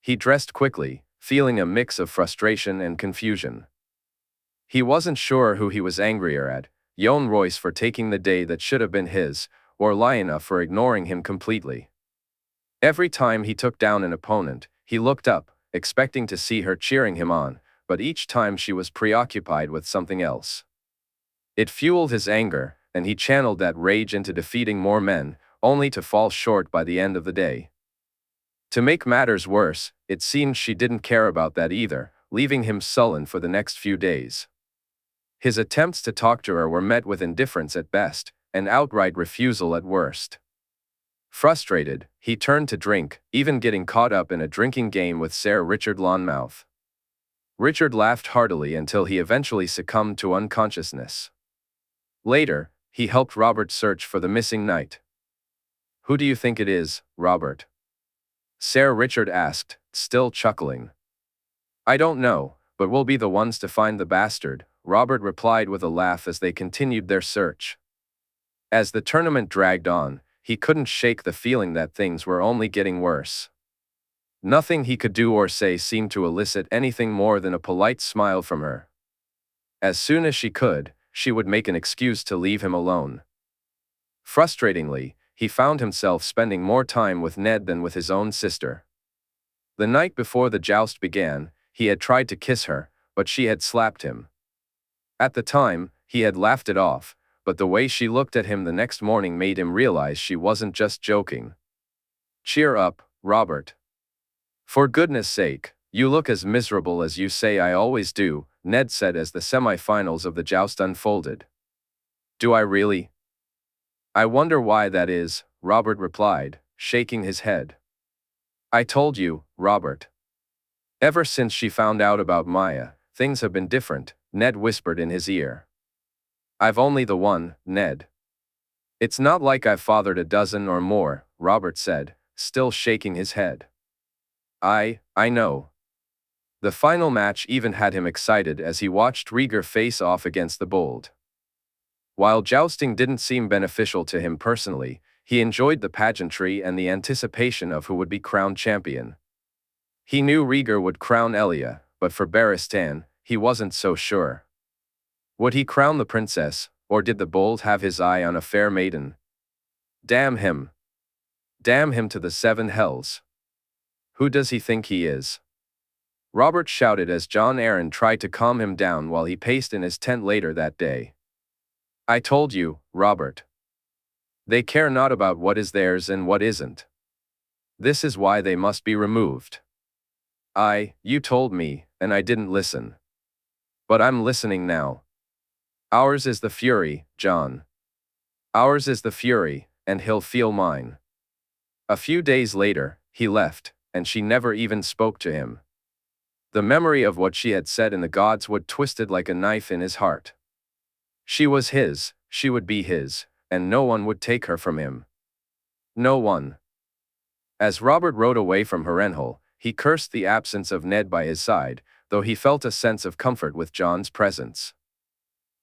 He dressed quickly, feeling a mix of frustration and confusion. He wasn't sure who he was angrier at, Jon Royce for taking the day that should have been his, or Lyanna for ignoring him completely. Every time he took down an opponent, he looked up, expecting to see her cheering him on, but each time she was preoccupied with something else. It fueled his anger, and he channeled that rage into defeating more men, only to fall short by the end of the day. To make matters worse, it seemed she didn't care about that either, leaving him sullen for the next few days. His attempts to talk to her were met with indifference at best, and outright refusal at worst. Frustrated, he turned to drink, even getting caught up in a drinking game with Ser Richard Lonmouth. Richard laughed heartily until he eventually succumbed to unconsciousness. Later, he helped Robert search for the missing knight. "Who do you think it is, Robert?" Ser Richard asked, still chuckling. "I don't know, but we'll be the ones to find the bastard," Robert replied with a laugh as they continued their search. As the tournament dragged on, he couldn't shake the feeling that things were only getting worse. Nothing he could do or say seemed to elicit anything more than a polite smile from her. As soon as she could, she would make an excuse to leave him alone. Frustratingly, he found himself spending more time with Ned than with his own sister. The night before the joust began, he had tried to kiss her, but she had slapped him. At the time, he had laughed it off, but the way she looked at him the next morning made him realize she wasn't just joking. "Cheer up, Robert. For goodness sake, you look as miserable as you say I always do," Ned said as the semi-finals of the joust unfolded. "Do I really?" "I wonder why that is," Robert replied, shaking his head. "I told you, Robert. Ever since she found out about Maya, things have been different," Ned whispered in his ear. "I've only the one, Ned." "It's not like I've fathered a dozen or more," Robert said, still shaking his head. I know." The final match even had him excited as he watched Rhaegar face off against the Bold. While jousting didn't seem beneficial to him personally, he enjoyed the pageantry and the anticipation of who would be crowned champion. He knew Rhaegar would crown Elia, but for Barristan, he wasn't so sure. Would he crown the princess, or did the Bold have his eye on a fair maiden? Damn him. Damn him to the seven hells. Who does he think he is? Robert shouted as Jon Arryn tried to calm him down while he paced in his tent later that day. "I told you, Robert. They care not about what is theirs and what isn't. This is why they must be removed. You told me, and I didn't listen. But I'm listening now. Ours is the fury, Jon. Ours is the fury, and he'll feel mine." A few days later, he left, and she never even spoke to him. The memory of what she had said in the Godswood twisted like a knife in his heart. She was his, she would be his, and no one would take her from him. No one. As Robert rode away from Harrenhal, he cursed the absence of Ned by his side, though he felt a sense of comfort with Jon's presence.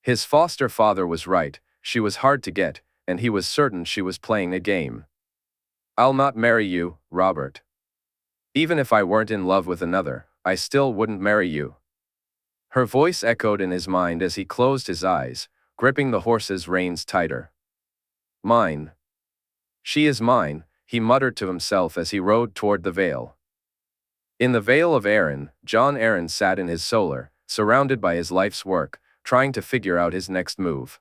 His foster father was right, she was hard to get, and he was certain she was playing a game. "I'll not marry you, Robert. Even if I weren't in love with another, I still wouldn't marry you." Her voice echoed in his mind as he closed his eyes, gripping the horse's reins tighter. "Mine. She is mine," he muttered to himself as he rode toward the Vale. In the Vale of Arryn, Jon Arryn sat in his solar, surrounded by his life's work, trying to figure out his next move.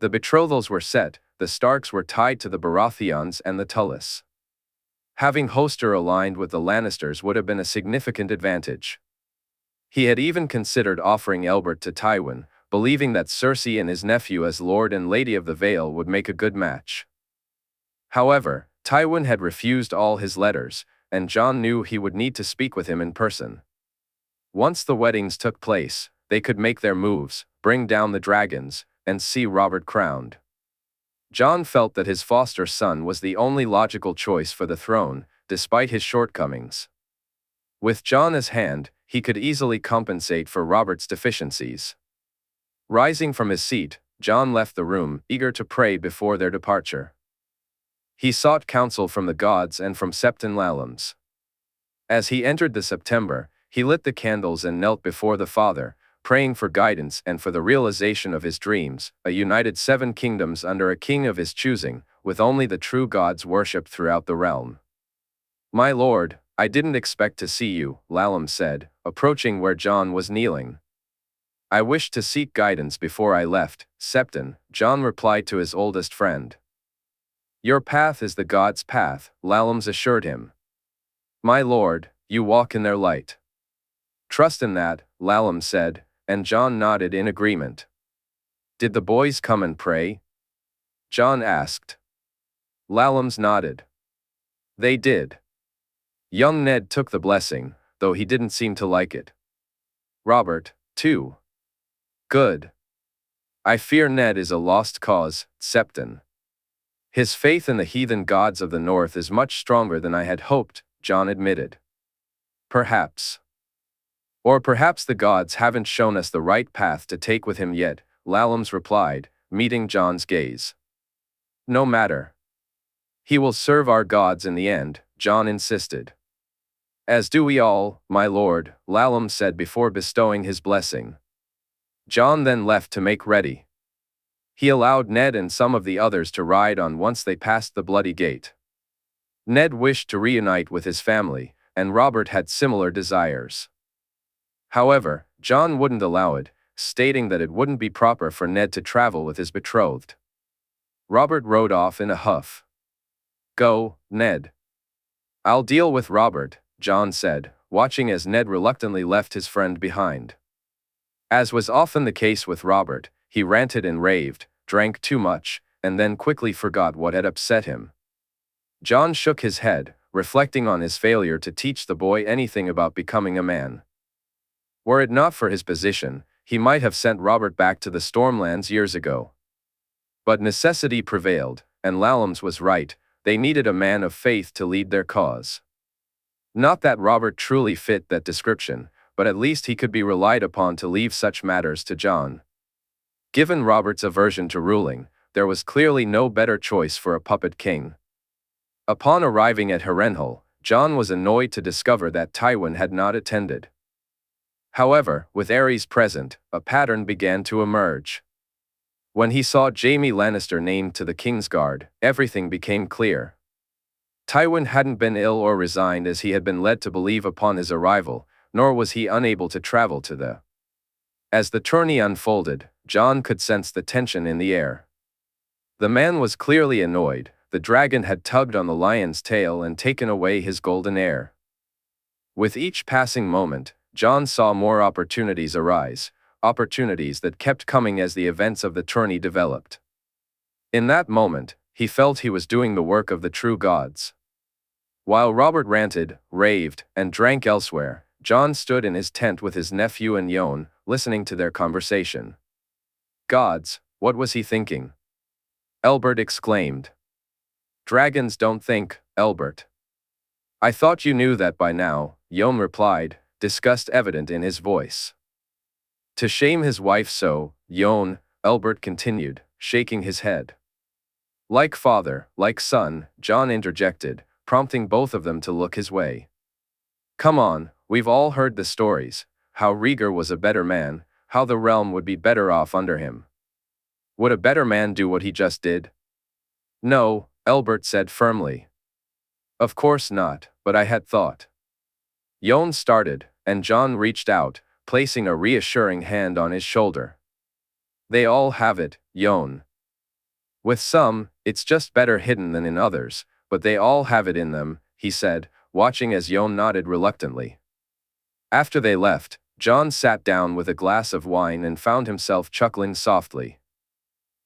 The betrothals were set, the Starks were tied to the Baratheons and the Tullis. Having Hoster aligned with the Lannisters would have been a significant advantage. He had even considered offering Elbert to Tywin, believing that Cersei and his nephew as Lord and Lady of the Vale would make a good match. However, Tywin had refused all his letters, and Jon knew he would need to speak with him in person. Once the weddings took place, they could make their moves, bring down the dragons, and see Robert crowned. Jon felt that his foster son was the only logical choice for the throne, despite his shortcomings. With Jon as hand, he could easily compensate for Robert's deficiencies. Rising from his seat, Jon left the room, eager to pray before their departure. He sought counsel from the gods and from Septon Lallams. As he entered the September, he lit the candles and knelt before the Father, praying for guidance and for the realization of his dreams, a united 7 kingdoms under a king of his choosing, with only the true gods worshipped throughout the realm. "My lord, I didn't expect to see you," Lallam said, approaching where Jon was kneeling. "I wished to seek guidance before I left, Septon," Jon replied to his oldest friend. "Your path is the gods' path," Lallams assured him. "My lord, you walk in their light." "Trust in that," Lallam said, and Jon nodded in agreement. "Did the boys come and pray?" Jon asked. Lallams nodded. "They did. Young Ned took the blessing, though he didn't seem to like it. Robert, too. Good. I fear Ned is a lost cause, Septon. His faith in the heathen gods of the north is much stronger than I had hoped," Jon admitted. "Perhaps. Or perhaps the gods haven't shown us the right path to take with him yet," Lallams replied, meeting Jon's gaze. "No matter. He will serve our gods in the end," Jon insisted. As do we all, my lord, Lalum said before bestowing his blessing. Jon then left to make ready. He allowed Ned and some of the others to ride on once they passed the Bloody Gate. Ned wished to reunite with his family, and Robert had similar desires. However, Jon wouldn't allow it, stating that it wouldn't be proper for Ned to travel with his betrothed. Robert rode off in a huff. Go, Ned. I'll deal with Robert, Jon said, watching as Ned reluctantly left his friend behind. As was often the case with Robert, he ranted and raved, drank too much, and then quickly forgot what had upset him. Jon shook his head, reflecting on his failure to teach the boy anything about becoming a man. Were it not for his position, he might have sent Robert back to the Stormlands years ago. But necessity prevailed, and Lalum's was right, they needed a man of faith to lead their cause. Not that Robert truly fit that description, but at least he could be relied upon to leave such matters to Jon. Given Robert's aversion to ruling, there was clearly no better choice for a puppet king. Upon arriving at Harrenhal, Jon was annoyed to discover that Tywin had not attended. However, with Aerys present, a pattern began to emerge. When he saw Jaime Lannister named to the Kingsguard, everything became clear. Tywin hadn't been ill or resigned as he had been led to believe upon his arrival, nor was he unable to travel to the. As the tourney unfolded, Jon could sense the tension in the air. The man was clearly annoyed. The dragon had tugged on the lion's tail and taken away his golden heir. With each passing moment, Jon saw more opportunities arise, opportunities that kept coming as the events of the tourney developed. In that moment, he felt he was doing the work of the true gods. While Robert ranted, raved, and drank elsewhere, Jon stood in his tent with his nephew and Jon, listening to their conversation. Gods, what was he thinking? Elbert exclaimed. Dragons don't think, Elbert. I thought you knew that by now, Jon replied, disgust evident in his voice. To shame his wife so, Jon, Elbert continued, shaking his head. Like father, like son, Jon interjected, prompting both of them to look his way. Come on, we've all heard the stories, how Rhaegar was a better man, how the realm would be better off under him. Would a better man do what he just did? No, Elbert said firmly. Of course not, but I had thought. Jon started, and Jon reached out, placing a reassuring hand on his shoulder. They all have it, Jon. With some, it's just better hidden than in others, but they all have it in them, he said, watching as Jon nodded reluctantly. After they left, Jon sat down with a glass of wine and found himself chuckling softly.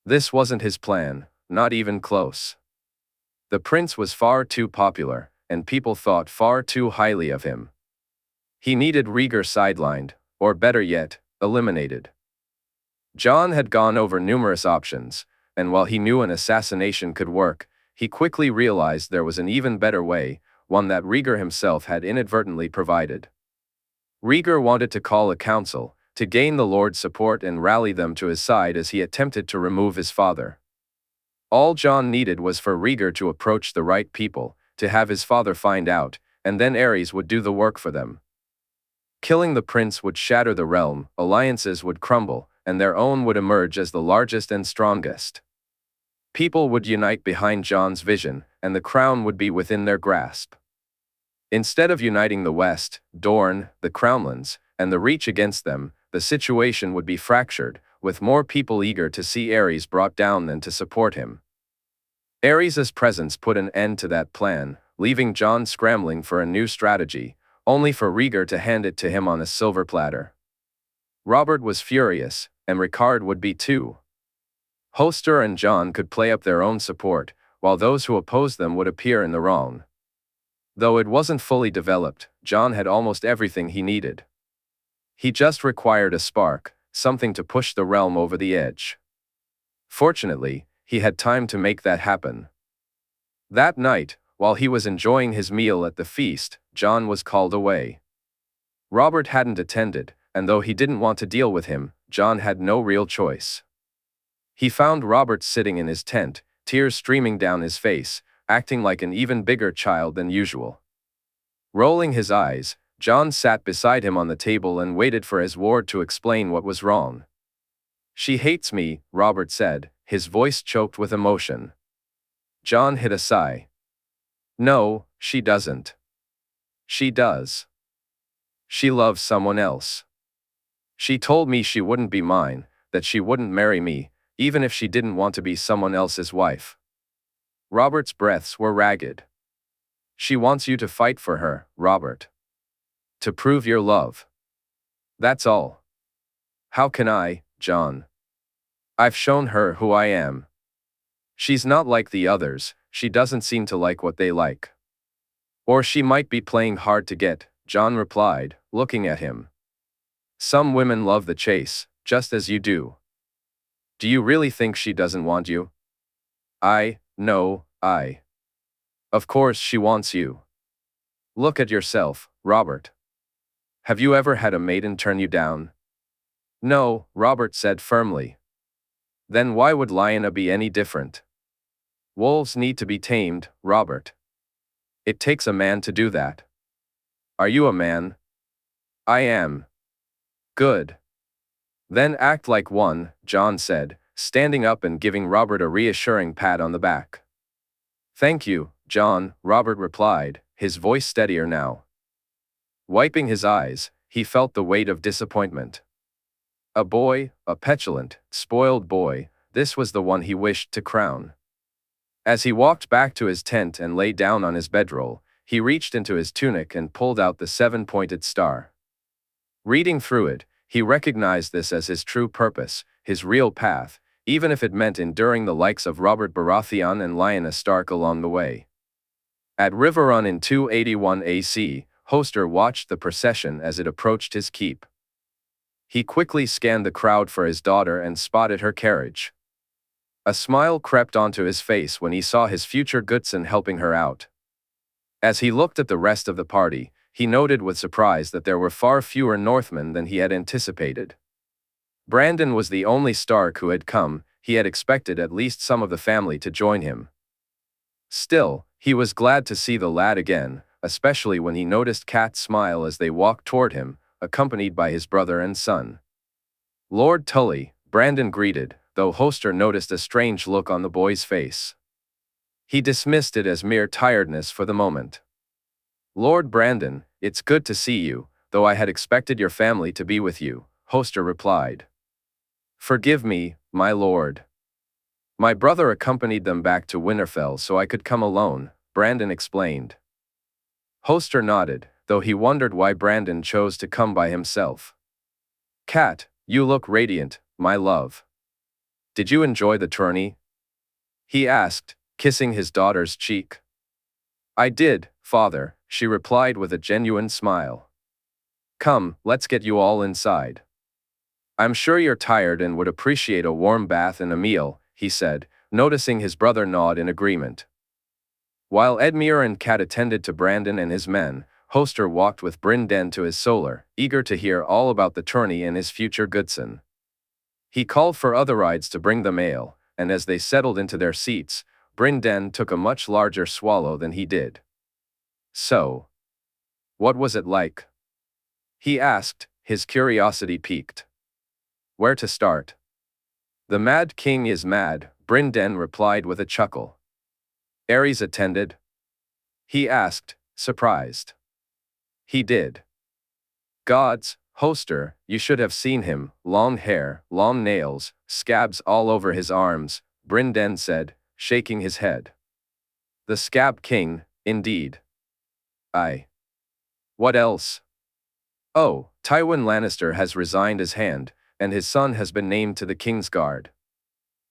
This wasn't his plan, not even close. The prince was far too popular, and people thought far too highly of him. He needed Rhaegar sidelined, or better yet, eliminated. Jon had gone over numerous options, and while he knew an assassination could work, he quickly realized there was an even better way, one that Rhaegar himself had inadvertently provided. Rhaegar wanted to call a council, to gain the Lord's support and rally them to his side as he attempted to remove his father. All Jon needed was for Rhaegar to approach the right people, to have his father find out, and then Aerys would do the work for them. Killing the prince would shatter the realm, alliances would crumble, and their own would emerge as the largest and strongest. People would unite behind Jon's vision, and the crown would be within their grasp. Instead of uniting the West, Dorne, the Crownlands, and the Reach against them, the situation would be fractured, with more people eager to see Aerys brought down than to support him. Aerys' presence put an end to that plan, leaving Jon scrambling for a new strategy, only for Rhaegar to hand it to him on a silver platter. Robert was furious, and Ricard would be too. Hoster and Jon could play up their own support, while those who opposed them would appear in the wrong. Though it wasn't fully developed, Jon had almost everything he needed. He just required a spark, something to push the realm over the edge. Fortunately, he had time to make that happen. That night, while he was enjoying his meal at the feast, Jon was called away. Robert hadn't attended, and though he didn't want to deal with him, Jon had no real choice. He found Robert sitting in his tent, tears streaming down his face, acting like an even bigger child than usual. Rolling his eyes, Jon sat beside him on the table and waited for his ward to explain what was wrong. "She hates me," Robert said, his voice choked with emotion. Jon hid a sigh. "No, she doesn't. She does. She loves someone else. She told me she wouldn't be mine, that she wouldn't marry me, even if she didn't want to be someone else's wife." Robert's breaths were ragged. "She wants you to fight for her, Robert. To prove your love. That's all." "How can I, Jon? I've shown her who I am. She's not like the others, she doesn't seem to like what they like." "Or she might be playing hard to get," Jon replied, looking at him. "Some women love the chase, just as you do. Do you really think she doesn't want you?" No, Of course she wants you. Look at yourself, Robert. Have you ever had a maiden turn you down?" "No," Robert said firmly. "Then why would Lyanna be any different? Wolves need to be tamed, Robert. It takes a man to do that. Are you a man?" "I am." "Good. Then act like one," Jon said, standing up and giving Robert a reassuring pat on the back. "Thank you, Jon," Robert replied, his voice steadier now. Wiping his eyes, he felt the weight of disappointment. A boy, a petulant, spoiled boy, this was the one he wished to crown. As he walked back to his tent and lay down on his bedroll, he reached into his tunic and pulled out the seven-pointed star. Reading through it, he recognized this as his true purpose, his real path, even if it meant enduring the likes of Robert Baratheon and Lyanna Stark along the way. At Riverrun in 281 AC, Hoster watched the procession as it approached his keep. He quickly scanned the crowd for his daughter and spotted her carriage. A smile crept onto his face when he saw his future Goodson helping her out. As he looked at the rest of the party, he noted with surprise that there were far fewer Northmen than he had anticipated. Brandon was the only Stark who had come. He had expected at least some of the family to join him. Still, he was glad to see the lad again, especially when he noticed Cat smile as they walked toward him, accompanied by his brother and son. "Lord Tully," Brandon greeted, though Hoster noticed a strange look on the boy's face. He dismissed it as mere tiredness for the moment. "Lord Brandon, it's good to see you, though I had expected your family to be with you," Hoster replied. "Forgive me, my lord. My brother accompanied them back to Winterfell so I could come alone," Brandon explained. Hoster nodded, though he wondered why Brandon chose to come by himself. "Cat, you look radiant, my love. Did you enjoy the tourney?" he asked, kissing his daughter's cheek. "I did, father," she replied with a genuine smile. "Come, let's get you all inside. I'm sure you're tired and would appreciate a warm bath and a meal," he said, noticing his brother nod in agreement. While Edmure and Cat attended to Brandon and his men, Hoster walked with Brienne to his solar, eager to hear all about the tourney and his future Goodson. He called for other rides to bring them ale, and as they settled into their seats, Brienne took a much larger swallow than he did. "So, what was it like?" he asked, his curiosity piqued. "Where to start?" "The Mad King is mad," Brienne replied with a chuckle. "Aerys attended?" he asked, surprised. "He did." "Gods, Hoster, you should have seen him, long hair, long nails, scabs all over his arms," Brienne said, shaking his head. "The Scab King, indeed." "Aye. What else?" "Oh, Tywin Lannister has resigned his hand, and his son has been named to the King's Guard."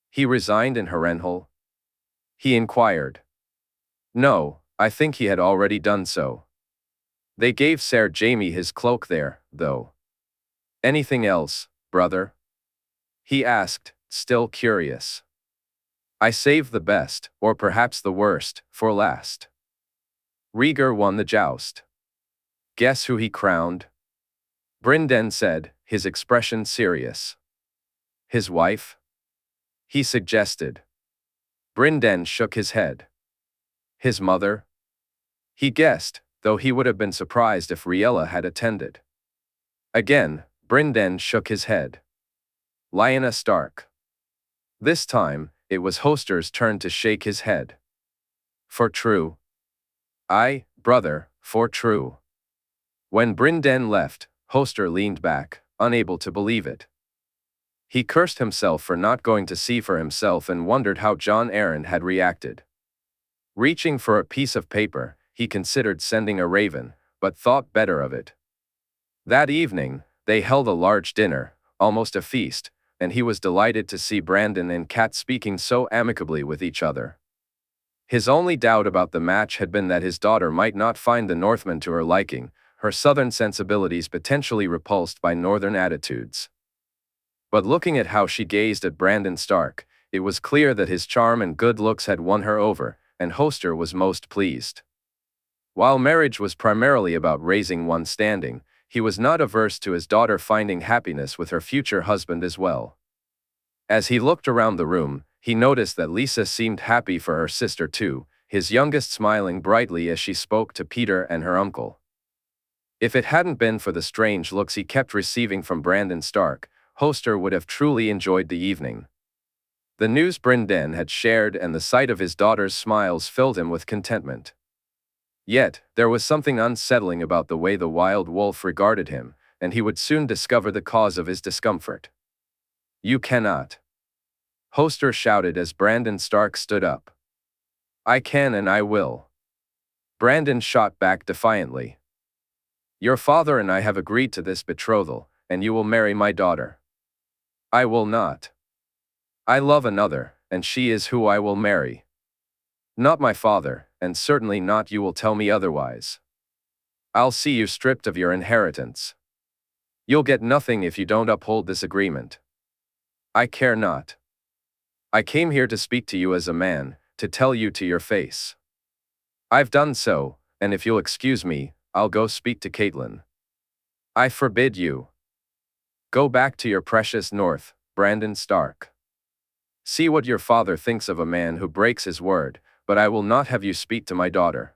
"He resigned in Harrenhal?" he inquired. "No, I think he had already done so. They gave Ser Jaime his cloak there, though." "Anything else, brother?" he asked, still curious. "I saved the best, or perhaps the worst, for last. Rhaegar won the joust. Guess who he crowned?" Brienne said, his expression serious. "His wife?" he suggested. Brienne shook his head. "His mother?" he guessed, though he would have been surprised if Rhaegar had attended. Again, Brienne shook his head. Lyanna Stark. This time, it was Hoster's turn to shake his head. For true. Aye, brother, for true. When Brienne left, Hoster leaned back, unable to believe it. He cursed himself for not going to see for himself and wondered how Jon Arryn had reacted. Reaching for a piece of paper, he considered sending a raven, but thought better of it. That evening, they held a large dinner, almost a feast, and he was delighted to see Brandon and Cat speaking so amicably with each other. His only doubt about the match had been that his daughter might not find the Northmen to her liking, her southern sensibilities potentially repulsed by northern attitudes. But looking at how she gazed at Brandon Stark, it was clear that his charm and good looks had won her over, and Hoster was most pleased. While marriage was primarily about raising one standing, he was not averse to his daughter finding happiness with her future husband as well. As he looked around the room, he noticed that Lisa seemed happy for her sister too, his youngest smiling brightly as she spoke to Peter and her uncle. If it hadn't been for the strange looks he kept receiving from Brandon Stark, Hoster would have truly enjoyed the evening. The news Brienne had shared and the sight of his daughter's smiles filled him with contentment. Yet, there was something unsettling about the way the wild wolf regarded him, and he would soon discover the cause of his discomfort. You cannot. Hoster shouted as Brandon Stark stood up. I can and I will. Brandon shot back defiantly. Your father and I have agreed to this betrothal, and you will marry my daughter. I will not. I love another, and she is who I will marry. Not my father, and certainly not you will tell me otherwise. I'll see you stripped of your inheritance. You'll get nothing if you don't uphold this agreement. I care not. I came here to speak to you as a man, to tell you to your face. I've done so, and if you'll excuse me, I'll go speak to Caitlin. I forbid you. Go back to your precious north, Brandon Stark. See what your father thinks of a man who breaks his word, but I will not have you speak to my daughter.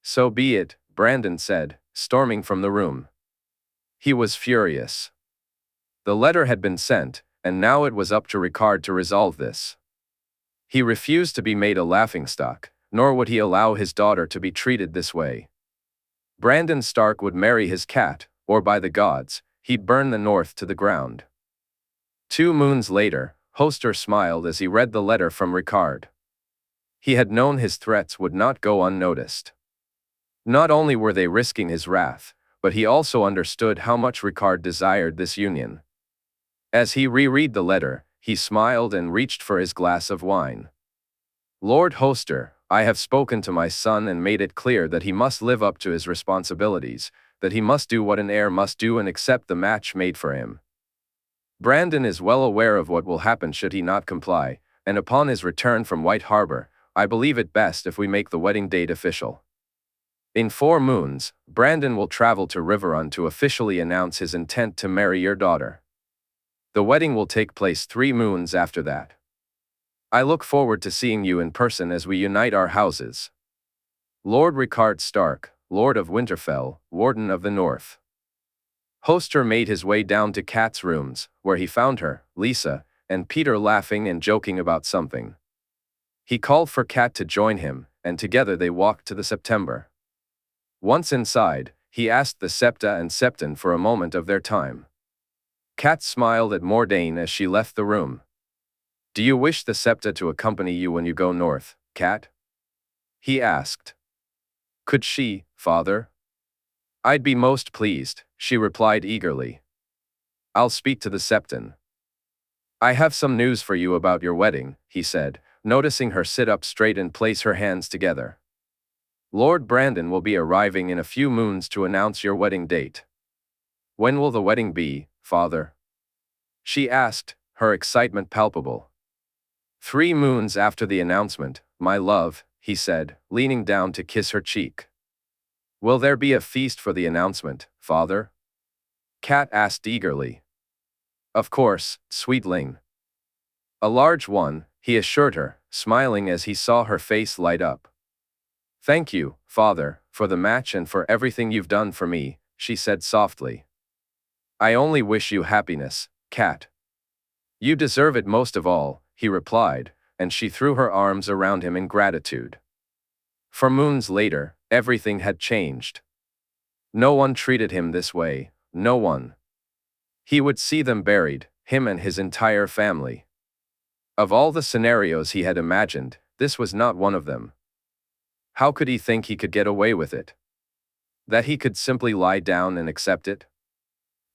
So be it, Brandon said, storming from the room. He was furious. The letter had been sent, and now it was up to Rhaegar to resolve this. He refused to be made a laughingstock, nor would he allow his daughter to be treated this way. Brandon Stark would marry his cat, or by the gods, he'd burn the north to the ground. 2 moons later, Hoster smiled as he read the letter from Rhaegar. He had known his threats would not go unnoticed. Not only were they risking his wrath, but he also understood how much Rhaegar desired this union. As he reread the letter, he smiled and reached for his glass of wine. Lord Hoster, I have spoken to my son and made it clear that he must live up to his responsibilities, that he must do what an heir must do and accept the match made for him. Brandon is well aware of what will happen should he not comply, and upon his return from White Harbor, I believe it best if we make the wedding date official. In 4 moons, Brandon will travel to Riverrun to officially announce his intent to marry your daughter. The wedding will take place 3 moons after that. I look forward to seeing you in person as we unite our houses. Lord Rhaegar Stark, Lord of Winterfell, Warden of the North. Hoster made his way down to Kat's rooms, where he found her, Lisa, and Peter laughing and joking about something. He called for Kat to join him, and together they walked to the September. Once inside, he asked the Septa and Septon for a moment of their time. Kat smiled at Mordain as she left the room. Do you wish the Septa to accompany you when you go north, Kat? He asked. Could she, father? I'd be most pleased, she replied eagerly. I'll speak to the Septon. I have some news for you about your wedding, he said, noticing her sit up straight and place her hands together. Lord Brandon will be arriving in a few moons to announce your wedding date. When will the wedding be, father? She asked, her excitement palpable. 3 moons after the announcement, my love, he said, leaning down to kiss her cheek. Will there be a feast for the announcement, father? Kat asked eagerly. Of course, sweetling. A large one, he assured her, smiling as he saw her face light up. Thank you, father, for the match and for everything you've done for me," she said softly. "I only wish you happiness, Cat." "You deserve it most of all," he replied, and she threw her arms around him in gratitude. For moons later, everything had changed. No one treated him this way, no one. He would see them buried, him and his entire family. Of all the scenarios he had imagined, this was not one of them. How could he think he could get away with it? That he could simply lie down and accept it?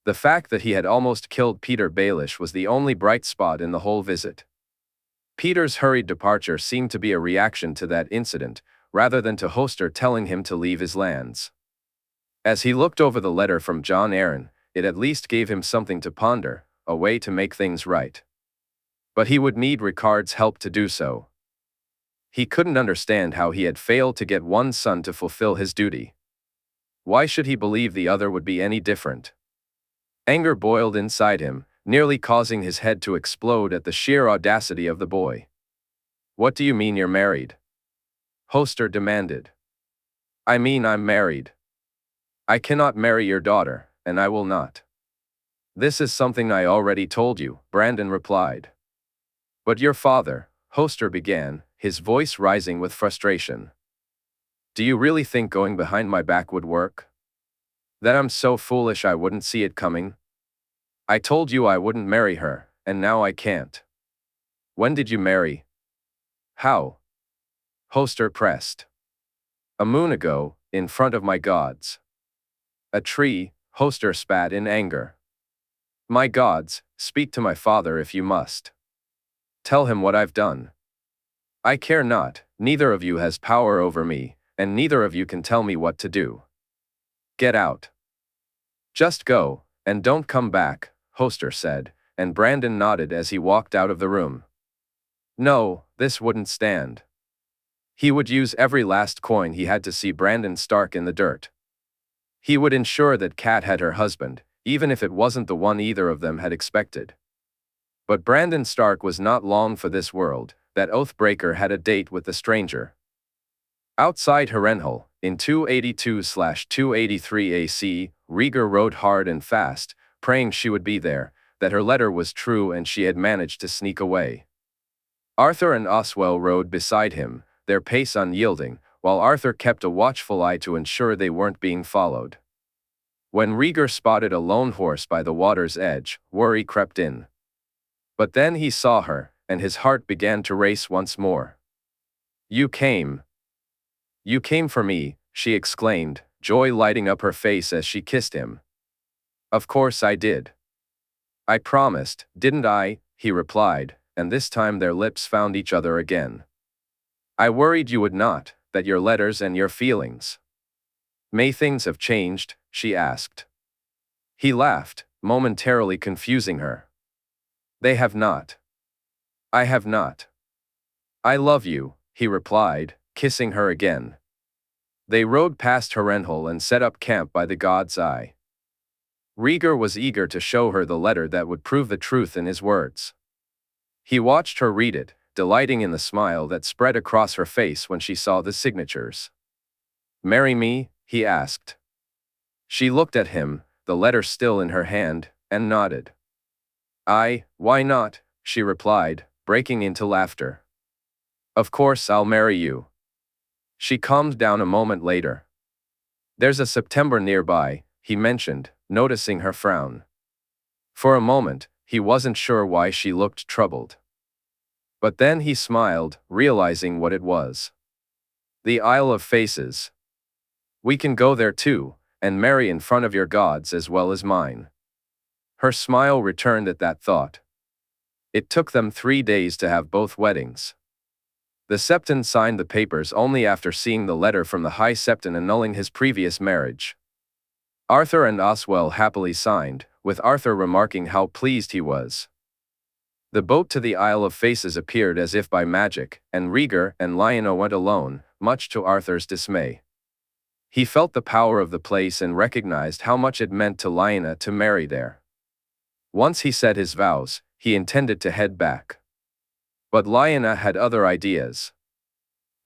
The fact that he had almost killed Peter Baelish was the only bright spot in the whole visit. Peter's hurried departure seemed to be a reaction to that incident, rather than to Hoster telling him to leave his lands. As he looked over the letter from Jon Arryn, it at least gave him something to ponder, a way to make things right. But he would need Ricard's help to do so. He couldn't understand how he had failed to get one son to fulfill his duty. Why should he believe the other would be any different? Anger boiled inside him, nearly causing his head to explode at the sheer audacity of the boy. "What do you mean you're married?" Hoster demanded. "I mean I'm married. I cannot marry your daughter, and I will not." "This is something I already told you," Brandon replied. "But your father," Hoster began, his voice rising with frustration. "Do you really think going behind my back would work? That I'm so foolish I wouldn't see it coming? I told you I wouldn't marry her, and now I can't." "When did you marry?" "How?" Hoster pressed. "A moon ago, in front of my gods." "A tree," Hoster spat in anger. "My gods, speak to my father if you must. Tell him what I've done. I care not, neither of you has power over me, and neither of you can tell me what to do. Get out. Just go, and don't come back," Hoster said, and Brandon nodded as he walked out of the room. No, this wouldn't stand. He would use every last coin he had to see Brandon Stark in the dirt. He would ensure that Cat had her husband, even if it wasn't the one either of them had expected. But Brandon Stark was not long for this world. That Oathbreaker had a date with the stranger. Outside Harrenhal, in 282/283 AC, Rhaegar rode hard and fast, praying she would be there, that her letter was true and she had managed to sneak away. Arthur and Oswell rode beside him, their pace unyielding, while Arthur kept a watchful eye to ensure they weren't being followed. When Rhaegar spotted a lone horse by the water's edge, worry crept in. But then he saw her, and his heart began to race once more. "You came. You came for me," she exclaimed, joy lighting up her face as she kissed him. "Of course I did. I promised, didn't I?" he replied, and this time their lips found each other again. "I worried you would not, that your letters and your feelings." "May things have changed?" she asked. He laughed, momentarily confusing her. "They have not. I have not. I love you," he replied, kissing her again. They rode past Harrenhal and set up camp by the God's Eye. Rhaegar was eager to show her the letter that would prove the truth in his words. He watched her read it, delighting in the smile that spread across her face when she saw the signatures. "Marry me?" he asked. She looked at him, the letter still in her hand, and nodded. Why not?" she replied, breaking into laughter. "Of course I'll marry you." She calmed down a moment later. "There's a September nearby," he mentioned, noticing her frown. For a moment, he wasn't sure why she looked troubled. But then he smiled, realizing what it was. "The Isle of Faces. We can go there too, and marry in front of your gods as well as mine." Her smile returned at that thought. It took them 3 days to have both weddings. The Septon signed the papers only after seeing the letter from the High Septon annulling his previous marriage. Arthur and Oswell happily signed, with Arthur remarking how pleased he was. The boat to the Isle of Faces appeared as if by magic, and Rhaegar and Lyanna went alone, much to Arthur's dismay. He felt the power of the place and recognized how much it meant to Lyanna to marry there. Once he said his vows, he intended to head back. But Lyanna had other ideas.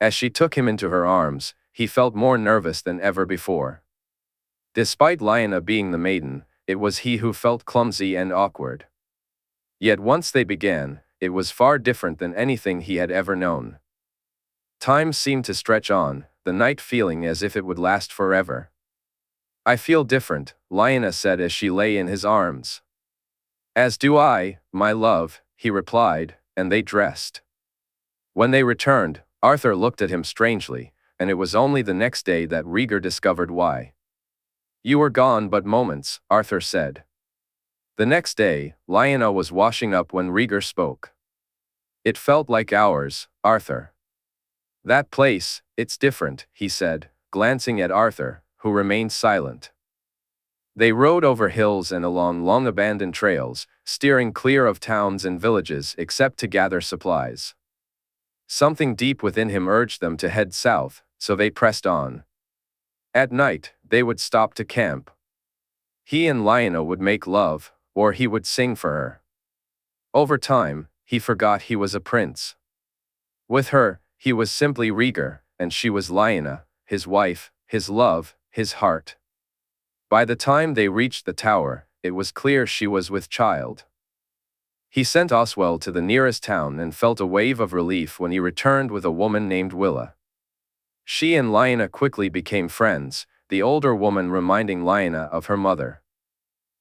As she took him into her arms, he felt more nervous than ever before. Despite Lyanna being the maiden, it was he who felt clumsy and awkward. Yet once they began, it was far different than anything he had ever known. Time seemed to stretch on, the night feeling as if it would last forever. "I feel different," Lyanna said as she lay in his arms. "As do I, my love," he replied, and they dressed. When they returned, Arthur looked at him strangely, and it was only the next day that Rhaegar discovered why. "You were gone but moments," Arthur said. The next day, Lyanna was washing up when Rhaegar spoke. "It felt like hours, Arthur." "That place, it's different," he said, glancing at Arthur, who remained silent. They rode over hills and along long-abandoned trails, steering clear of towns and villages except to gather supplies. Something deep within him urged them to head south, so they pressed on. At night, they would stop to camp. He and Lyanna would make love, or he would sing for her. Over time, he forgot he was a prince. With her, he was simply Rhaegar, and she was Lyanna, his wife, his love, his heart. By the time they reached the tower, it was clear she was with child. He sent Oswell to the nearest town and felt a wave of relief when he returned with a woman named Willa. She and Lyanna quickly became friends, the older woman reminding Lyanna of her mother.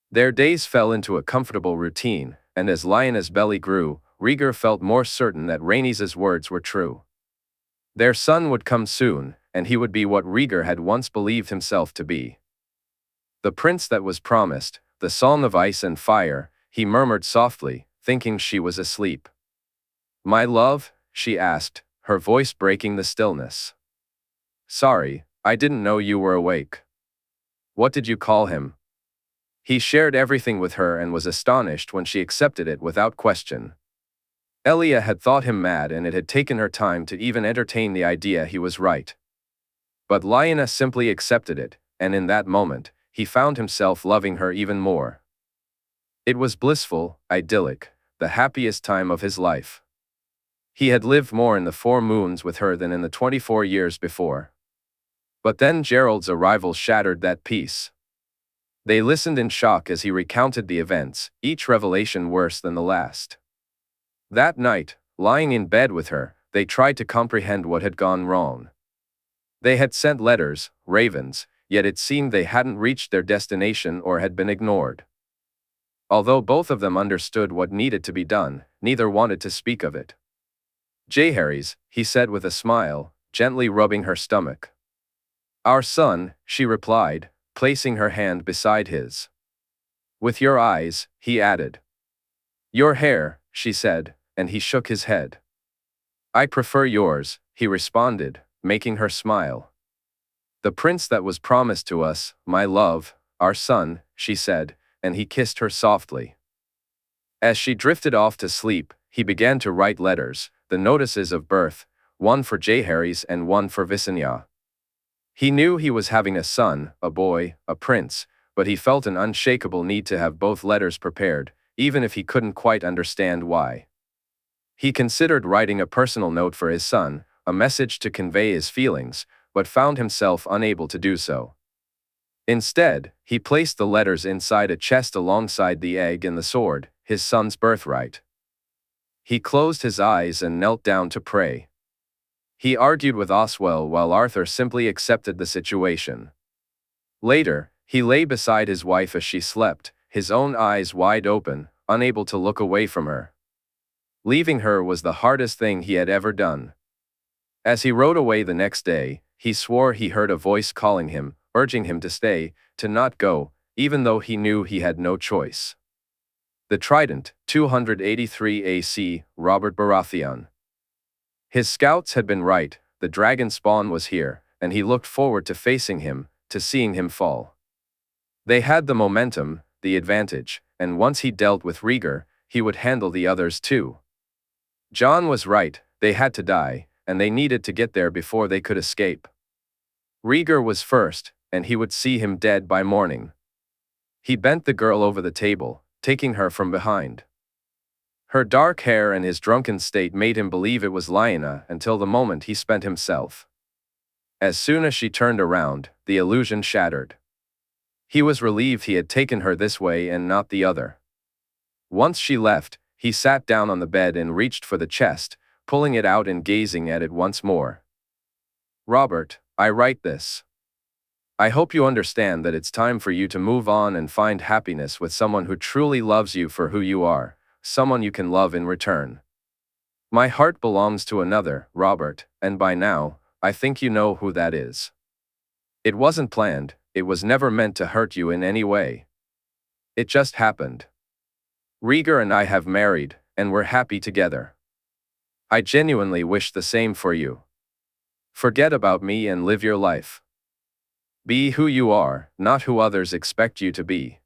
Their days fell into a comfortable routine, and as Lyanna's belly grew, Rhaegar felt more certain that Rhaenys' words were true. Their son would come soon, and he would be what Rhaegar had once believed himself to be. "The prince that was promised, the song of ice and fire," he murmured softly, thinking she was asleep. "My love?" she asked, her voice breaking the stillness. "Sorry, I didn't know you were awake." "What did you call him?" He shared everything with her and was astonished when she accepted it without question. Elia had thought him mad and it had taken her time to even entertain the idea he was right. But Lyanna simply accepted it, and in that moment, he found himself loving her even more. It was blissful, idyllic, the happiest time of his life. He had lived more in the 4 moons with her than in the 24 years before. But then Gerald's arrival shattered that peace. They listened in shock as he recounted the events, each revelation worse than the last. That night, lying in bed with her, they tried to comprehend what had gone wrong. They had sent letters, ravens, yet it seemed they hadn't reached their destination or had been ignored. Although both of them understood what needed to be done, neither wanted to speak of it. "Jaehaerys," he said with a smile, gently rubbing her stomach. "Our son," she replied, placing her hand beside his. "With your eyes," he added. "Your hair," she said, and he shook his head. "I prefer yours," he responded, making her smile. "The prince that was promised to us, my love, our son," she said, and he kissed her softly. As she drifted off to sleep, he began to write letters, the notices of birth, one for Jaehaerys and one for Visenya. He knew he was having a son, a boy, a prince, but he felt an unshakable need to have both letters prepared, even if he couldn't quite understand why. He considered writing a personal note for his son, a message to convey his feelings, but found himself unable to do so. Instead, he placed the letters inside a chest alongside the egg and the sword, his son's birthright. He closed his eyes and knelt down to pray. He argued with Oswell while Arthur simply accepted the situation. Later, he lay beside his wife as she slept, his own eyes wide open, unable to look away from her. Leaving her was the hardest thing he had ever done. As he rode away the next day, he swore he heard a voice calling him, urging him to stay, to not go, even though he knew he had no choice. The Trident, 283 AC, Robert Baratheon. His scouts had been right, the dragon spawn was here, and he looked forward to facing him, to seeing him fall. They had the momentum, the advantage, and once he dealt with Rhaegar, he would handle the others too. Jon was right, they had to die, and they needed to get there before they could escape. Rhaegar was first, and he would see him dead by morning. He bent the girl over the table, taking her from behind. Her dark hair and his drunken state made him believe it was Lyanna until the moment he spent himself. As soon as she turned around, the illusion shattered. He was relieved he had taken her this way and not the other. Once she left, he sat down on the bed and reached for the chest, pulling it out and gazing at it once more. Robert, I write this. I hope you understand that it's time for you to move on and find happiness with someone who truly loves you for who you are, someone you can love in return. My heart belongs to another, Robert, and by now, I think you know who that is. It wasn't planned, it was never meant to hurt you in any way. It just happened. Rhaegar and I have married, and we're happy together. I genuinely wish the same for you. Forget about me and live your life. Be who you are, not who others expect you to be.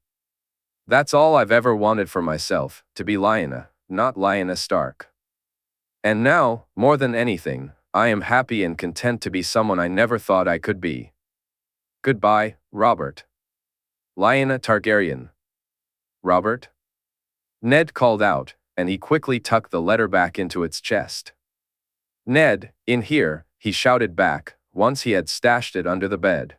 That's all I've ever wanted for myself, to be Lyanna, not Lyanna Stark. And now, more than anything, I am happy and content to be someone I never thought I could be. Goodbye, Robert. Lyanna Targaryen. Robert? Ned called out, and he quickly tucked the letter back into its chest. Ned, in here, he shouted back, once he had stashed it under the bed.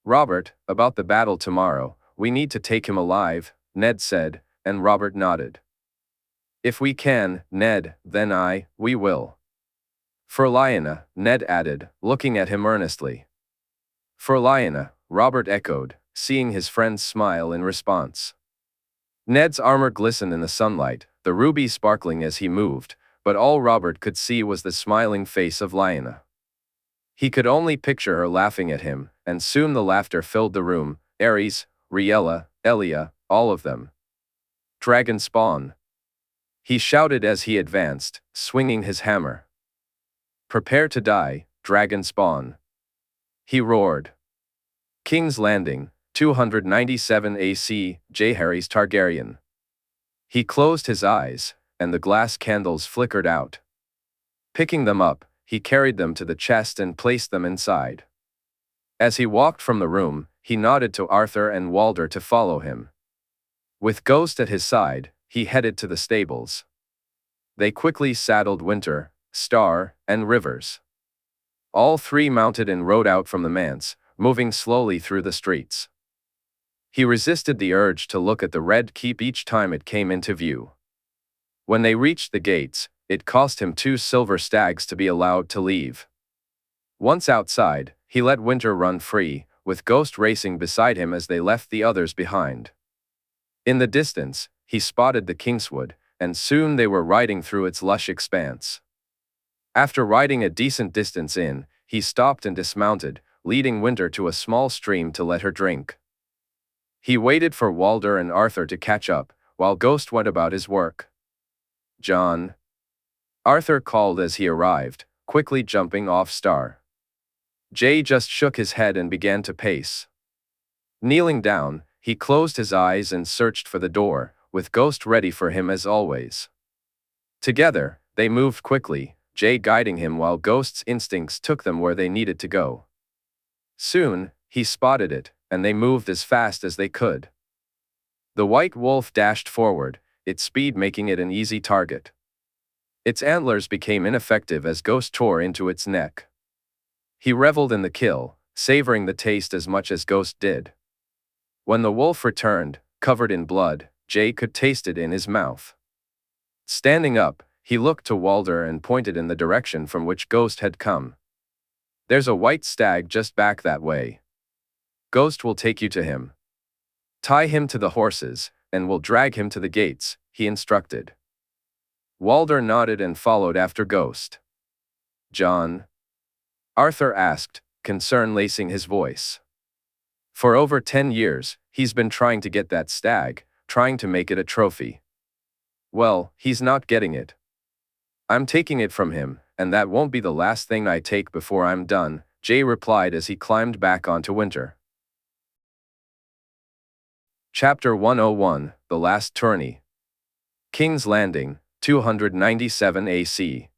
Robert, about the battle tomorrow, we need to take him alive, Ned said, and Robert nodded. If we can, Ned, then we will. For Lyanna, Ned added, looking at him earnestly. For Lyanna, Robert echoed, seeing his friend's smile in response. Ned's armor glistened in the sunlight, the ruby sparkling as he moved, but all Robert could see was the smiling face of Lyanna. He could only picture her laughing at him, and soon the laughter filled the room, Aerys, Rhaella, Elia, all of them. Dragon spawn. He shouted as he advanced, swinging his hammer. Prepare to die, dragon spawn. He roared. King's Landing, 297 AC, Jaehaerys Targaryen. He closed his eyes, and the glass candles flickered out. Picking them up, he carried them to the chest and placed them inside. As he walked from the room, he nodded to Arthur and Walder to follow him. With Ghost at his side, he headed to the stables. They quickly saddled Winter, Star, and Rivers. All three mounted and rode out from the manse, moving slowly through the streets. He resisted the urge to look at the Red Keep each time it came into view. When they reached the gates, it cost him 2 silver stags to be allowed to leave. Once outside, he let Winter run free, with Ghost racing beside him as they left the others behind. In the distance, he spotted the Kingswood, and soon they were riding through its lush expanse. After riding a decent distance in, he stopped and dismounted, leading Winter to a small stream to let her drink. He waited for Walder and Arthur to catch up, while Ghost went about his work. Jon. Arthur called as he arrived, quickly jumping off Star. Jay just shook his head and began to pace. Kneeling down, he closed his eyes and searched for the door, with Ghost ready for him as always. Together, they moved quickly, Jay guiding him while Ghost's instincts took them where they needed to go. Soon, he spotted it, and they moved as fast as they could. The white wolf dashed forward, its speed making it an easy target. Its antlers became ineffective as Ghost tore into its neck. He reveled in the kill, savoring the taste as much as Ghost did. When the wolf returned, covered in blood, Jay could taste it in his mouth. Standing up, he looked to Walder and pointed in the direction from which Ghost had come. There's a white stag just back that way. Ghost will take you to him. Tie him to the horses, and we'll drag him to the gates, he instructed. Walder nodded and followed after Ghost. Jon? Arthur asked, concern lacing his voice. For over 10 years, he's been trying to get that stag, trying to make it a trophy. Well, he's not getting it. I'm taking it from him, and that won't be the last thing I take before I'm done, Jay replied as he climbed back onto Winter. Chapter 101, The Last Tourney. King's Landing, 297 AC.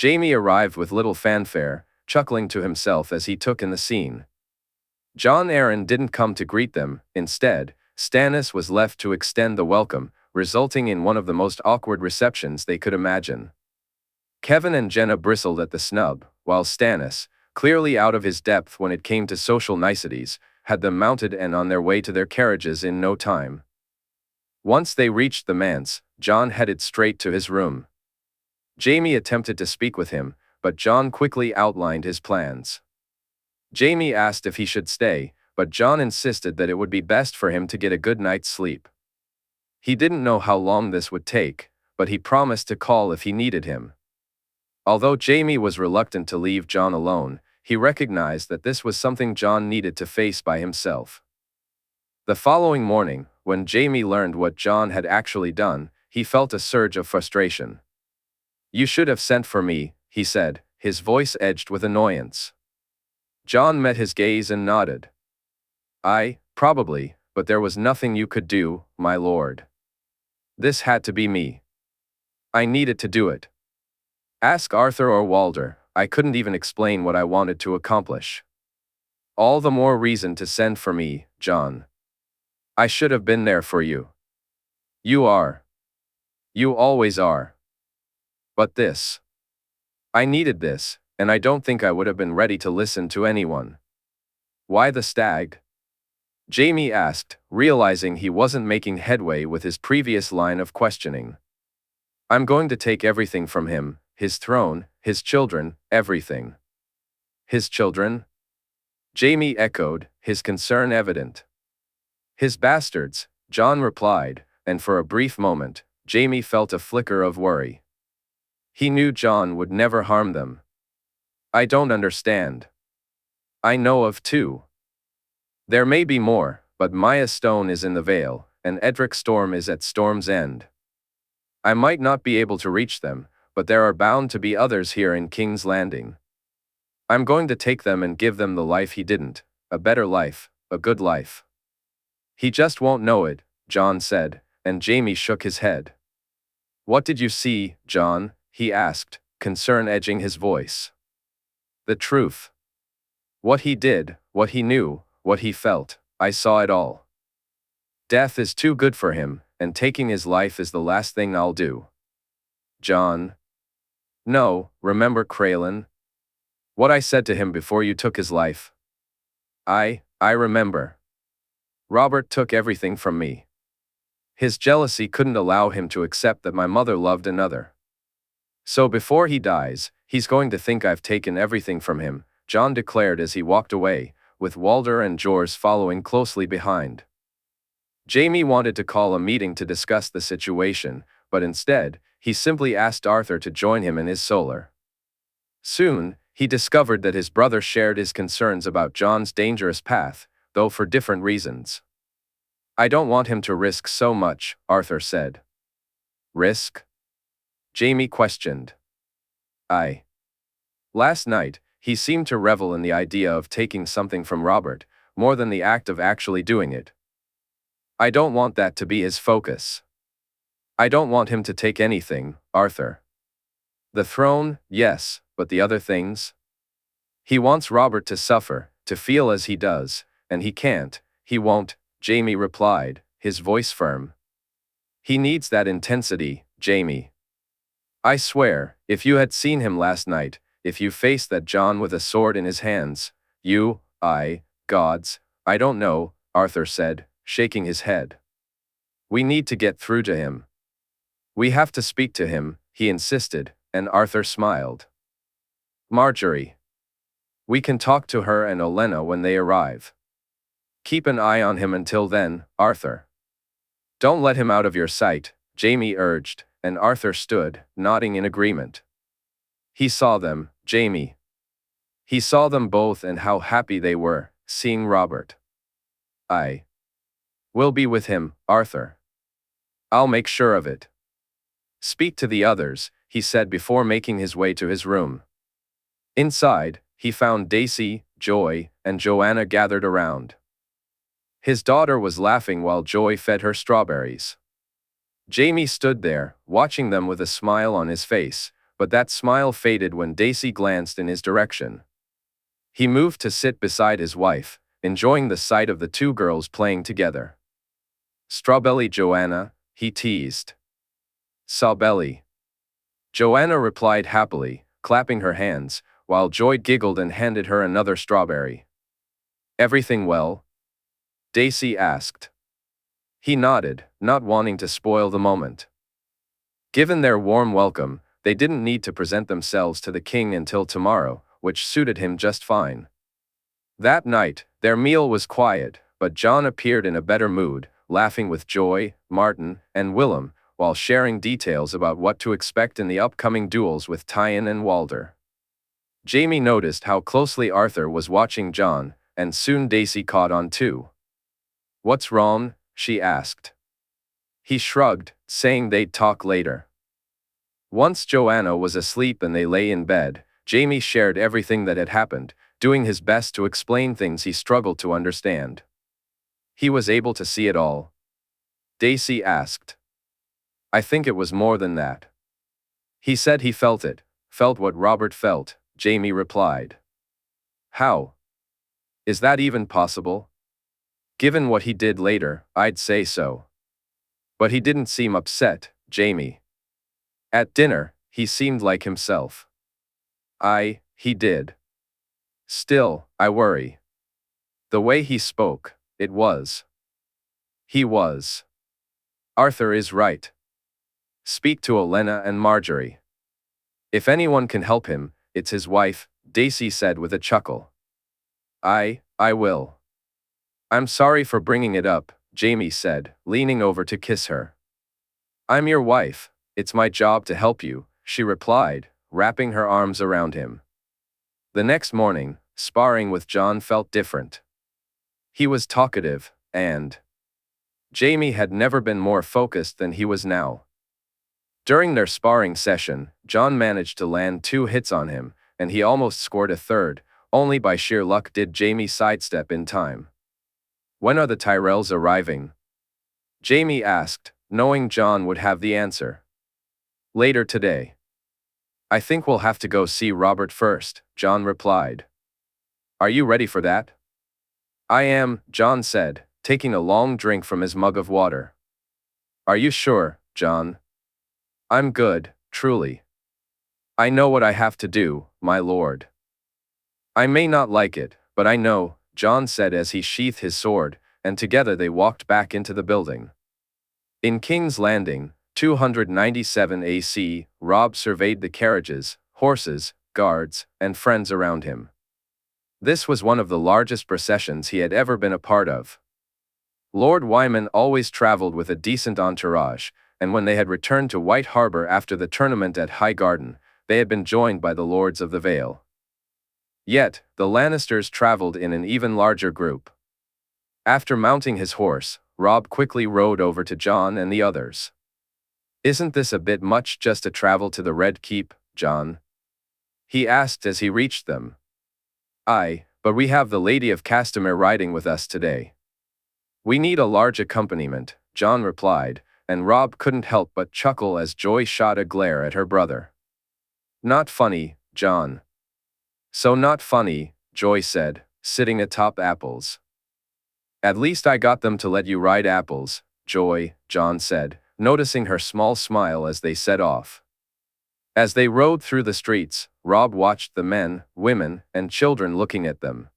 Jaime arrived with little fanfare, chuckling to himself as he took in the scene. Jon Arryn didn't come to greet them, instead, Stannis was left to extend the welcome, resulting in one of the most awkward receptions they could imagine. Kevan and Jenna bristled at the snub, while Stannis, clearly out of his depth when it came to social niceties, had them mounted and on their way to their carriages in no time. Once they reached the manse, Jon headed straight to his room. Jaime attempted to speak with him, but Jon quickly outlined his plans. Jaime asked if he should stay, but Jon insisted that it would be best for him to get a good night's sleep. He didn't know how long this would take, but he promised to call if he needed him. Although Jaime was reluctant to leave Jon alone, he recognized that this was something Jon needed to face by himself. The following morning, when Jaime learned what Jon had actually done, he felt a surge of frustration. "You should have sent for me," he said, his voice edged with annoyance. Jon met his gaze and nodded. Probably, but there was nothing you could do, my lord. This had to be me. I needed to do it. Ask Arthur or Walder, I couldn't even explain what I wanted to accomplish. All the more reason to send for me, Jon. I should have been there for you. You are. You always are. But this. I needed this, and I don't think I would have been ready to listen to anyone. Why the stag? Jaime asked, realizing he wasn't making headway with his previous line of questioning. I'm going to take everything from him, his throne, his children, everything. His children? Jaime echoed, his concern evident. His bastards, Jon replied, and for a brief moment, Jaime felt a flicker of worry. He knew Jon would never harm them. I don't understand. I know of two. There may be more, but Maya Stone is in the Vale, and Edric Storm is at Storm's End. I might not be able to reach them, but there are bound to be others here in King's Landing. I'm going to take them and give them the life he didn't, a better life, a good life. He just won't know it, Jon said, and Jaime shook his head. What did you see, Jon? He asked, concern edging his voice. The truth. What he did, what he knew, what he felt, I saw it all. Death is too good for him, and taking his life is the last thing I'll do. Jon. No, remember Cregan? What I said to him before you took his life? I remember. Robert took everything from me. His jealousy couldn't allow him to accept that my mother loved another. So before he dies, he's going to think I've taken everything from him, Jon declared as he walked away, with Walder and Jorah following closely behind. Jaime wanted to call a meeting to discuss the situation, but instead, he simply asked Arthur to join him in his solar. Soon, he discovered that his brother shared his concerns about Jon's dangerous path, though for different reasons. I don't want him to risk so much, Arthur said. Risk? Jaime questioned. Last night, he seemed to revel in the idea of taking something from Robert, more than the act of actually doing it. I don't want that to be his focus. I don't want him to take anything, Arthur. The throne, yes, but the other things? He wants Robert to suffer, to feel as he does, and he can't, he won't, Jaime replied, his voice firm. He needs that intensity, Jaime. I swear, if you had seen him last night, if you faced that Jon with a sword in his hands, gods, I don't know, Arthur said, shaking his head. We need to get through to him. We have to speak to him, he insisted, and Arthur smiled. Margaery. We can talk to her and Olenna when they arrive. Keep an eye on him until then, Arthur. Don't let him out of your sight, Jaime urged, and Arthur stood, nodding in agreement. He saw them, Jaime. He saw them both and how happy they were, seeing Robert. We'll be with him, Arthur. I'll make sure of it. Speak to the others, he said before making his way to his room. Inside, he found Dacey, Joy, and Joanna gathered around. His daughter was laughing while Joy fed her strawberries. Jaime stood there, watching them with a smile on his face, but that smile faded when Dacey glanced in his direction. He moved to sit beside his wife, enjoying the sight of the two girls playing together. Strawbelly Joanna, he teased. Sawbelly. Joanna replied happily, clapping her hands, while Joy giggled and handed her another strawberry. "Everything well?" Dacey asked. He nodded, not wanting to spoil the moment. Given their warm welcome, they didn't need to present themselves to the king until tomorrow, which suited him just fine. That night, their meal was quiet, but Jon appeared in a better mood, laughing with Joy, Martin, and Willem, while sharing details about what to expect in the upcoming duels with Tywin and Walder. Jaime noticed how closely Arthur was watching Jon, and soon Dacey caught on too. "What's wrong?" she asked. He shrugged, saying they'd talk later. Once Joanna was asleep and they lay in bed, Jaime shared everything that had happened, doing his best to explain things he struggled to understand. "He was able to see it all?" Dacey asked. "I think it was more than that. He said he felt it, felt what Robert felt," Jaime replied. "How? Is that even possible?" "Given what he did later, I'd say so. But he didn't seem upset, Jaime. At dinner, he seemed like himself." He did. Still, I worry. The way he spoke, it was. He was. Arthur is right. Speak to Olenna and Margaery. If anyone can help him, it's his wife," Dacey said with a chuckle. I will. "I'm sorry for bringing it up," Jaime said, leaning over to kiss her. "I'm your wife, it's my job to help you," she replied, wrapping her arms around him. The next morning, sparring with Jon felt different. He was talkative, and Jaime had never been more focused than he was now. During their sparring session, Jon managed to land 2 hits on him, and he almost scored a third. Only by sheer luck did Jaime sidestep in time. "When are the Tyrells arriving?" Jaime asked, knowing Jon would have the answer. "Later today." "I think we'll have to go see Robert first," Jon replied. "Are you ready for that?" "I am," Jon said, taking a long drink from his mug of water. "Are you sure, Jon?" "I'm good, truly. I know what I have to do, my lord." "I may not like it, but I know," Jon said as he sheathed his sword, and together they walked back into the building. In King's Landing, 297 AC, Robb surveyed the carriages, horses, guards, and friends around him. This was one of the largest processions he had ever been a part of. Lord Wyman always traveled with a decent entourage, and when they had returned to White Harbor after the tournament at High Garden, they had been joined by the Lords of the Vale. Yet, the Lannisters traveled in an even larger group. After mounting his horse, Robb quickly rode over to Jon and the others. "Isn't this a bit much just to travel to the Red Keep, Jon?" he asked as he reached them. "Aye, but we have the Lady of Castamere riding with us today. We need a large accompaniment," Jon replied, and Robb couldn't help but chuckle as Joy shot a glare at her brother. "Not funny, Jon." "So not funny," Joy said, sitting atop Apples. "At least I got them to let you ride Apples, Joy," Jon said, noticing her small smile as they set off. As they rode through the streets, Robb watched the men, women, and children looking at them.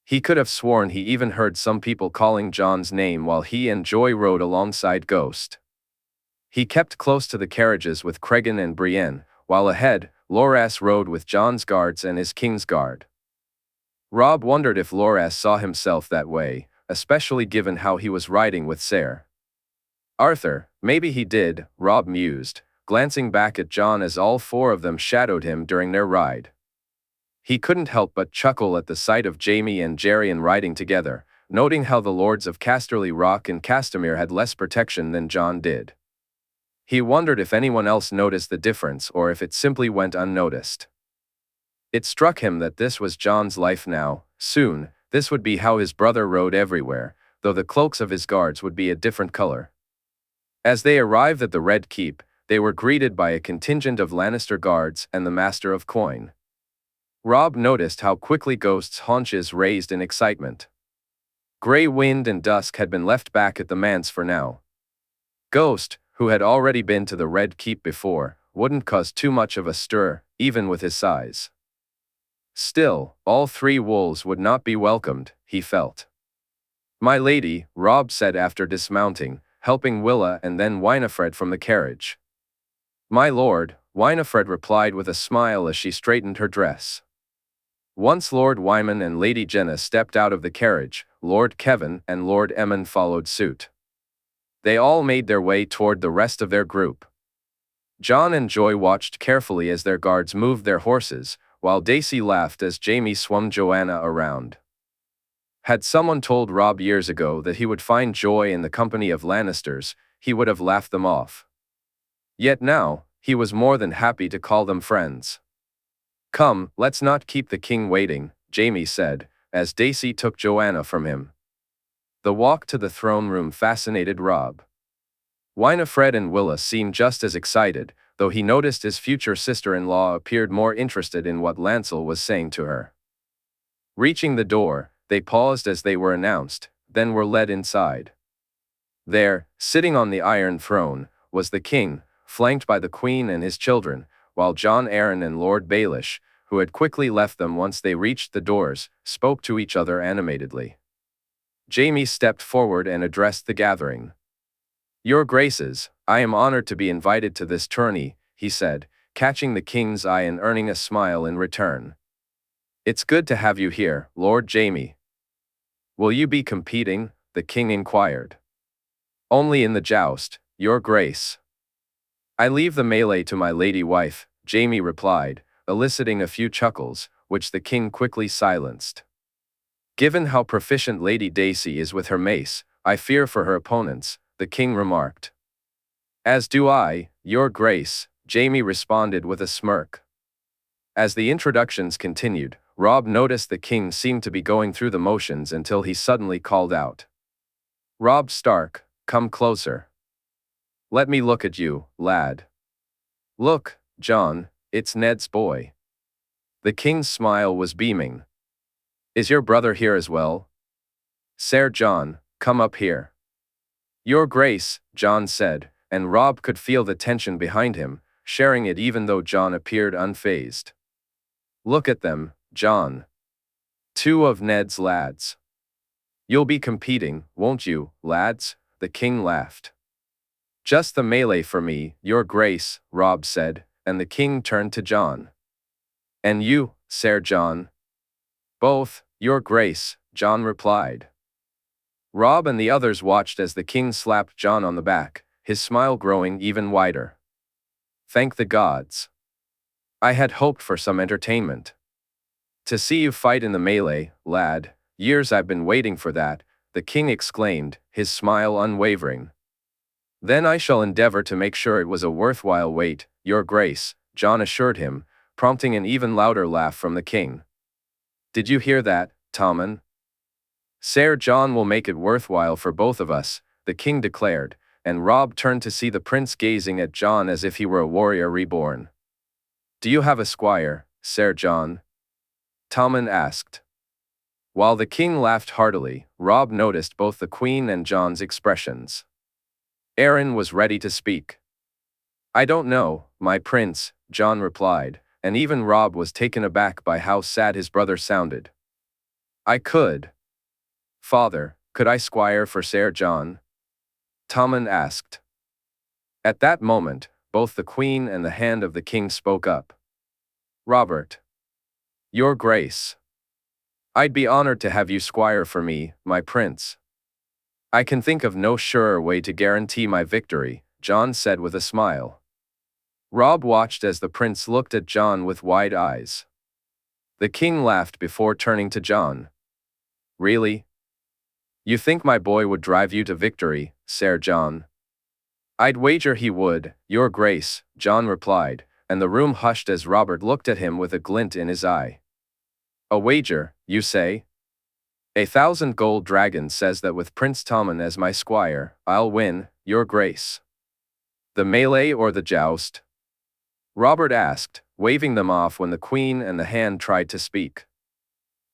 He could have sworn he even heard some people calling Jon's name while he and Joy rode alongside Ghost. He kept close to the carriages with Cregan and Brienne, while ahead, Loras rode with Jon's guards and his king's guard. Robb wondered if Loras saw himself that way, especially given how he was riding with Ser. Arthur, maybe he did, Robb mused, glancing back at Jon as all 4 of them shadowed him during their ride. He couldn't help but chuckle at the sight of Jaime and Geryon riding together, noting how the lords of Casterly Rock and Castamere had less protection than Jon did. He wondered if anyone else noticed the difference or if it simply went unnoticed. It struck him that this was Jon's life now. Soon, this would be how his brother rode everywhere, though the cloaks of his guards would be a different color. As they arrived at the Red Keep, they were greeted by a contingent of Lannister guards and the Master of Coin. Robb noticed how quickly Ghost's haunches raised in excitement. Grey Wind and Dusk had been left back at the manse for now. Ghost, who had already been to the Red Keep before, wouldn't cause too much of a stir, even with his size. Still, all three wolves would not be welcomed, he felt. "My lady," Robb said after dismounting, helping Willa and then Winifred from the carriage. "My lord," Winifred replied with a smile as she straightened her dress. Once Lord Wyman and Lady Jenna stepped out of the carriage, Lord Kevin and Lord Emmon followed suit. They all made their way toward the rest of their group. Jon and Joy watched carefully as their guards moved their horses, while Dacey laughed as Jaime swung Joanna around. Had someone told Robb years ago that he would find joy in the company of Lannisters, he would have laughed them off. Yet now, he was more than happy to call them friends. "Come, let's not keep the king waiting," Jaime said, as Dacey took Joanna from him. The walk to the throne room fascinated Robb. Winifred and Willa seemed just as excited, though he noticed his future sister-in-law appeared more interested in what Lancel was saying to her. Reaching the door, they paused as they were announced, then were led inside. There, sitting on the Iron Throne, was the king, flanked by the queen and his children, while Jon Arryn and Lord Baelish, who had quickly left them once they reached the doors, spoke to each other animatedly. Jaime stepped forward and addressed the gathering. "Your Graces, I am honored to be invited to this tourney," he said, catching the king's eye and earning a smile in return. "It's good to have you here, Lord Jaime." "Will you be competing?" the king inquired. "Only in the joust, Your Grace." "I leave the melee to my lady wife," Jaime replied, eliciting a few chuckles, which the king quickly silenced. "Given how proficient Lady Dacey is with her mace, I fear for her opponents," the king remarked. "As do I, Your Grace," Jaime responded with a smirk. As the introductions continued, Robb noticed the king seemed to be going through the motions until he suddenly called out. "Robb Stark, come closer. Let me look at you, lad. Look, Jon, it's Ned's boy." The king's smile was beaming. "Is your brother here as well? Ser Jon, come up here." "Your Grace," Jon said, and Robb could feel the tension behind him, sharing it even though Jon appeared unfazed. "Look at them, Jon. Two of Ned's lads. You'll be competing, won't you, lads?" the king laughed. "Just the melee for me, Your Grace," Robb said, and the king turned to Jon. "And you, Ser Jon?" "Both, Your Grace," Jon replied. Robb and the others watched as the king slapped Jon on the back, his smile growing even wider. "Thank the gods. I had hoped for some entertainment. To see you fight in the melee, lad, years I've been waiting for that," the king exclaimed, his smile unwavering. "Then I shall endeavor to make sure it was a worthwhile wait, Your Grace," Jon assured him, prompting an even louder laugh from the king. "Did you hear that, Tommen? Ser Jon will make it worthwhile for both of us," the king declared, and Robb turned to see the prince gazing at Jon as if he were a warrior reborn. "Do you have a squire, Ser Jon?" Tommen asked. While the king laughed heartily, Robb noticed both the queen and Jon's expressions. Arryn was ready to speak. "I don't know, my prince," Jon replied, and even Robb was taken aback by how sad his brother sounded. "I could. Father, could I squire for Ser Jon?" Tommen asked. At that moment, both the queen and the hand of the king spoke up. "Robert. Your Grace. I'd be honored to have you squire for me, my prince. I can think of no surer way to guarantee my victory," Jon said with a smile. Robb watched as the prince looked at Jon with wide eyes. The king laughed before turning to Jon. "Really? You think my boy would drive you to victory, Ser Jon?" "I'd wager he would, Your Grace," Jon replied, and the room hushed as Robert looked at him with a glint in his eye. "A wager, you say? 1,000 gold dragons says that with Prince Tommen as my squire, I'll win, Your Grace." "The melee or the joust?" Robert asked, waving them off when the queen and the hand tried to speak.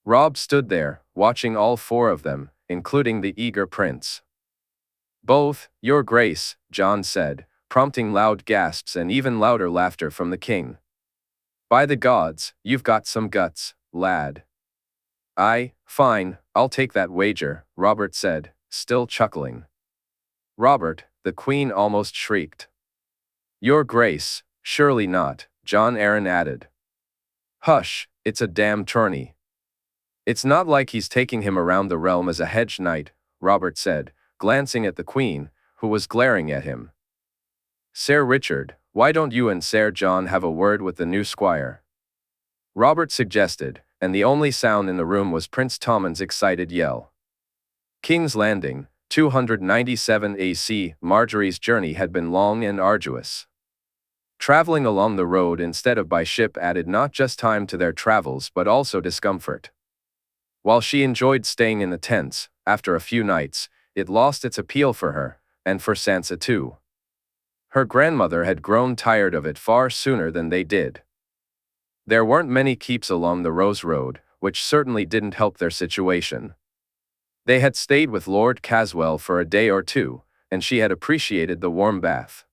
Robb stood there, watching all four of them, including the eager prince. "Both, Your Grace," Jon said, prompting loud gasps and even louder laughter from the king. "By the gods, you've got some guts," lad. Aye, fine, I'll take that wager, Robert said, still chuckling. Robert, the Queen almost shrieked. Your Grace, surely not, Jon Arryn added. Hush, it's a damn tourney. It's not like he's taking him around the realm as a hedge knight, Robert said, glancing at the Queen, who was glaring at him. Ser Richard, why don't you and Ser Jon have a word with the new squire? Robert suggested, and the only sound in the room was Prince Tommen's excited yell. King's Landing, 297 AC. Margaery's journey had been long and arduous. Traveling along the road instead of by ship added not just time to their travels but also discomfort. While she enjoyed staying in the tents, after a few nights, it lost its appeal for her, and for Sansa too. Her grandmother had grown tired of it far sooner than they did. There weren't many keeps along the Rose Road, which certainly didn't help their situation. They had stayed with Lord Caswell for a day or two, and she had appreciated the warm bath.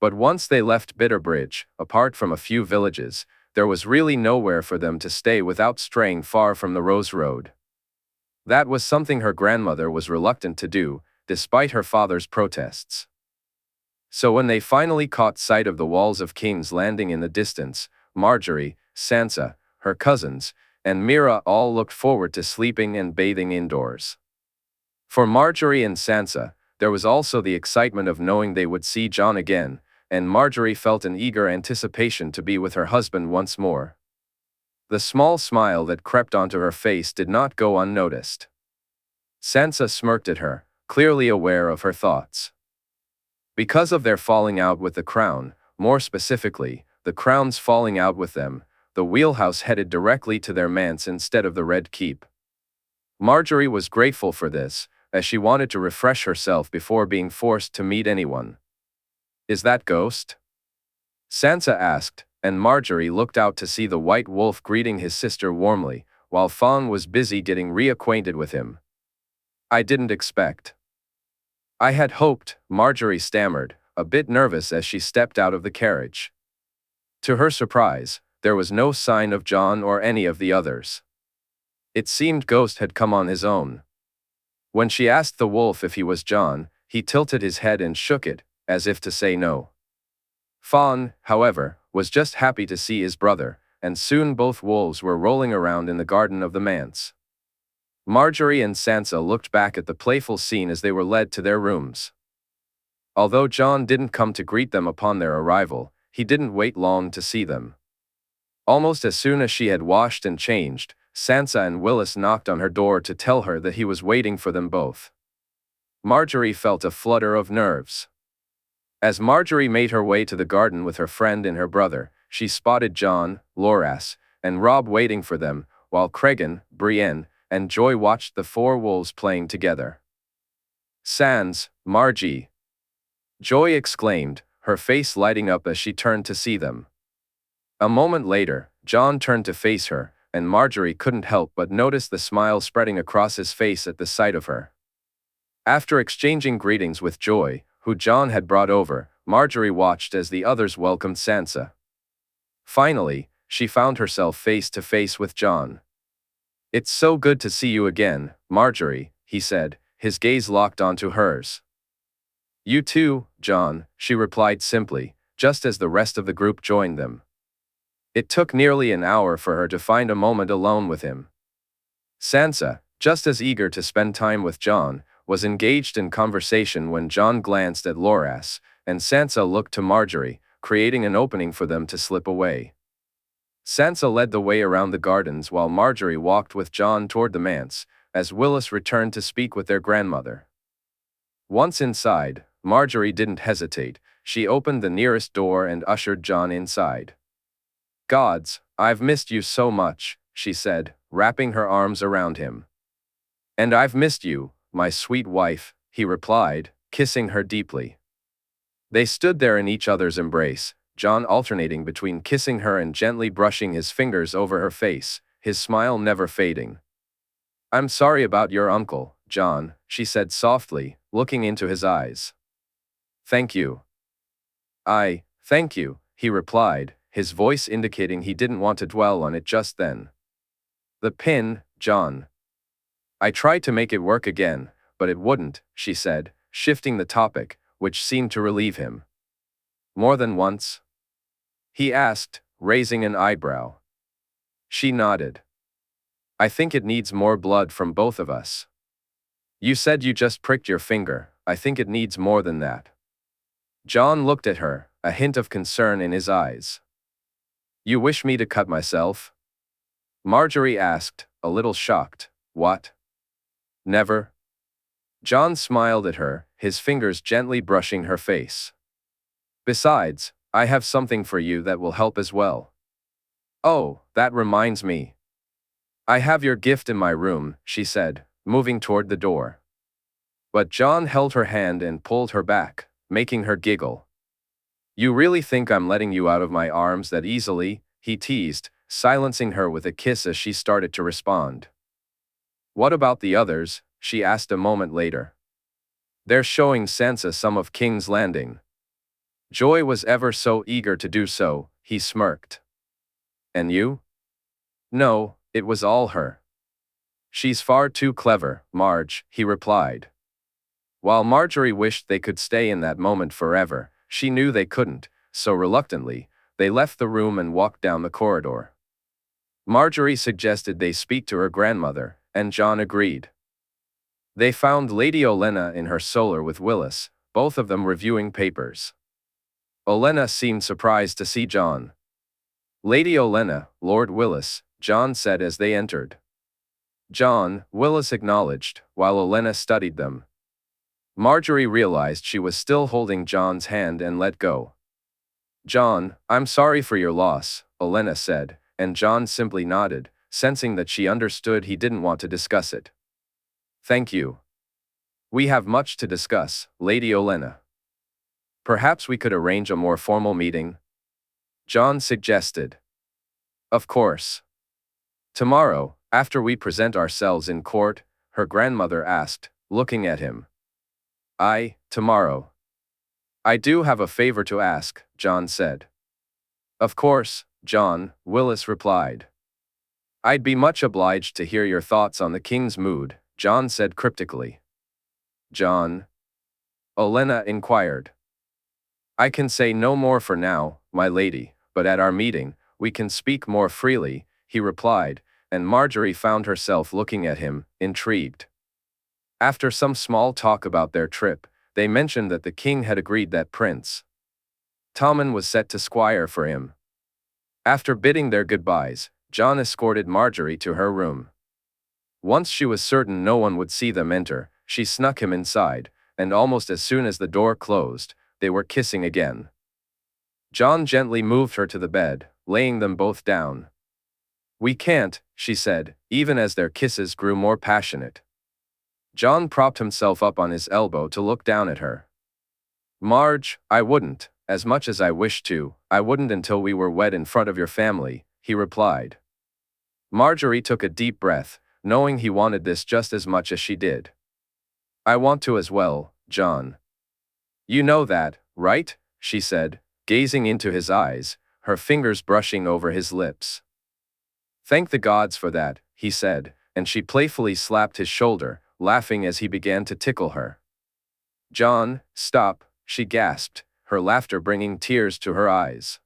But once they left Bitterbridge, apart from a few villages, there was really nowhere for them to stay without straying far from the Rose Road. That was something her grandmother was reluctant to do, despite her father's protests. So when they finally caught sight of the walls of King's Landing in the distance, Margaery, Sansa, her cousins, and Mira all looked forward to sleeping and bathing indoors. For Margaery and Sansa, there was also the excitement of knowing they would see Jon again, and Margaery felt an eager anticipation to be with her husband once more. The small smile that crept onto her face did not go unnoticed. Sansa smirked at her, clearly aware of her thoughts. Because of their falling out with the Crown, more specifically, the Crown's falling out with them, the wheelhouse headed directly to their manse instead of the Red Keep. Margaery was grateful for this, as she wanted to refresh herself before being forced to meet anyone. Is that Ghost? Sansa asked, and Margaery looked out to see the White Wolf greeting his sister warmly, while Fawn was busy getting reacquainted with him. I didn't expect. I had hoped, Margaery stammered, a bit nervous as she stepped out of the carriage. To her surprise, there was no sign of Jon or any of the others. It seemed Ghost had come on his own. When she asked the wolf if he was Jon, he tilted his head and shook it, as if to say no. Fawn, however, was just happy to see his brother, and soon both wolves were rolling around in the garden of the manse. Margaery and Sansa looked back at the playful scene as they were led to their rooms. Although Jon didn't come to greet them upon their arrival, he didn't wait long to see them. Almost as soon as she had washed and changed, Sansa and Willis knocked on her door to tell her that he was waiting for them both. Margaery felt a flutter of nerves. As Margaery made her way to the garden with her friend and her brother, she spotted Jon, Loras, and Robb waiting for them, while Cregan, Brienne, and Joy watched the four wolves playing together. Sans, Margie! Joy exclaimed, her face lighting up as she turned to see them. A moment later, Jon turned to face her, and Margaery couldn't help but notice the smile spreading across his face at the sight of her. After exchanging greetings with Joy, who Jon had brought over, Margaery watched as the others welcomed Sansa. Finally, she found herself face to face with Jon. It's so good to see you again, Margaery, he said, his gaze locked onto hers. You too, Jon, she replied simply, just as the rest of the group joined them. It took nearly an hour for her to find a moment alone with him. Sansa, just as eager to spend time with Jon, was engaged in conversation when Jon glanced at Loras, and Sansa looked to Margaery, creating an opening for them to slip away. Sansa led the way around the gardens while Margaery walked with Jon toward the manse, as Willis returned to speak with their grandmother. Once inside, Margaery didn't hesitate. She opened the nearest door and ushered Jon inside. Gods, I've missed you so much, she said, wrapping her arms around him. And I've missed you, my sweet wife, he replied, kissing her deeply. They stood there in each other's embrace, Jon alternating between kissing her and gently brushing his fingers over her face, his smile never fading. I'm sorry about your uncle, Jon, she said softly, looking into his eyes. Thank you. Thank you, he replied, his voice indicating he didn't want to dwell on it just then. The pin, Jon. I tried to make it work again, but it wouldn't, she said, shifting the topic, which seemed to relieve him. More than once? He asked, raising an eyebrow. She nodded. I think it needs more blood from both of us. You said you just pricked your finger. I think it needs more than that. Jon looked at her, a hint of concern in his eyes. You wish me to cut myself? Margaery asked, a little shocked. What? Never? Jon smiled at her, his fingers gently brushing her face. Besides, I have something for you that will help as well. Oh, that reminds me. I have your gift in my room, she said, moving toward the door. But Jon held her hand and pulled her back, making her giggle. You really think I'm letting you out of my arms that easily? He teased, silencing her with a kiss as she started to respond. What about the others? She asked a moment later. They're showing Sansa some of King's Landing. Joy was ever so eager to do so, he smirked. And you? No, it was all her. She's far too clever, Marge, he replied. While Margaery wished they could stay in that moment forever, she knew they couldn't, so reluctantly, they left the room and walked down the corridor. Margaery suggested they speak to her grandmother, and Jon agreed. They found Lady Olenna in her solar with Willis, both of them reviewing papers. Olenna seemed surprised to see Jon. Lady Olenna, Lord Willis, Jon said as they entered. Jon, Willis acknowledged, while Olenna studied them. Margaery realized she was still holding Jon's hand and let go. Jon, I'm sorry for your loss, Olenna said, and Jon simply nodded, sensing that she understood he didn't want to discuss it. Thank you. We have much to discuss, Lady Olenna. Perhaps we could arrange a more formal meeting? Jon suggested. Of course. Tomorrow, after we present ourselves in court, her grandmother asked, looking at him. Tomorrow. I do have a favor to ask, Jon said. Of course, Jon, Willis replied. I'd be much obliged to hear your thoughts on the king's mood, Jon said cryptically. Jon? Olenna inquired. I can say no more for now, my lady, but at our meeting, we can speak more freely, he replied, and Margaery found herself looking at him, intrigued. After some small talk about their trip, they mentioned that the king had agreed that Prince Tommen was set to squire for him. After bidding their goodbyes, Jon escorted Margaery to her room. Once she was certain no one would see them enter, she snuck him inside, and almost as soon as the door closed, they were kissing again. Jon gently moved her to the bed, laying them both down. We can't, she said, even as their kisses grew more passionate. Jon propped himself up on his elbow to look down at her. Marge, I wouldn't, as much as I wished to, I wouldn't until we were wed in front of your family, he replied. Margaery took a deep breath, knowing he wanted this just as much as she did. I want to as well, Jon. You know that, right? She said, gazing into his eyes, her fingers brushing over his lips. Thank the gods for that, he said, and she playfully slapped his shoulder, laughing as he began to tickle her. Jon, stop, she gasped, her laughter bringing tears to her eyes.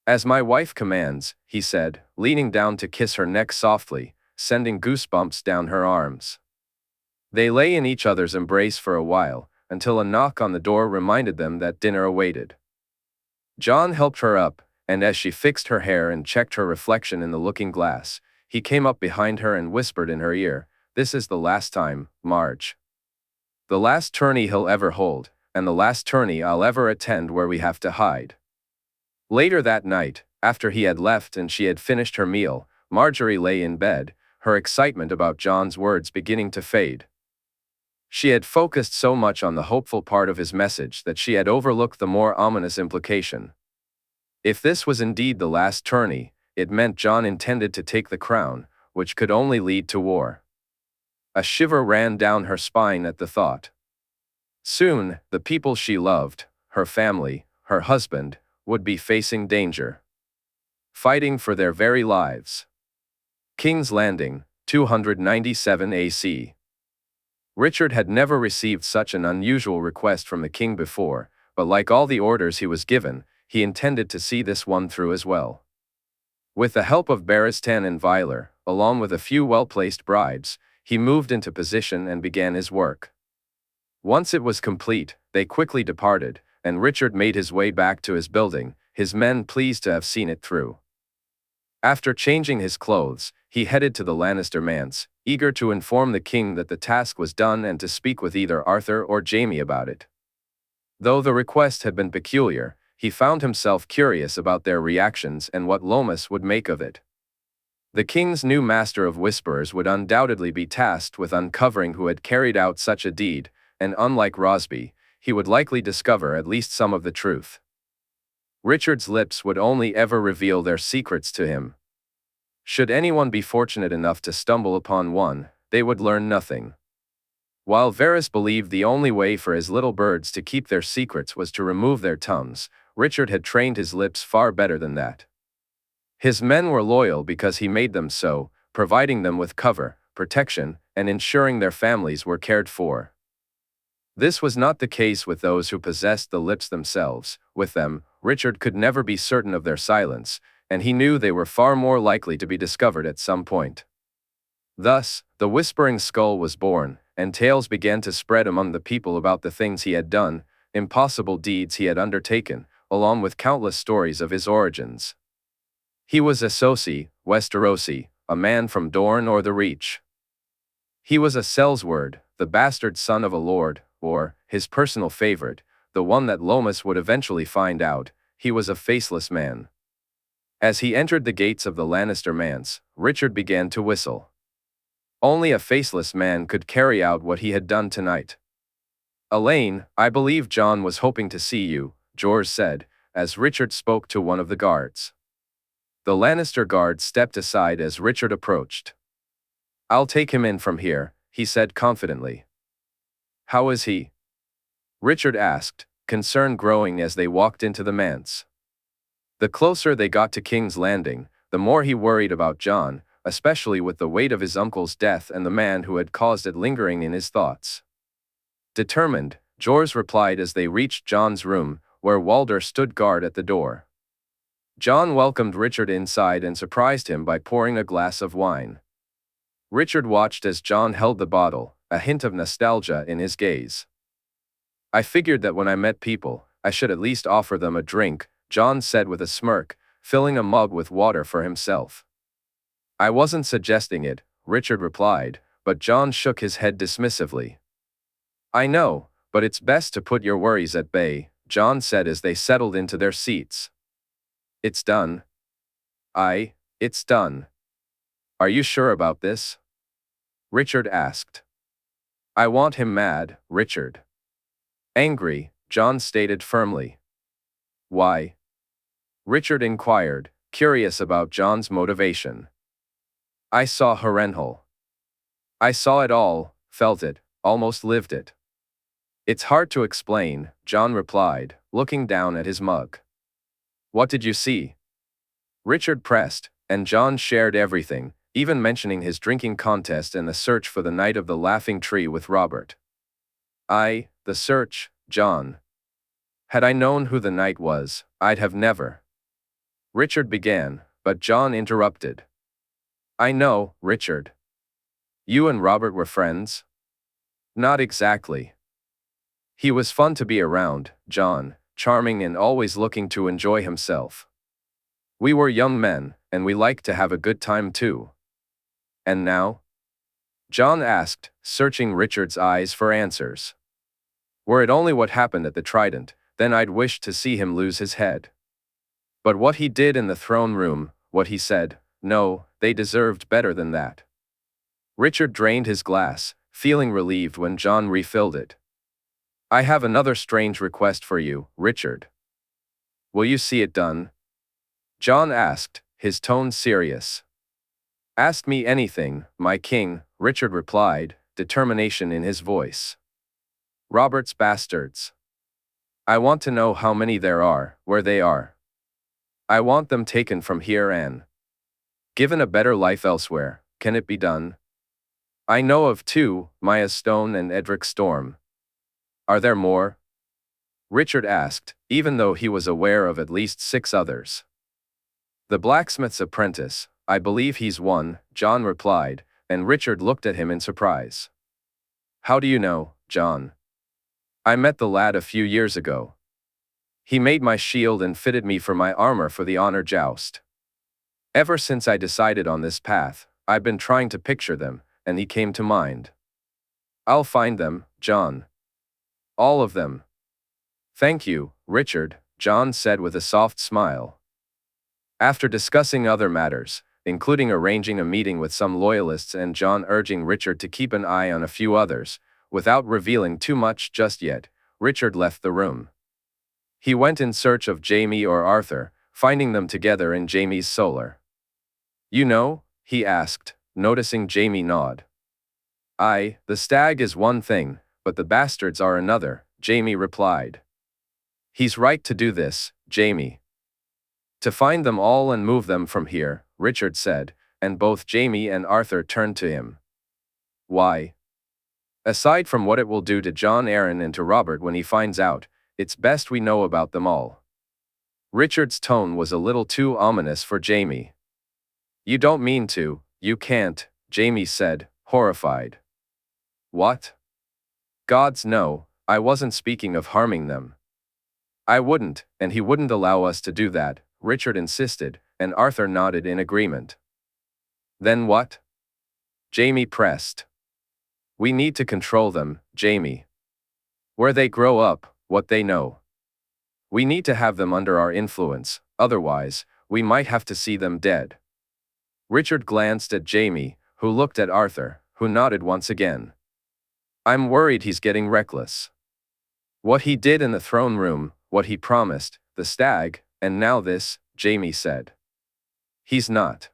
As my wife commands, he said, leaning down to kiss her neck softly, sending goosebumps down her arms. They lay in each other's embrace for a while, until a knock on the door reminded them that dinner awaited. Jon helped her up, and as she fixed her hair and checked her reflection in the looking glass, he came up behind her and whispered in her ear, This is the last time, Marge. The last tourney he'll ever hold, and the last tourney I'll ever attend where we have to hide. Later that night, after he had left and she had finished her meal, Margaery lay in bed, her excitement about Jon's words beginning to fade. She had focused so much on the hopeful part of his message that she had overlooked the more ominous implication. If this was indeed the last tourney, it meant Jon intended to take the crown, which could only lead to war. A shiver ran down her spine at the thought. Soon, the people she loved, her family, her husband, would be facing danger. Fighting for their very lives. King's Landing, 297 AC. Richard had never received such an unusual request from the king before, but like all the orders he was given, he intended to see this one through as well. With the help of Barristan and Vyler, along with a few well-placed bribes, he moved into position and began his work. Once it was complete, they quickly departed, and Richard made his way back to his building, his men pleased to have seen it through. After changing his clothes, he headed to the Lannister manse, eager to inform the king that the task was done and to speak with either Arthur or Jaime about it. Though the request had been peculiar, he found himself curious about their reactions and what Lomas would make of it. The king's new master of whisperers would undoubtedly be tasked with uncovering who had carried out such a deed, and unlike Rosby, he would likely discover at least some of the truth. Richard's lips would only ever reveal their secrets to him. Should anyone be fortunate enough to stumble upon one, they would learn nothing. While Varys believed the only way for his little birds to keep their secrets was to remove their tongues, Richard had trained his lips far better than that. His men were loyal because he made them so, providing them with cover, protection, and ensuring their families were cared for. This was not the case with those who possessed the lips themselves. With them, Richard could never be certain of their silence, and he knew they were far more likely to be discovered at some point. Thus, the Whispering Skull was born, and tales began to spread among the people about the things he had done, impossible deeds he had undertaken, along with countless stories of his origins. He was a Sosi, Westerosi, a man from Dorne or the Reach. He was a Sellsword, the bastard son of a lord, or, his personal favorite, the one that Lomas would eventually find out, he was a faceless man. As he entered the gates of the Lannister manse, Richard began to whistle. Only a faceless man could carry out what he had done tonight. "Elaine, I believe Jon was hoping to see you," Jorah said, as Richard spoke to one of the guards. The Lannister guard stepped aside as Richard approached. "I'll take him in from here," he said confidently. "How is he?" Richard asked, concern growing as they walked into the manse. The closer they got to King's Landing, the more he worried about Jon, especially with the weight of his uncle's death and the man who had caused it lingering in his thoughts. Determined, Jorah replied as they reached Jon's room, where Walder stood guard at the door. Jon welcomed Richard inside and surprised him by pouring a glass of wine. Richard watched as Jon held the bottle, a hint of nostalgia in his gaze. "I figured that when I met people, I should at least offer them a drink," Jon said with a smirk, filling a mug with water for himself. "I wasn't suggesting it," Richard replied, but Jon shook his head dismissively. "I know, but it's best to put your worries at bay," Jon said as they settled into their seats. "It's done." It's done." "Are you sure about this?" Richard asked. "I want him mad, Richard." "Angry," Jon stated firmly. "Why?" Richard inquired, curious about Jon's motivation. "I saw Harrenhal. I saw it all, felt it, almost lived it." "It's hard to explain," Jon replied, looking down at his mug. "What did you see?" Richard pressed, and Jon shared everything, even mentioning his drinking contest and the search for the Knight of the Laughing Tree with Robert. The search, Jon. Had I known who the knight was, I'd have never." Richard began, but Jon interrupted. "I know, Richard. You and Robert were friends?" "Not exactly. He was fun to be around, Jon, charming and always looking to enjoy himself. We were young men, and we liked to have a good time too." "And now?" Jon asked, searching Richard's eyes for answers. "Were it only what happened at the Trident, then I'd wish to see him lose his head. But what he did in the throne room, what he said, no, they deserved better than that." Richard drained his glass, feeling relieved when Jon refilled it. "I have another strange request for you, Richard." "Will you see it done?" Jon asked, his tone serious. "Ask me anything, my king," Richard replied, determination in his voice. "Robert's bastards. I want to know how many there are, where they are. I want them taken from here and Given a better life elsewhere, can it be done? I know of two, Maya Stone and Edric Storm. Are there more? Richard asked, even though he was aware of at least 6 others. The blacksmith's apprentice, I believe he's one, Jon replied, and Richard looked at him in surprise. How do you know, Jon? I met the lad a few years ago. He made my shield and fitted me for my armor for the honor joust. Ever since I decided on this path, I've been trying to picture them, and he came to mind. I'll find them, Jon. All of them. Thank you, Richard, Jon said with a soft smile. After discussing other matters, including arranging a meeting with some loyalists and Jon urging Richard to keep an eye on a few others, without revealing too much just yet, Richard left the room. He went in search of Jaime or Arthur, finding them together in Jaime's solar. You know? He asked, noticing Jaime nod. The stag is one thing, but the bastards are another, Jaime replied. He's right to do this, Jaime. To find them all and move them from here, Richard said, and both Jaime and Arthur turned to him. Why? Aside from what it will do to Jon Arryn and to Robert when he finds out, it's best we know about them all. Richard's tone was a little too ominous for Jaime. You don't mean to, you can't, Jaime said, horrified. What? Gods no, I wasn't speaking of harming them. I wouldn't, and he wouldn't allow us to do that, Richard insisted, and Arthur nodded in agreement. Then what? Jaime pressed. We need to control them, Jaime. Where they grow up, what they know. We need to have them under our influence, otherwise, we might have to see them dead. Richard glanced at Jaime, who looked at Arthur, who nodded once again. I'm worried he's getting reckless. What he did in the throne room, what he promised, the stag, and now this, Jaime said. He's not.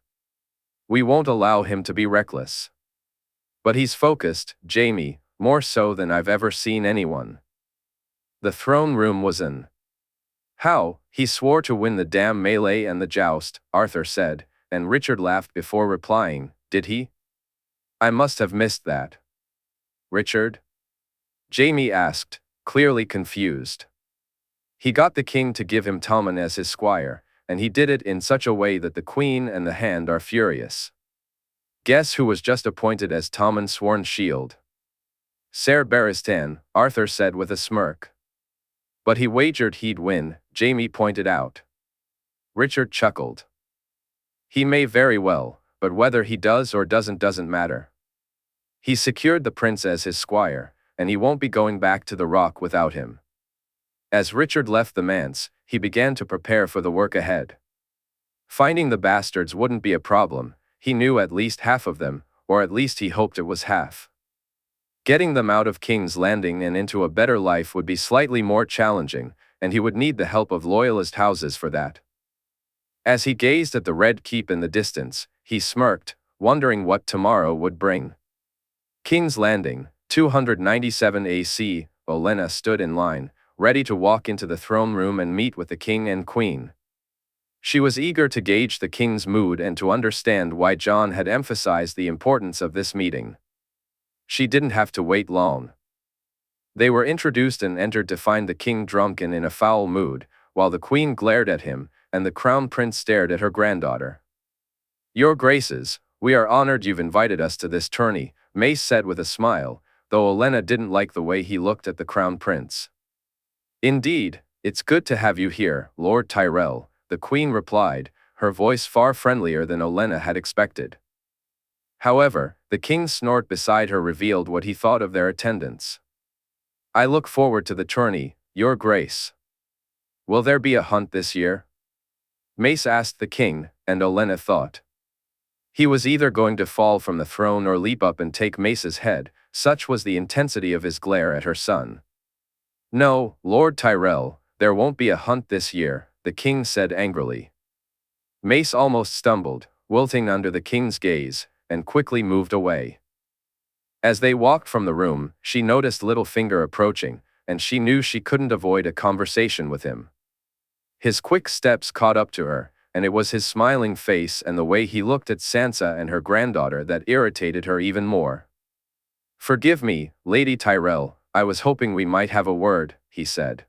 We won't allow him to be reckless. But he's focused, Jaime, more so than I've ever seen anyone. The throne room was in. How? He swore to win the damn melee and the joust, Arthur said, and Richard laughed before replying, did he? I must have missed that. Richard? Jaime asked, clearly confused. He got the king to give him Tommen as his squire, and he did it in such a way that the queen and the hand are furious. Guess who was just appointed as Tommen's sworn shield? Ser Barristan, Arthur said with a smirk. But he wagered he'd win, Jaime pointed out. Richard chuckled. He may very well, but whether he does or doesn't matter. He secured the prince as his squire, and he won't be going back to the Rock without him. As Richard left the manse, he began to prepare for the work ahead. Finding the bastards wouldn't be a problem, he knew at least half of them, or at least he hoped it was half. Getting them out of King's Landing and into a better life would be slightly more challenging, and he would need the help of loyalist houses for that. As he gazed at the Red Keep in the distance, he smirked, wondering what tomorrow would bring. King's Landing, 297 AC, Olenna stood in line, ready to walk into the throne room and meet with the king and queen. She was eager to gauge the king's mood and to understand why Jon had emphasized the importance of this meeting. She didn't have to wait long. They were introduced and entered to find the king drunk and in a foul mood, while the queen glared at him, and the crown prince stared at her granddaughter. Your Graces, we are honored you've invited us to this tourney, Mace said with a smile, though Olenna didn't like the way he looked at the crown prince. Indeed, it's good to have you here, Lord Tyrell, the queen replied, her voice far friendlier than Olenna had expected. However, the king's snort beside her revealed what he thought of their attendance. I look forward to the tourney, Your Grace. Will there be a hunt this year? Mace asked the king, and Olenna thought. He was either going to fall from the throne or leap up and take Mace's head, such was the intensity of his glare at her son. No, Lord Tyrell, there won't be a hunt this year, the king said angrily. Mace almost stumbled, wilting under the king's gaze, and quickly moved away. As they walked from the room, she noticed Littlefinger approaching, and she knew she couldn't avoid a conversation with him. His quick steps caught up to her, and it was his smiling face and the way he looked at Sansa and her granddaughter that irritated her even more. "Forgive me, Lady Tyrell, I was hoping we might have a word," he said.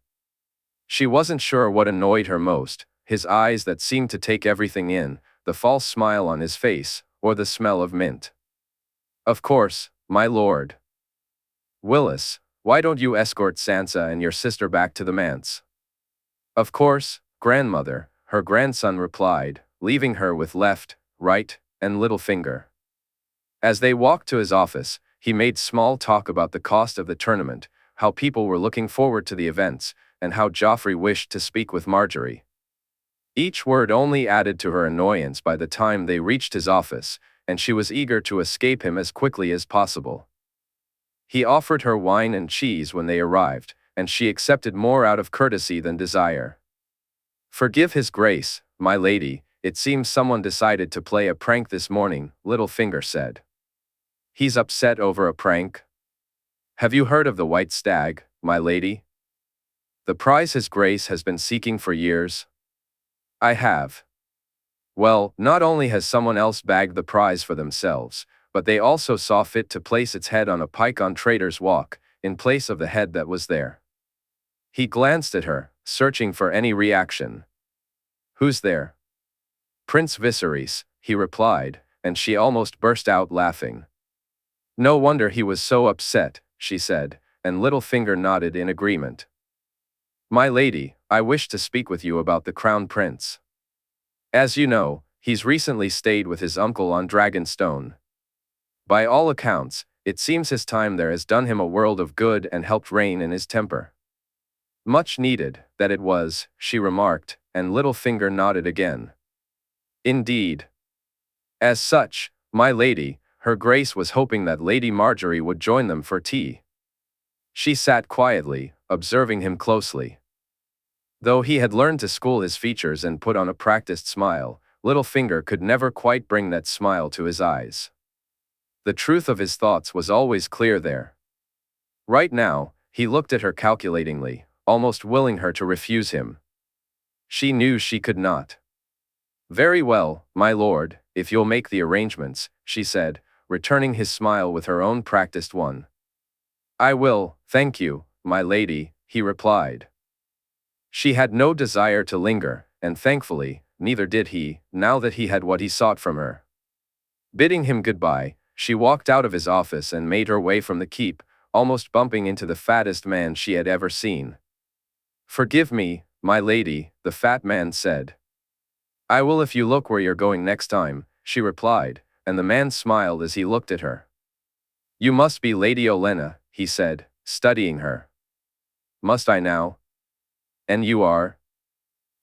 She wasn't sure what annoyed her most, his eyes that seemed to take everything in, the false smile on his face, or the smell of mint. "Of course, my lord. Willis, why don't you escort Sansa and your sister back to the manse?" "Of course, grandmother," her grandson replied, leaving her with left, right, and little finger. As they walked to his office, he made small talk about the cost of the tournament, how people were looking forward to the events, and how Joffrey wished to speak with Margaery. Each word only added to her annoyance by the time they reached his office, and she was eager to escape him as quickly as possible. He offered her wine and cheese when they arrived, and she accepted more out of courtesy than desire. "Forgive his grace, my lady, it seems someone decided to play a prank this morning," Littlefinger said. "He's upset over a prank? Have you heard of the white stag, my lady? The prize his grace has been seeking for years?" "I have." "Well, not only has someone else bagged the prize for themselves, but they also saw fit to place its head on a pike on Traitor's Walk, in place of the head that was there." He glanced at her, searching for any reaction. "Who's there?" "Prince Viserys," he replied, and she almost burst out laughing. "No wonder he was so upset," she said, and Littlefinger nodded in agreement. "My lady, I wish to speak with you about the Crown Prince. As you know, he's recently stayed with his uncle on Dragonstone. By all accounts, it seems his time there has done him a world of good and helped rein in his temper." "Much needed, that it was," she remarked, and Littlefinger nodded again. "Indeed. As such, my lady, her grace was hoping that Lady Margaery would join them for tea." She sat quietly, observing him closely. Though he had learned to school his features and put on a practiced smile, Littlefinger could never quite bring that smile to his eyes. The truth of his thoughts was always clear there. Right now, he looked at her calculatingly, almost willing her to refuse him. She knew she could not. "Very well, my lord, if you'll make the arrangements," she said, returning his smile with her own practiced one. "I will, thank you, my lady," he replied. She had no desire to linger, and thankfully, neither did he, now that he had what he sought from her. Bidding him goodbye, she walked out of his office and made her way from the keep, almost bumping into the fattest man she had ever seen. "Forgive me, my lady," the fat man said. "I will if you look where you're going next time," she replied, and the man smiled as he looked at her. "You must be Lady Olenna," he said, studying her. "Must I now? And you are?"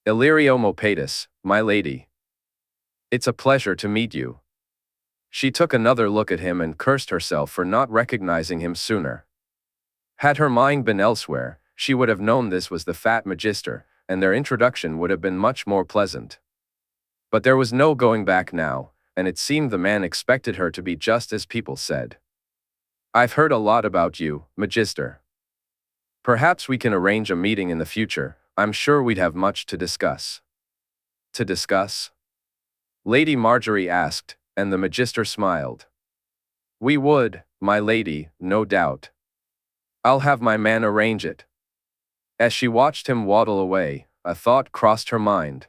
"Illyrio Mopatus, my lady." "It's a pleasure to meet you." She took another look at him and cursed herself for not recognizing him sooner. Had her mind been elsewhere, she would have known this was the fat magister, and their introduction would have been much more pleasant. But there was no going back now, and it seemed the man expected her to be just as people said. "I've heard a lot about you, Magister. Perhaps we can arrange a meeting in the future, I'm sure we'd have much to discuss." "To discuss?" Lady Margaery asked, and the Magister smiled. "We would, my lady, no doubt. I'll have my man arrange it." As she watched him waddle away, a thought crossed her mind.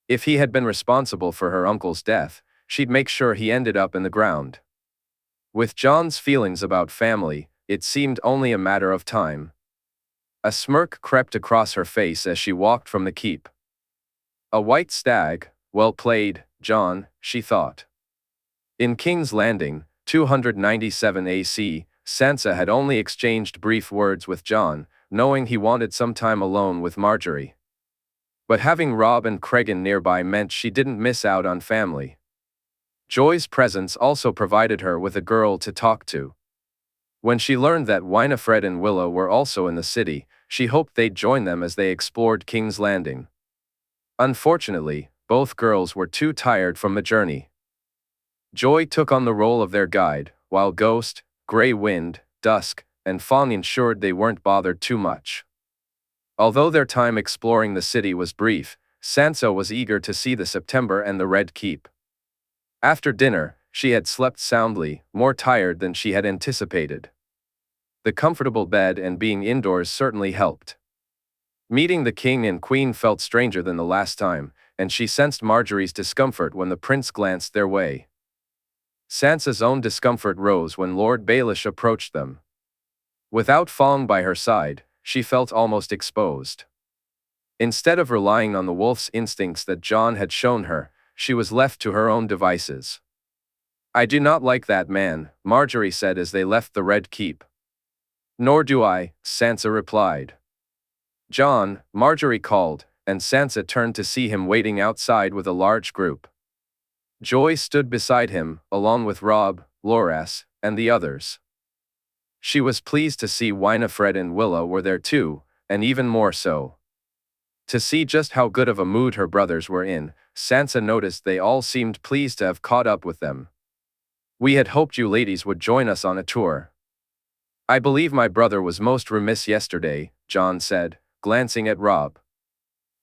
If he had been responsible for her uncle's death, she'd make sure he ended up in the ground. With Jon's feelings about family, it seemed only a matter of time. A smirk crept across her face as she walked from the keep. "A white stag, well played, Jon," she thought. In King's Landing, 297 AC, Sansa had only exchanged brief words with Jon, knowing he wanted some time alone with Margaery. But having Robb and Cregan nearby meant she didn't miss out on family. Joy's presence also provided her with a girl to talk to. When she learned that Winifred and Willow were also in the city, she hoped they'd join them as they explored King's Landing. Unfortunately, both girls were too tired from the journey. Joy took on the role of their guide, while Ghost, Grey Wind, Dusk, and Fawn ensured they weren't bothered too much. Although their time exploring the city was brief, Sansa was eager to see the September and the Red Keep. After dinner, she had slept soundly, more tired than she had anticipated. The comfortable bed and being indoors certainly helped. Meeting the king and queen felt stranger than the last time, and she sensed Margaery's discomfort when the prince glanced their way. Sansa's own discomfort rose when Lord Baelish approached them. Without Fong by her side, she felt almost exposed. Instead of relying on the wolf's instincts that Jon had shown her, she was left to her own devices. "I do not like that man," Margaery said as they left the Red Keep. "Nor do I," Sansa replied. "Jon," Margaery called, and Sansa turned to see him waiting outside with a large group. Joy stood beside him, along with Robb, Loras, and the others. She was pleased to see Winifred and Willa were there too, and even more so. To see just how good of a mood her brothers were in, Sansa noticed they all seemed pleased to have caught up with them. "We had hoped you ladies would join us on a tour." "I believe my brother was most remiss yesterday," Jon said, glancing at Robb.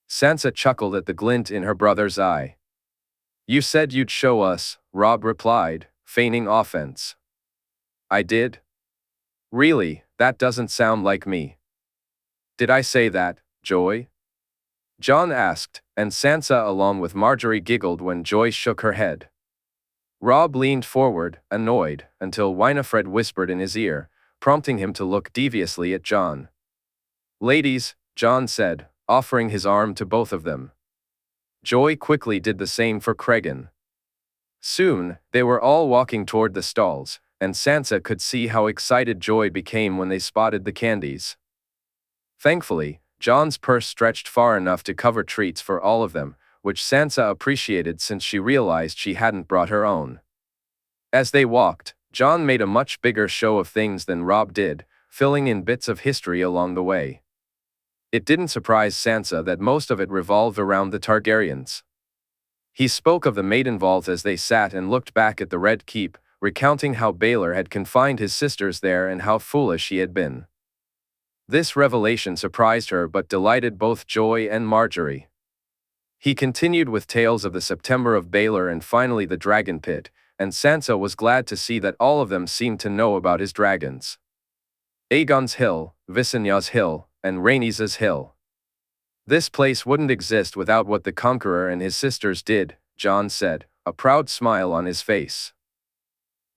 Sansa chuckled at the glint in her brother's eye. "You said you'd show us," Robb replied, feigning offense. "I did? Really, that doesn't sound like me." "Did I say that, Joy?" Jon asked, and Sansa along with Margaery giggled when Joy shook her head. Robb leaned forward, annoyed, until Winifred whispered in his ear, prompting him to look deviously at Jon. "Ladies," Jon said, offering his arm to both of them. Joy quickly did the same for Cregan. Soon, they were all walking toward the stalls, and Sansa could see how excited Joy became when they spotted the candies. Thankfully, Jon's purse stretched far enough to cover treats for all of them, which Sansa appreciated since she realized she hadn't brought her own. As they walked, Jon made a much bigger show of things than Robb did, filling in bits of history along the way. It didn't surprise Sansa that most of it revolved around the Targaryens. He spoke of the Maiden Vault as they sat and looked back at the Red Keep, recounting how Baelor had confined his sisters there and how foolish he had been. This revelation surprised her but delighted both Joy and Margaery. He continued with tales of the September of Baelor and finally the Dragon Pit, and Sansa was glad to see that all of them seemed to know about his dragons. Aegon's Hill, Visenya's Hill, and Rhaenys' Hill. "This place wouldn't exist without what the Conqueror and his sisters did," Jon said, a proud smile on his face.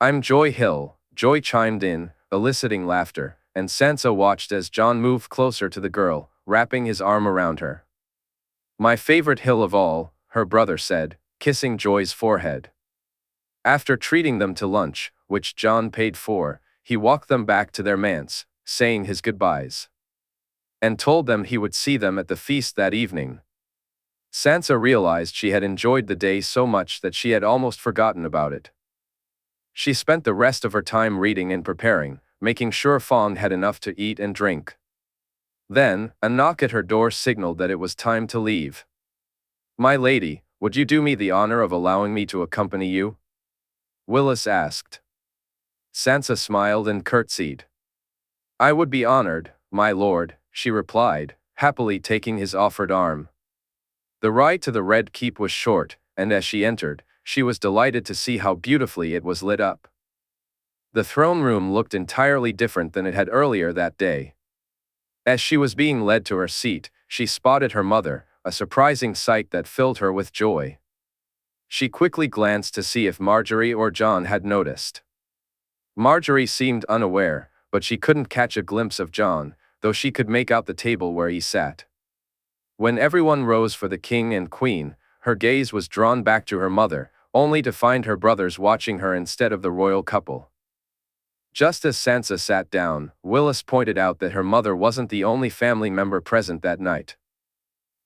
"I'm Joy Hill," Joy chimed in, eliciting laughter, and Sansa watched as Jon moved closer to the girl, wrapping his arm around her. "My favorite hill of all," her brother said, kissing Joy's forehead. After treating them to lunch, which Jon paid for, he walked them back to their manse, saying his goodbyes. And told them he would see them at the feast that evening. Sansa realized she had enjoyed the day so much that she had almost forgotten about it. She spent the rest of her time reading and preparing, making sure Fong had enough to eat and drink. Then, a knock at her door signaled that it was time to leave. "My lady, would you do me the honor of allowing me to accompany you?" Willis asked. Sansa smiled and curtsied. "I would be honored, my lord," she replied, happily taking his offered arm. The ride to the Red Keep was short, and as she entered, she was delighted to see how beautifully it was lit up. The throne room looked entirely different than it had earlier that day. As she was being led to her seat, she spotted her mother, a surprising sight that filled her with joy. She quickly glanced to see if Margaery or Jon had noticed. Margaery seemed unaware, but she couldn't catch a glimpse of Jon, though she could make out the table where he sat. When everyone rose for the king and queen, her gaze was drawn back to her mother, only to find her brothers watching her instead of the royal couple. Just as Sansa sat down, Willis pointed out that her mother wasn't the only family member present that night.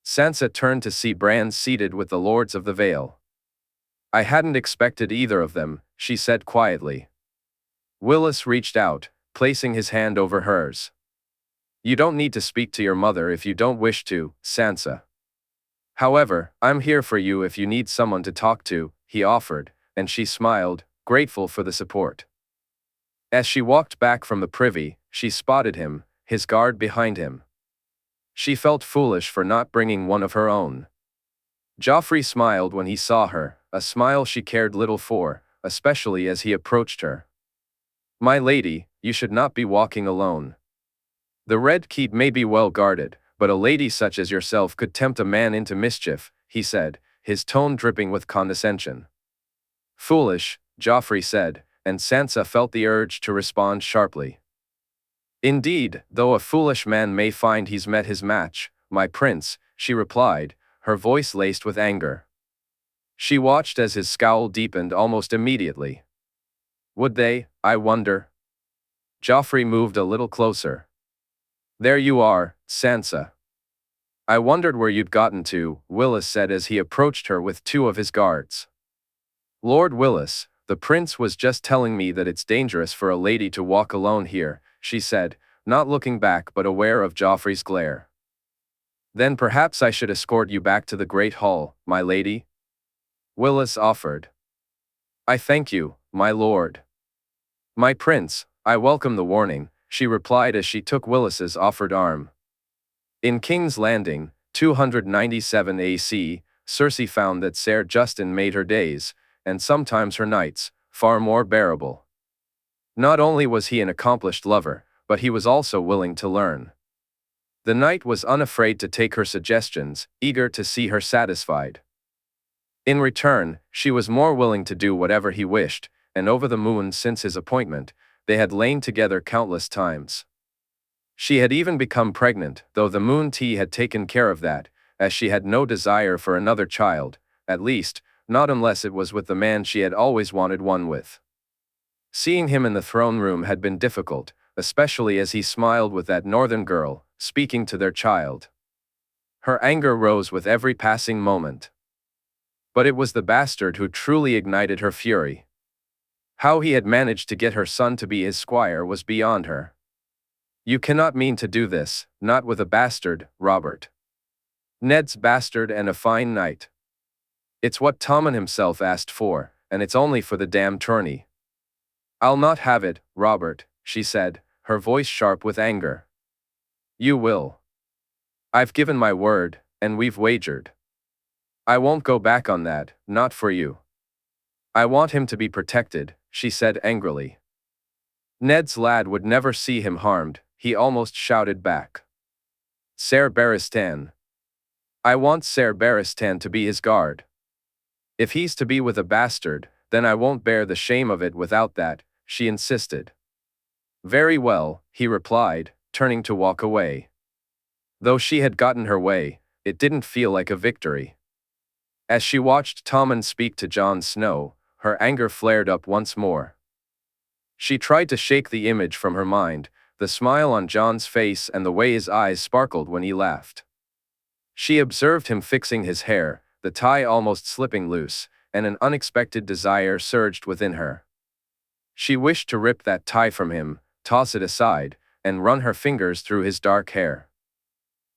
Sansa turned to see Bran seated with the Lords of the Vale. "I hadn't expected either of them," she said quietly. Willis reached out, placing his hand over hers. "You don't need to speak to your mother if you don't wish to, Sansa. However, I'm here for you if you need someone to talk to," he offered, and she smiled, grateful for the support. As she walked back from the privy, she spotted him, his guard behind him. She felt foolish for not bringing one of her own. Joffrey smiled when he saw her, a smile she cared little for, especially as he approached her. "My lady, you should not be walking alone. The Red Keep may be well guarded, but a lady such as yourself could tempt a man into mischief," he said, his tone dripping with condescension. "Foolish," Joffrey said, and Sansa felt the urge to respond sharply. "Indeed, though a foolish man may find he's met his match, my prince," she replied, her voice laced with anger. She watched as his scowl deepened almost immediately. "Would they, I wonder?" Joffrey moved a little closer. "There you are, Sansa. I wondered where you'd gotten to," Willis said as he approached her with two of his guards. "Lord Willis, the prince was just telling me that it's dangerous for a lady to walk alone here," she said, not looking back but aware of Joffrey's glare. "Then perhaps I should escort you back to the Great Hall, my lady?" Willis offered. "I thank you, my lord." "My prince, I welcome the warning," she replied as she took Willis's offered arm. In King's Landing, 297 AC, Cersei found that Ser Justin made her days, and sometimes her nights, far more bearable. Not only was he an accomplished lover, but he was also willing to learn. The knight was unafraid to take her suggestions, eager to see her satisfied. In return, she was more willing to do whatever he wished, and over the moon since his appointment, they had lain together countless times. She had even become pregnant, though the moon tea had taken care of that, as she had no desire for another child, at least, not unless it was with the man she had always wanted one with. Seeing him in the throne room had been difficult, especially as he smiled with that northern girl, speaking to their child. Her anger rose with every passing moment. But it was the bastard who truly ignited her fury. How he had managed to get her son to be his squire was beyond her. "You cannot mean to do this, not with a bastard, Robert. Ned's bastard and a fine knight. It's what Tommen himself asked for, and it's only for the damn tourney." "I'll not have it, Robert," she said, her voice sharp with anger. "You will. I've given my word, and we've wagered. I won't go back on that, not for you. I want him to be protected," she said angrily. "Ned's lad would never see him harmed," he almost shouted back. "Ser Barristan. I want Ser Barristan to be his guard. If he's to be with a bastard, then I won't bear the shame of it without that," she insisted. "Very well," he replied, turning to walk away. Though she had gotten her way, it didn't feel like a victory. As she watched Tommen speak to Jon Snow, her anger flared up once more. She tried to shake the image from her mind, the smile on Jon's face and the way his eyes sparkled when he laughed. She observed him fixing his hair, the tie almost slipping loose, and an unexpected desire surged within her. She wished to rip that tie from him, toss it aside, and run her fingers through his dark hair.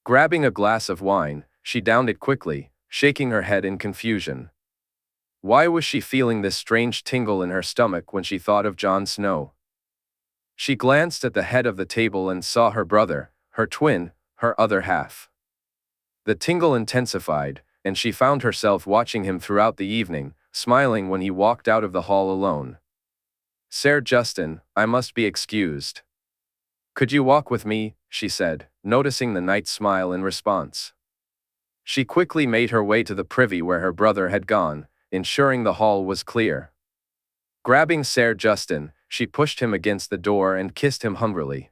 Grabbing a glass of wine, she downed it quickly, shaking her head in confusion. Why was she feeling this strange tingle in her stomach when she thought of Jon Snow? She glanced at the head of the table and saw her brother, her twin, her other half. The tingle intensified, and she found herself watching him throughout the evening, smiling when he walked out of the hall alone. "Ser Justin, I must be excused." "Could you walk with me?" she said, noticing the knight's smile in response. She quickly made her way to the privy where her brother had gone, ensuring the hall was clear. Grabbing Ser Justin, she pushed him against the door and kissed him hungrily.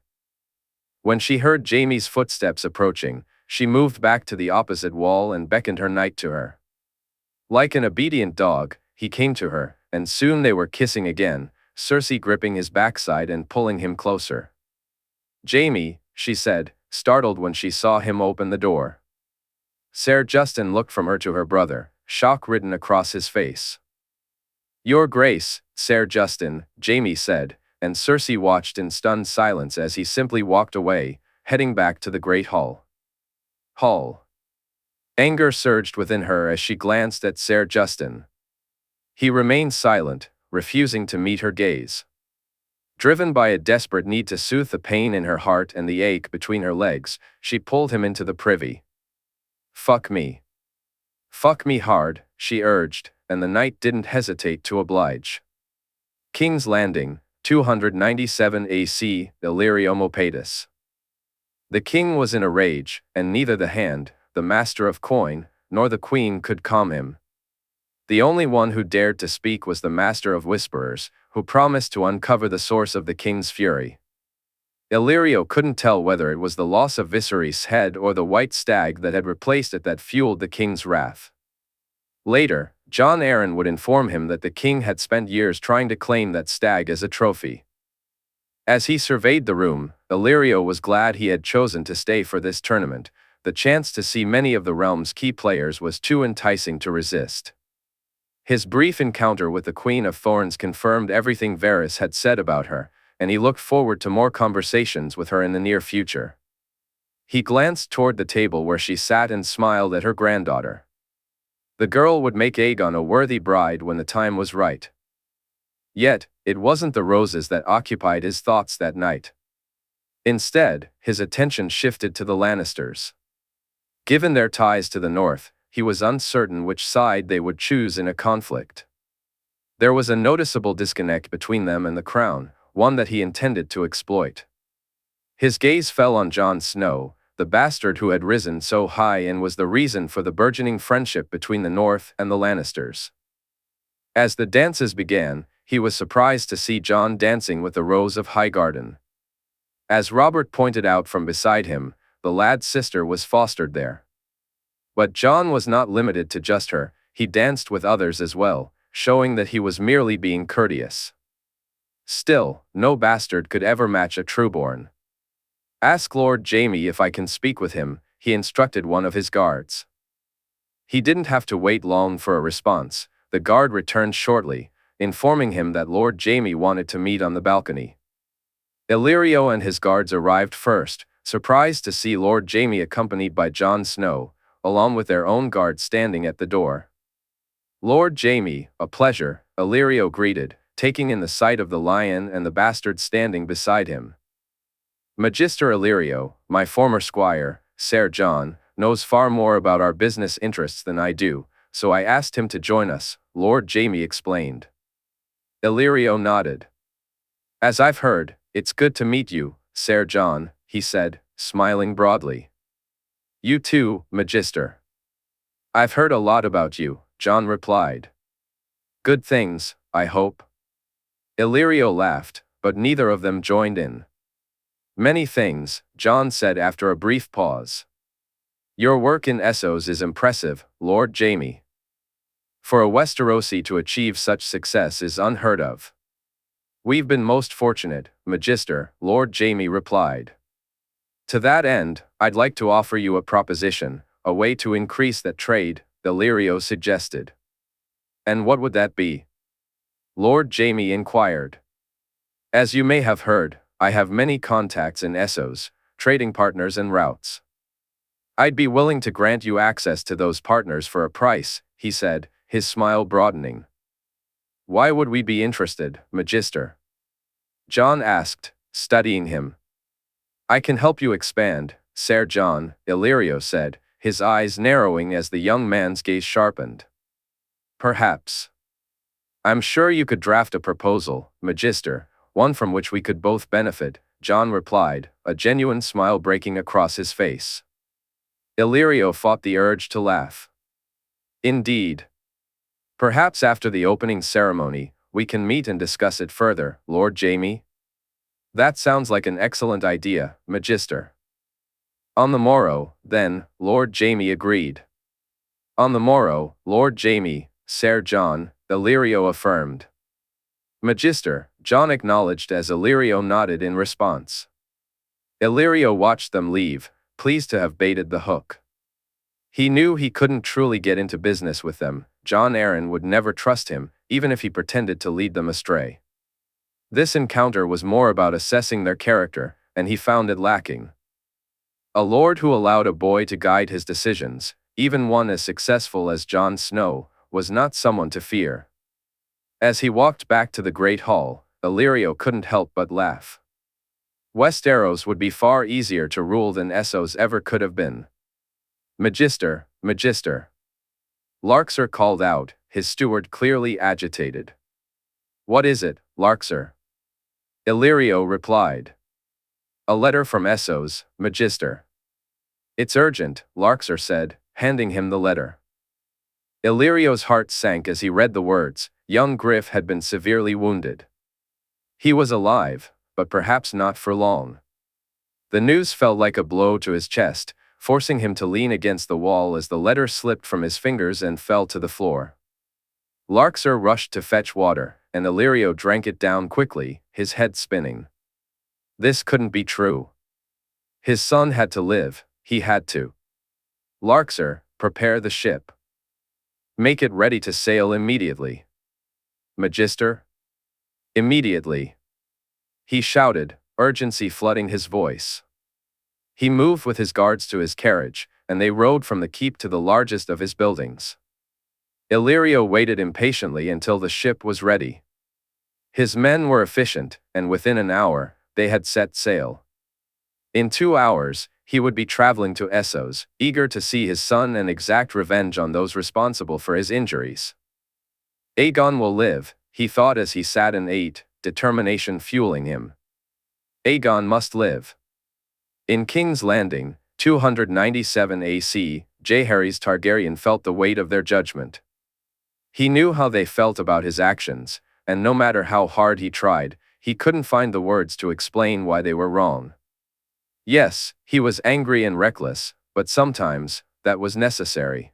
When she heard Jaime's footsteps approaching, she moved back to the opposite wall and beckoned her knight to her. Like an obedient dog, he came to her, and soon they were kissing again, Cersei gripping his backside and pulling him closer. "Jaime," she said, startled when she saw him open the door. Ser Justin looked from her to her brother, shock written across his face. "Your Grace, Ser Justin," Jaime said, and Cersei watched in stunned silence as he simply walked away, heading back to the Great Hall. Anger surged within her as she glanced at Ser Justin. He remained silent, refusing to meet her gaze. Driven by a desperate need to soothe the pain in her heart and the ache between her legs, she pulled him into the privy. "Fuck me. Fuck me hard, she urged, and the knight didn't hesitate to oblige. King's Landing, 297 AC, Illyrio Mopatus. The king was in a rage, and neither the hand, the master of coin, nor the queen could calm him. The only one who dared to speak was the master of whisperers, who promised to uncover the source of the king's fury. Illyrio couldn't tell whether it was the loss of Viserys' head or the white stag that had replaced it that fueled the king's wrath. Later, Jon Arryn would inform him that the king had spent years trying to claim that stag as a trophy. As he surveyed the room, Illyrio was glad he had chosen to stay for this tournament. The chance to see many of the realm's key players was too enticing to resist. His brief encounter with the Queen of Thorns confirmed everything Varys had said about her, and he looked forward to more conversations with her in the near future. He glanced toward the table where she sat and smiled at her granddaughter. The girl would make Aegon a worthy bride when the time was right. Yet, it wasn't the roses that occupied his thoughts that night. Instead, his attention shifted to the Lannisters. Given their ties to the north, he was uncertain which side they would choose in a conflict. There was a noticeable disconnect between them and the crown, one that he intended to exploit. His gaze fell on Jon Snow, the bastard who had risen so high and was the reason for the burgeoning friendship between the North and the Lannisters. As the dances began, he was surprised to see Jon dancing with the Rose of Highgarden. As Robert pointed out from beside him, the lad's sister was fostered there. But Jon was not limited to just her, he danced with others as well, showing that he was merely being courteous. Still, no bastard could ever match a trueborn. "Ask Lord Jaime if I can speak with him," he instructed one of his guards. He didn't have to wait long for a response. The guard returned shortly, informing him that Lord Jaime wanted to meet on the balcony. Illyrio and his guards arrived first, surprised to see Lord Jaime accompanied by Jon Snow, along with their own guard standing at the door. "Lord Jaime, a pleasure," Illyrio greeted, taking in the sight of the lion and the bastard standing beside him. "Magister Illyrio, my former squire, Ser Jon, knows far more about our business interests than I do, so I asked him to join us," Lord Jaime explained. Illyrio nodded. "As I've heard, it's good to meet you, Ser Jon," he said, smiling broadly. "You too, Magister." "I've heard a lot about you," Jon replied. "Good things, I hope." Illyrio laughed, but neither of them joined in. "Many things," Jon said after a brief pause. "Your work in Essos is impressive, Lord Jaime. For a Westerosi to achieve such success is unheard of." "We've been most fortunate, Magister," Lord Jaime replied. "To that end, I'd like to offer you a proposition, a way to increase that trade," Illyrio suggested. "And what would that be?" Lord Jaime inquired. "As you may have heard, I have many contacts in Essos, trading partners and routes. I'd be willing to grant you access to those partners for a price," he said, his smile broadening. "Why would we be interested, Magister?" Jon asked, studying him. "I can help you expand, Ser Jon," Illyrio said, his eyes narrowing as the young man's gaze sharpened. "Perhaps. I'm sure you could draft a proposal, Magister, one from which we could both benefit," Jon replied, a genuine smile breaking across his face. Illyrio fought the urge to laugh. "Indeed. Perhaps after the opening ceremony, we can meet and discuss it further, Lord Jaime." "That sounds like an excellent idea, Magister." "On the morrow, then," Lord Jaime agreed. "On the morrow, Lord Jaime, Ser Jon," Illyrio affirmed. "Magister," Jon acknowledged as Illyrio nodded in response. Illyrio watched them leave, pleased to have baited the hook. He knew he couldn't truly get into business with them. Jon Arryn would never trust him, even if he pretended to lead them astray. This encounter was more about assessing their character, and he found it lacking. A lord who allowed a boy to guide his decisions, even one as successful as Jon Snow, was not someone to fear. As he walked back to the Great Hall, Illyrio couldn't help but laugh. Westeros would be far easier to rule than Essos ever could have been. "Magister, Magister." Larxer called out, his steward clearly agitated. "What is it, Larxer?" Illyrio replied. "A letter from Essos, Magister." "It's urgent," Larxer said, handing him the letter. Illyrio's heart sank as he read the words. Young Griff had been severely wounded. He was alive, but perhaps not for long. The news felt like a blow to his chest, forcing him to lean against the wall as the letter slipped from his fingers and fell to the floor. Larxer rushed to fetch water, and Illyrio drank it down quickly, his head spinning. This couldn't be true. His son had to live, he had to. "Larxer, prepare the ship. Make it ready to sail immediately." "Magister?" "Immediately," he shouted, urgency flooding his voice. He moved with his guards to his carriage, and they rode from the keep to the largest of his buildings. Illyrio waited impatiently until the ship was ready. His men were efficient, and within an hour, they had set sail. In 2 hours, he would be traveling to Essos, eager to see his son and exact revenge on those responsible for his injuries. Aegon will live, he thought as he sat and ate, determination fueling him. Aegon must live. In King's Landing, 297 AC, Jaehaerys Targaryen felt the weight of their judgment. He knew how they felt about his actions, and no matter how hard he tried, he couldn't find the words to explain why they were wrong. Yes, he was angry and reckless, but sometimes, that was necessary.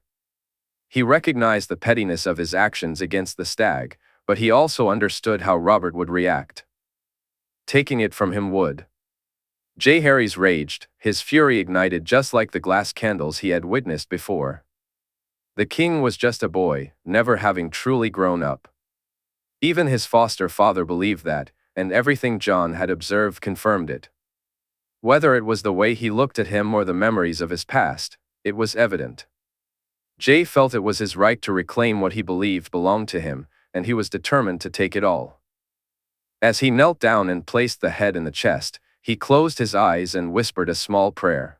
He recognized the pettiness of his actions against the stag, but he also understood how Robert would react. Taking it from him would. Jaehaerys raged, his fury ignited just like the glass candles he had witnessed before. The king was just a boy, never having truly grown up. Even his foster father believed that, and everything Jon had observed confirmed it. Whether it was the way he looked at him or the memories of his past, it was evident. Jay felt it was his right to reclaim what he believed belonged to him, and he was determined to take it all. As he knelt down and placed the head in the chest, he closed his eyes and whispered a small prayer.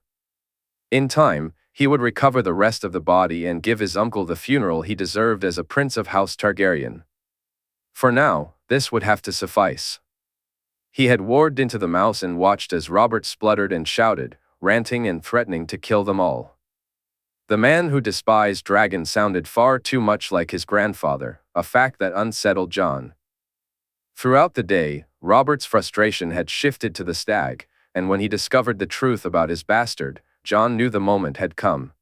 In time, he would recover the rest of the body and give his uncle the funeral he deserved as a prince of House Targaryen. For now, this would have to suffice. He had warged into the mouse and watched as Robert spluttered and shouted, ranting and threatening to kill them all. The man who despised dragons sounded far too much like his grandfather, a fact that unsettled Jon. Throughout the day, Robert's frustration had shifted to the stag, and when he discovered the truth about his bastard, Jon knew the moment had come.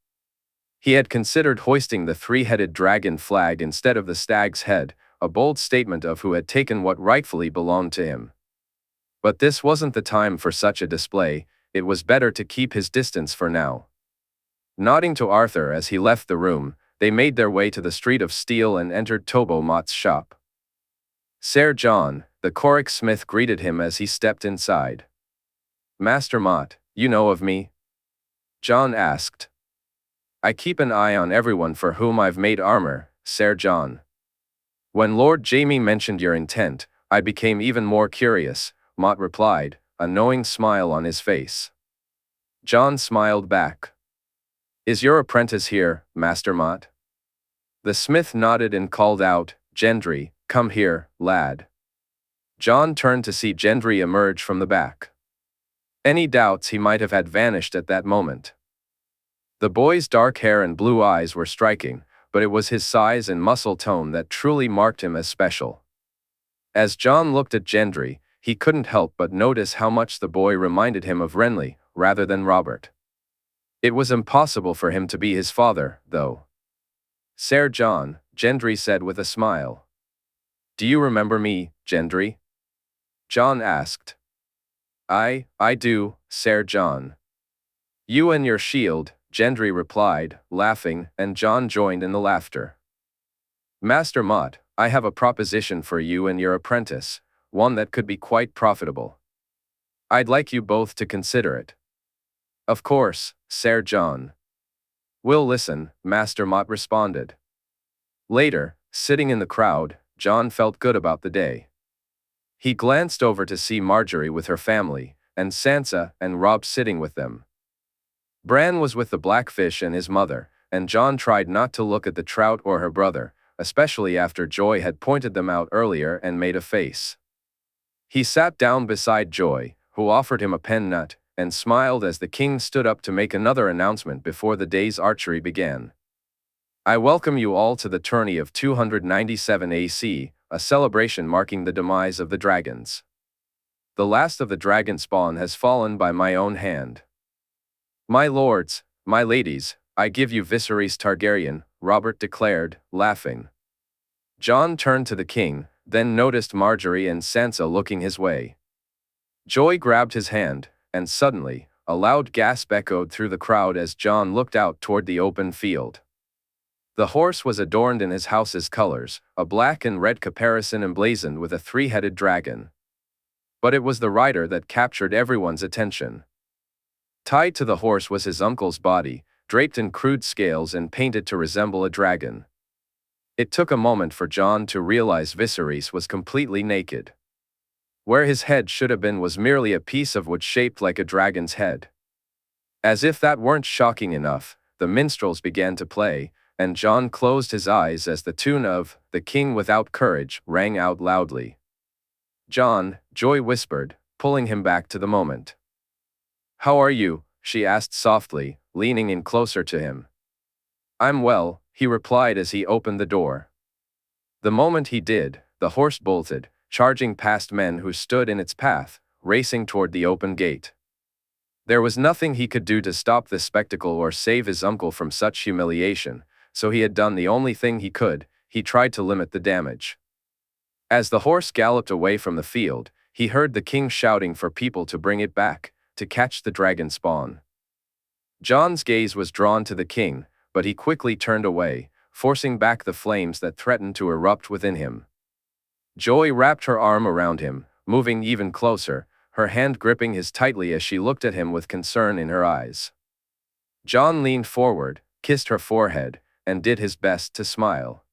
He had considered hoisting the three-headed dragon flag instead of the stag's head, a bold statement of who had taken what rightfully belonged to him. But this wasn't the time for such a display, it was better to keep his distance for now. Nodding to Arthur as he left the room, they made their way to the Street of Steel and entered Tobo Mott's shop. Ser Jon, the Corrick smith, greeted him as he stepped inside. "Master Mott, you know of me?" Jon asked. "I keep an eye on everyone for whom I've made armor, Ser Jon. When Lord Jaime mentioned your intent, I became even more curious," Mott replied, a knowing smile on his face. Jon smiled back. "Is your apprentice here, Master Mott?" The smith nodded and called out, "Gendry, come here, lad." Jon turned to see Gendry emerge from the back. Any doubts he might have had vanished at that moment. The boy's dark hair and blue eyes were striking, but it was his size and muscle tone that truly marked him as special. As Jon looked at Gendry, he couldn't help but notice how much the boy reminded him of Renly, rather than Robert. It was impossible for him to be his father, though. "Ser Jon," Gendry said with a smile. "Do you remember me, Gendry?" Jon asked. I do, Ser Jon." "You and your shield," Gendry replied, laughing, and Jon joined in the laughter. "Master Mott, I have a proposition for you and your apprentice, one that could be quite profitable. I'd like you both to consider it." "Of course, Ser Jon. We'll listen," Master Mott responded. Later, sitting in the crowd, Jon felt good about the day. He glanced over to see Margaery with her family, and Sansa and Robb sitting with them. Bran was with the Blackfish and his mother, and Jon tried not to look at the trout or her brother, especially after Joy had pointed them out earlier and made a face. He sat down beside Joy, who offered him a pen nut, and smiled as the king stood up to make another announcement before the day's archery began. I welcome you all to the tourney of 297 AC, a celebration marking the demise of the dragons. The last of the dragon spawn has fallen by my own hand. My lords, my ladies, I give you Viserys Targaryen, Robert declared, laughing. Jon turned to the king, then noticed Margaery and Sansa looking his way. Joy grabbed his hand, and suddenly, a loud gasp echoed through the crowd as Jon looked out toward the open field. The horse was adorned in his house's colors, a black and red caparison emblazoned with a three-headed dragon. But it was the rider that captured everyone's attention. Tied to the horse was his uncle's body, draped in crude scales and painted to resemble a dragon. It took a moment for Jon to realize Viserys was completely naked. Where his head should have been was merely a piece of wood shaped like a dragon's head. As if that weren't shocking enough, the minstrels began to play, and Jon closed his eyes as the tune of "The King Without Courage" rang out loudly. "Jon," Joy whispered, pulling him back to the moment. "How are you?" she asked softly, leaning in closer to him. "I'm well," he replied as he opened the door. The moment he did, the horse bolted, charging past men who stood in its path, racing toward the open gate. There was nothing he could do to stop this spectacle or save his uncle from such humiliation, so he had done the only thing he could: he tried to limit the damage. As the horse galloped away from the field, he heard the king shouting for people to bring it back, to catch the dragon spawn. Jon's gaze was drawn to the king, but he quickly turned away, forcing back the flames that threatened to erupt within him. Joy wrapped her arm around him, moving even closer, her hand gripping his tightly as she looked at him with concern in her eyes. Jon leaned forward, kissed her forehead, and did his best to smile.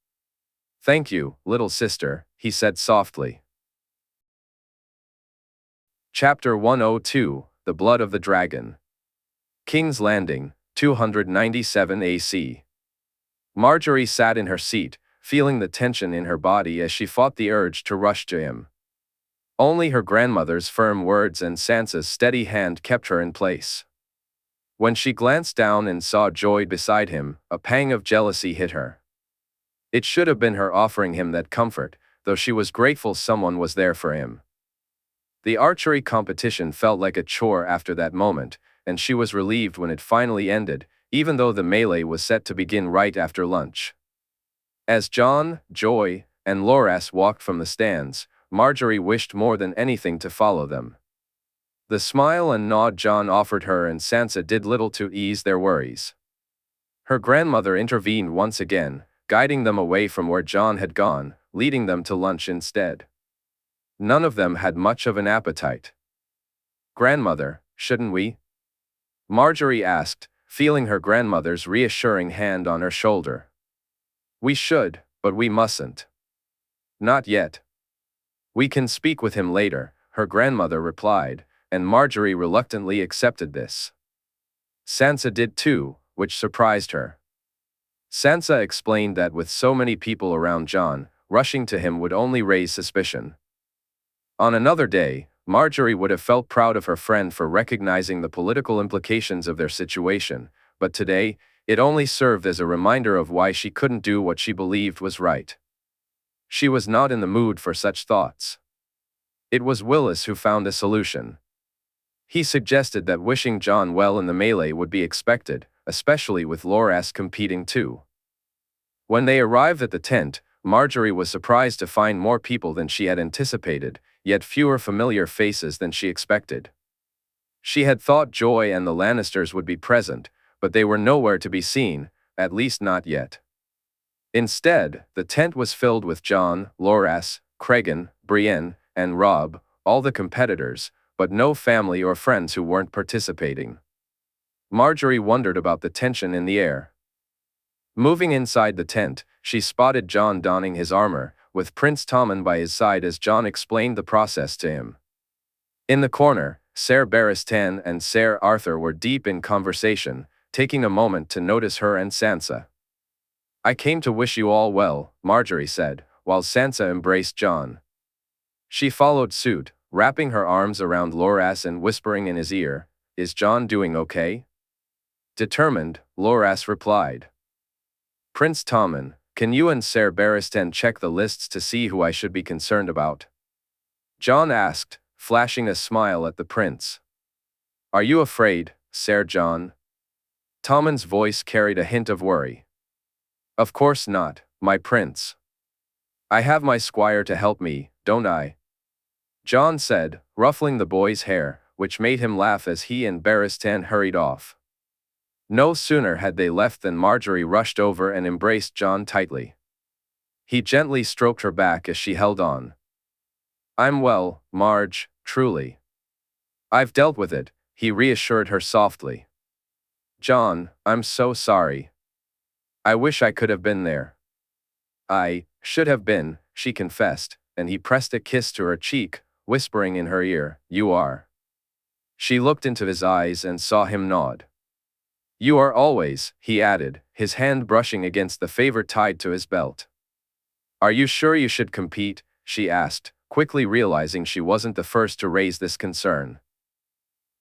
"Thank you, little sister," he said softly. Chapter 102, The Blood of the Dragon. King's Landing, 297 AC. Margaery sat in her seat, feeling the tension in her body as she fought the urge to rush to him. Only her grandmother's firm words and Sansa's steady hand kept her in place. When she glanced down and saw Joy beside him, a pang of jealousy hit her. It should have been her offering him that comfort, though she was grateful someone was there for him. The archery competition felt like a chore after that moment, and she was relieved when it finally ended, even though the melee was set to begin right after lunch. As Jon, Joy, and Loras walked from the stands, Margaery wished more than anything to follow them. The smile and nod Jon offered her and Sansa did little to ease their worries. Her grandmother intervened once again, guiding them away from where Jon had gone, leading them to lunch instead. None of them had much of an appetite. "Grandmother, shouldn't we?" Margaery asked, feeling her grandmother's reassuring hand on her shoulder. "We should, but we mustn't." "Not yet. We can speak with him later," her grandmother replied, and Margaery reluctantly accepted this. Sansa did too, which surprised her. Sansa explained that with so many people around Jon, rushing to him would only raise suspicion. On another day, Margaery would have felt proud of her friend for recognizing the political implications of their situation, but today, it only served as a reminder of why she couldn't do what she believed was right. She was not in the mood for such thoughts. It was Willis who found a solution. He suggested that wishing Jon well in the melee would be expected, especially with Loras competing too. When they arrived at the tent, Margaery was surprised to find more people than she had anticipated, yet fewer familiar faces than she expected. She had thought Joy and the Lannisters would be present, but they were nowhere to be seen, at least not yet. Instead, the tent was filled with Jon, Loras, Cregan, Brienne, and Robb, all the competitors, but no family or friends who weren't participating. Margaery wondered about the tension in the air. Moving inside the tent, she spotted Jon donning his armor, with Prince Tommen by his side as Jon explained the process to him. In the corner, Ser Barristan and Ser Arthur were deep in conversation, taking a moment to notice her and Sansa. "I came to wish you all well," Margaery said, while Sansa embraced Jon. She followed suit, wrapping her arms around Loras and whispering in his ear, "Is Jon doing okay?" Determined, Loras replied. "Prince Tommen, can you and Ser Barristan check the lists to see who I should be concerned about?" Jon asked, flashing a smile at the prince. "Are you afraid, Ser Jon?" Tommen's voice carried a hint of worry. "Of course not, my prince. I have my squire to help me, don't I?" Jon said, ruffling the boy's hair, which made him laugh as he and Barristan hurried off. No sooner had they left than Margaery rushed over and embraced Jon tightly. He gently stroked her back as she held on. "I'm well, Marge, truly. I've dealt with it," he reassured her softly. "Jon, I'm so sorry. I wish I could have been there." "I should have been," she confessed, and he pressed a kiss to her cheek, whispering in her ear, "You are." She looked into his eyes and saw him nod. "You are always," he added, his hand brushing against the favor tied to his belt. "Are you sure you should compete?" she asked, quickly realizing she wasn't the first to raise this concern.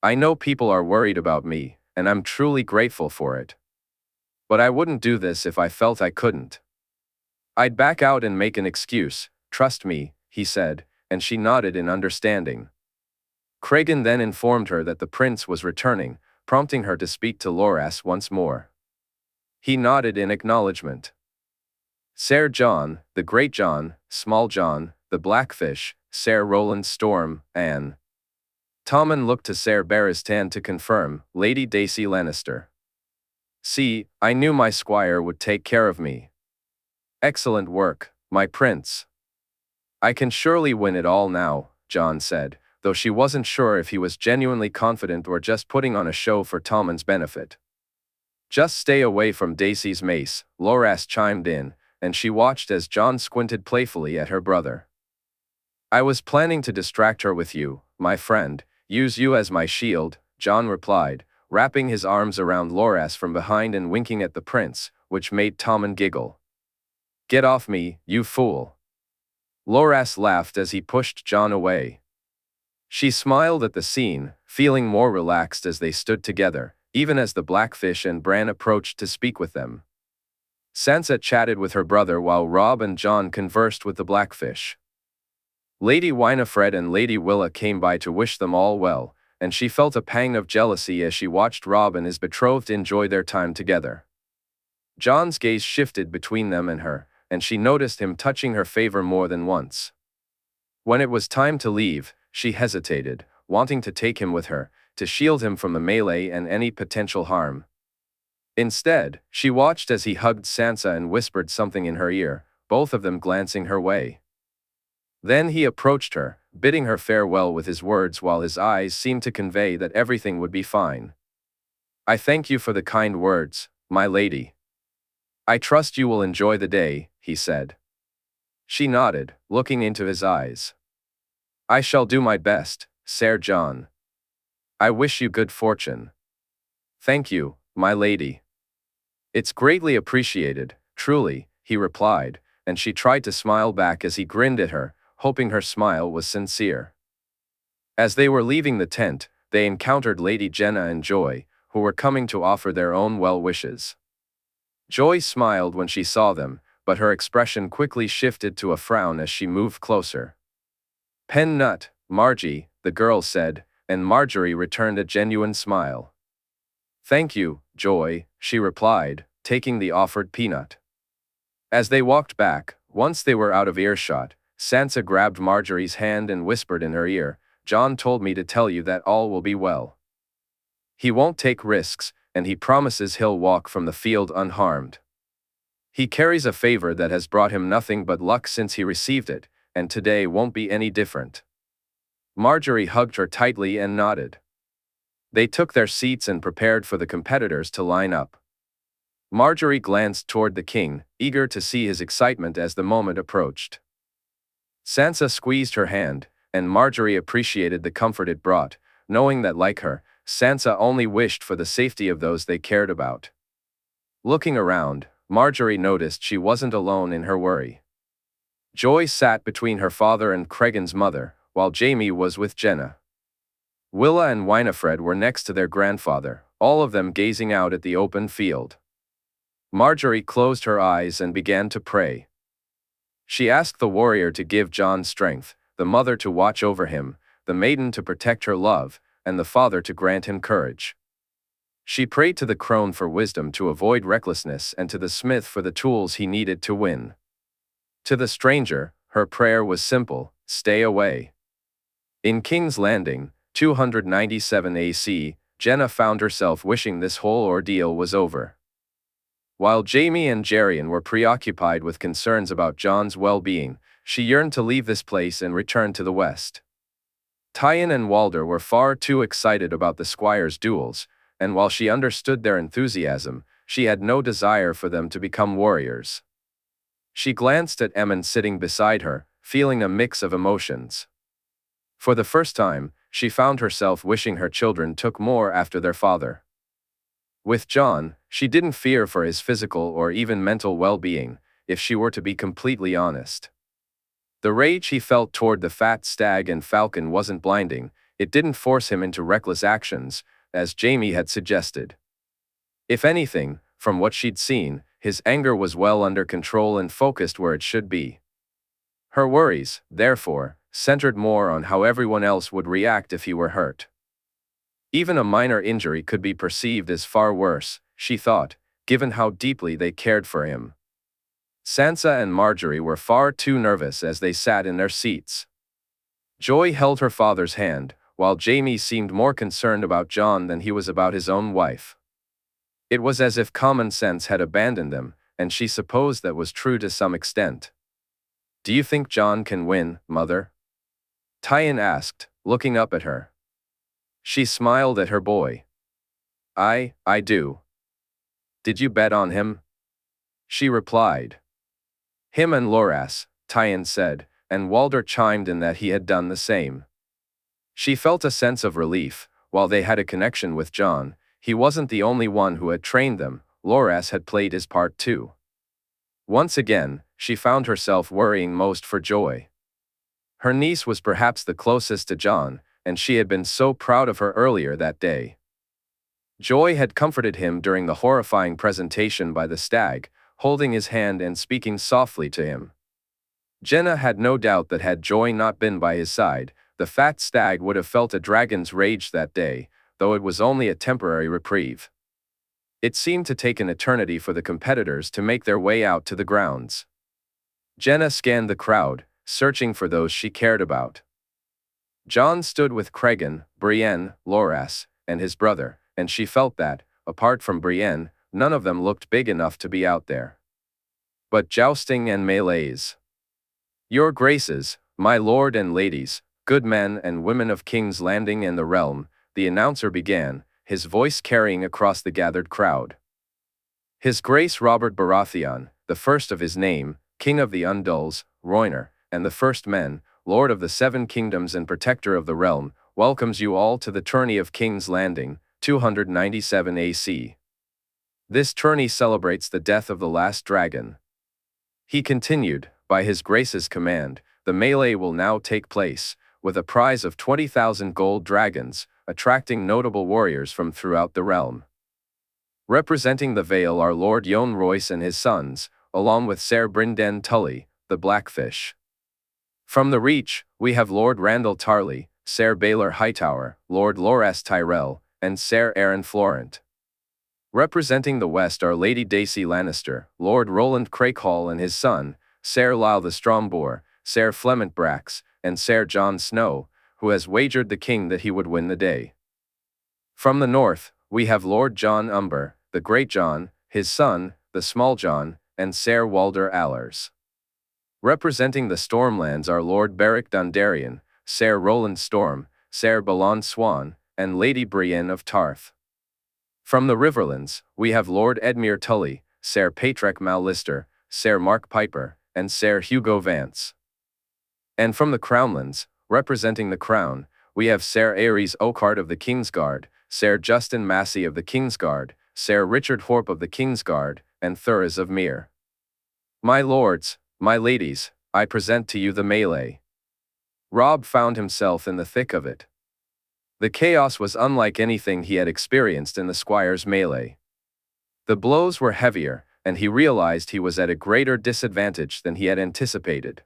"I know people are worried about me, and I'm truly grateful for it. But I wouldn't do this if I felt I couldn't. I'd back out and make an excuse, trust me," he said, and she nodded in understanding. Cregan then informed her that the prince was returning, prompting her to speak to Loras once more. He nodded in acknowledgement. Ser Jon, the Great Jon, Small Jon, the Blackfish, Ser Rolland Storm, Anne. Tommen looked to Ser Barristan to confirm, Lady Dacey Lannister. "See, I knew my squire would take care of me." "Excellent work, my prince." "I can surely win it all now," Jon said, though she wasn't sure if he was genuinely confident or just putting on a show for Tommen's benefit. "Just stay away from Dacey's mace," Loras chimed in, and she watched as Jon squinted playfully at her brother. "I was planning to distract her with you, my friend, use you as my shield," Jon replied, wrapping his arms around Loras from behind and winking at the prince, which made Tommen giggle. "Get off me, you fool." Loras laughed as he pushed Jon away. She smiled at the scene, feeling more relaxed as they stood together, even as the Blackfish and Bran approached to speak with them. Sansa chatted with her brother while Robb and Jon conversed with the Blackfish. Lady Winifred and Lady Willa came by to wish them all well, and she felt a pang of jealousy as she watched Robb and his betrothed enjoy their time together. Jon's gaze shifted between them and her, and she noticed him touching her favor more than once. When it was time to leave, she hesitated, wanting to take him with her, to shield him from the melee and any potential harm. Instead, she watched as he hugged Sansa and whispered something in her ear, both of them glancing her way. Then he approached her, bidding her farewell with his words while his eyes seemed to convey that everything would be fine. "I thank you for the kind words, my lady. I trust you will enjoy the day," he said. She nodded, looking into his eyes. "I shall do my best, Ser Jon. I wish you good fortune." "Thank you, my lady." "It's greatly appreciated, truly," he replied, and she tried to smile back as he grinned at her, hoping her smile was sincere. As they were leaving the tent, they encountered Lady Jenna and Joy, who were coming to offer their own well wishes. Joy smiled when she saw them, but her expression quickly shifted to a frown as she moved closer. "Pen nut, Margie," the girl said, and Margaery returned a genuine smile. "Thank you, Joy," she replied, taking the offered peanut. As they walked back, once they were out of earshot, Sansa grabbed Margaery's hand and whispered in her ear, "Jon told me to tell you that all will be well. He won't take risks, and he promises he'll walk from the field unharmed. He carries a favor that has brought him nothing but luck since he received it, and today won't be any different." Margaery hugged her tightly and nodded. They took their seats and prepared for the competitors to line up. Margaery glanced toward the king, eager to see his excitement as the moment approached. Sansa squeezed her hand, and Margaery appreciated the comfort it brought, knowing that like her, Sansa only wished for the safety of those they cared about. Looking around, Margaery noticed she wasn't alone in her worry. Joy sat between her father and Cregan's mother, while Jaime was with Jenna. Willa and Winifred were next to their grandfather, all of them gazing out at the open field. Margaery closed her eyes and began to pray. She asked the warrior to give Jon strength, the mother to watch over him, the maiden to protect her love, and the father to grant him courage. She prayed to the crone for wisdom to avoid recklessness and to the smith for the tools he needed to win. To the stranger, her prayer was simple: stay away. In King's Landing, 297 AC, Jenna found herself wishing this whole ordeal was over. While Jaime and Jerian were preoccupied with concerns about Jon's well-being, she yearned to leave this place and return to the west. Tywin and Walder were far too excited about the squires' duels, and while she understood their enthusiasm, she had no desire for them to become warriors. She glanced at Emmon sitting beside her, feeling a mix of emotions. For the first time, she found herself wishing her children took more after their father. With Jon, she didn't fear for his physical or even mental well-being, if she were to be completely honest. The rage he felt toward the fat stag and falcon wasn't blinding, it didn't force him into reckless actions, as Jaime had suggested. If anything, from what she'd seen, his anger was well under control and focused where it should be. Her worries, therefore, centered more on how everyone else would react if he were hurt. Even a minor injury could be perceived as far worse, she thought, given how deeply they cared for him. Sansa and Margaery were far too nervous as they sat in their seats. Joy held her father's hand, while Jaime seemed more concerned about Jon than he was about his own wife. It was as if common sense had abandoned them, and she supposed that was true to some extent. "Do you think Jon can win, Mother?" Tywin asked, looking up at her. She smiled at her boy. I do." "Did you bet on him?" She replied. "Him and Loras," Tywin said, and Walder chimed in that he had done the same. She felt a sense of relief. While they had a connection with Jon, he wasn't the only one who had trained them. Loras had played his part too. Once again, she found herself worrying most for Joy. Her niece was perhaps the closest to Jon, and she had been so proud of her earlier that day. Joy had comforted him during the horrifying presentation by the stag, holding his hand and speaking softly to him. Jenna had no doubt that had Joy not been by his side, the fat stag would have felt a dragon's rage that day, though it was only a temporary reprieve. It seemed to take an eternity for the competitors to make their way out to the grounds. Jenna scanned the crowd, searching for those she cared about. Jon stood with Cregan, Brienne, Loras, and his brother, and she felt that, apart from Brienne, none of them looked big enough to be out there. But jousting and melees. "Your graces, my lord and ladies, good men and women of King's Landing and the realm," the announcer began, his voice carrying across the gathered crowd. His Grace Robert Baratheon, the first of his name, King of the Undulls, Rhoynar, and the First Men, Lord of the Seven Kingdoms and Protector of the Realm, welcomes you all to the tourney of King's Landing, 297 AC. This tourney celebrates the death of the last dragon. He continued, by His Grace's command, the melee will now take place, with a prize of 20,000 gold dragons, attracting notable warriors from throughout the realm. Representing the Vale are Lord Yohn Royce and his sons, along with Ser Brynden Tully, the Blackfish. From the Reach, we have Lord Randall Tarley, Ser Baelor Hightower, Lord Loras Tyrell, and Ser Aaron Florent. Representing the West are Lady Dacey Lannister, Lord Rolland Craighall and his son, Ser Lyle the Strongboar, Ser Flemont Brax, and Ser Jon Snow, who has wagered the king that he would win the day. From the north, we have Lord Jon Umber, the Great Jon, his son, the Small Jon, and Ser Walder Allers. Representing the Stormlands are Lord Beric Dondarrion, Ser Rolland Storm, Ser Balon Swan, and Lady Brienne of Tarth. From the Riverlands, we have Lord Edmure Tully, Ser Patrick Mallister, Ser Mark Piper, and Ser Hugo Vance. And from the Crownlands, representing the Crown, we have Ser Aerys Oakheart of the Kingsguard, Ser Justin Massey of the Kingsguard, Ser Richard Horp of the Kingsguard, and Thuras of Mere. My lords, my ladies, I present to you the melee. Robb found himself in the thick of it. The chaos was unlike anything he had experienced in the squire's melee. The blows were heavier, and he realized he was at a greater disadvantage than he had anticipated.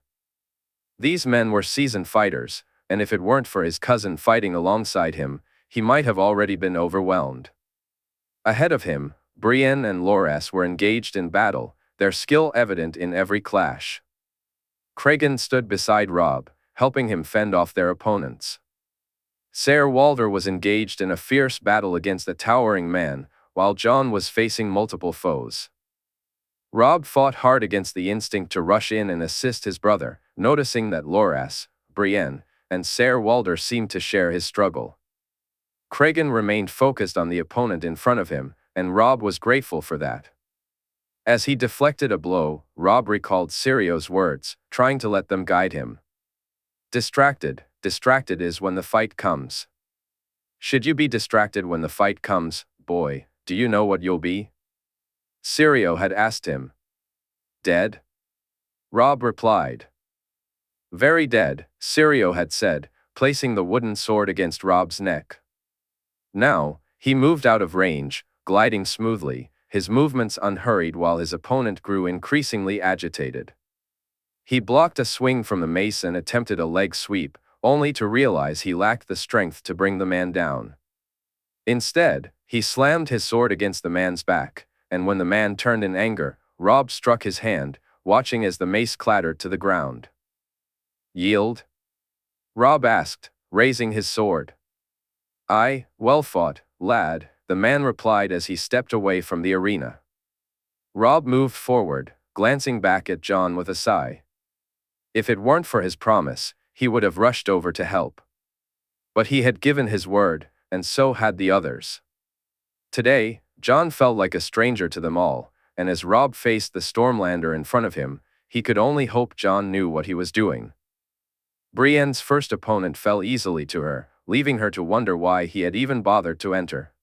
These men were seasoned fighters, and if it weren't for his cousin fighting alongside him, he might have already been overwhelmed. Ahead of him, Brienne and Loras were engaged in battle, their skill evident in every clash. Cregan stood beside Robb, helping him fend off their opponents. Ser Rolland was engaged in a fierce battle against a towering man, while Jon was facing multiple foes. Robb fought hard against the instinct to rush in and assist his brother, noticing that Loras, Brienne, and Ser Rolland seemed to share his struggle. Cregan remained focused on the opponent in front of him, and Robb was grateful for that. As he deflected a blow, Robb recalled Syrio's words, trying to let them guide him. Distracted is when the fight comes. Should you be distracted when the fight comes, boy, do you know what you'll be? Syrio had asked him. Dead? Robb replied. Very dead, Syrio had said, placing the wooden sword against Robb's neck. Now, he moved out of range, gliding smoothly, his movements unhurried while his opponent grew increasingly agitated. He blocked a swing from the mace and attempted a leg sweep, only to realize he lacked the strength to bring the man down. Instead, he slammed his sword against the man's back, and when the man turned in anger, Robb struck his hand, watching as the mace clattered to the ground. Yield? Robb asked, raising his sword. Aye, well fought, lad, the man replied as he stepped away from the arena. Robb moved forward, glancing back at Jon with a sigh. If it weren't for his promise, he would have rushed over to help. But he had given his word, and so had the others. Today, Jon felt like a stranger to them all, and as Robb faced the Stormlander in front of him, he could only hope Jon knew what he was doing. Brienne's first opponent fell easily to her, leaving her to wonder why he had even bothered to enter.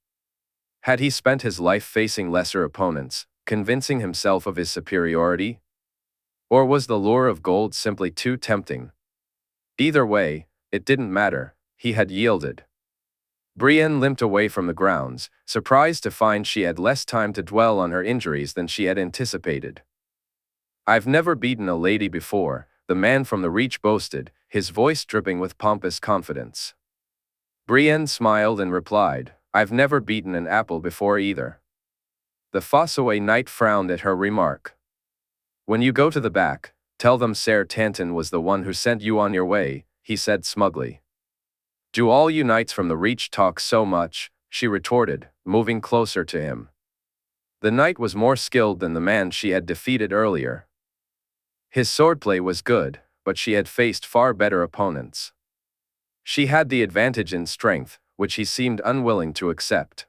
Had he spent his life facing lesser opponents, convincing himself of his superiority? Or was the lure of gold simply too tempting? Either way, it didn't matter, he had yielded. Brienne limped away from the grounds, surprised to find she had less time to dwell on her injuries than she had anticipated. I've never beaten a lady before, the man from the Reach boasted, his voice dripping with pompous confidence. Brienne smiled and replied, I've never beaten an apple before either. The Fossaway knight frowned at her remark. When you go to the back, tell them Ser Tanton was the one who sent you on your way, he said smugly. Do all you knights from the Reach talk so much? She retorted, moving closer to him. The knight was more skilled than the man she had defeated earlier. His swordplay was good, but she had faced far better opponents. She had the advantage in strength, which he seemed unwilling to accept.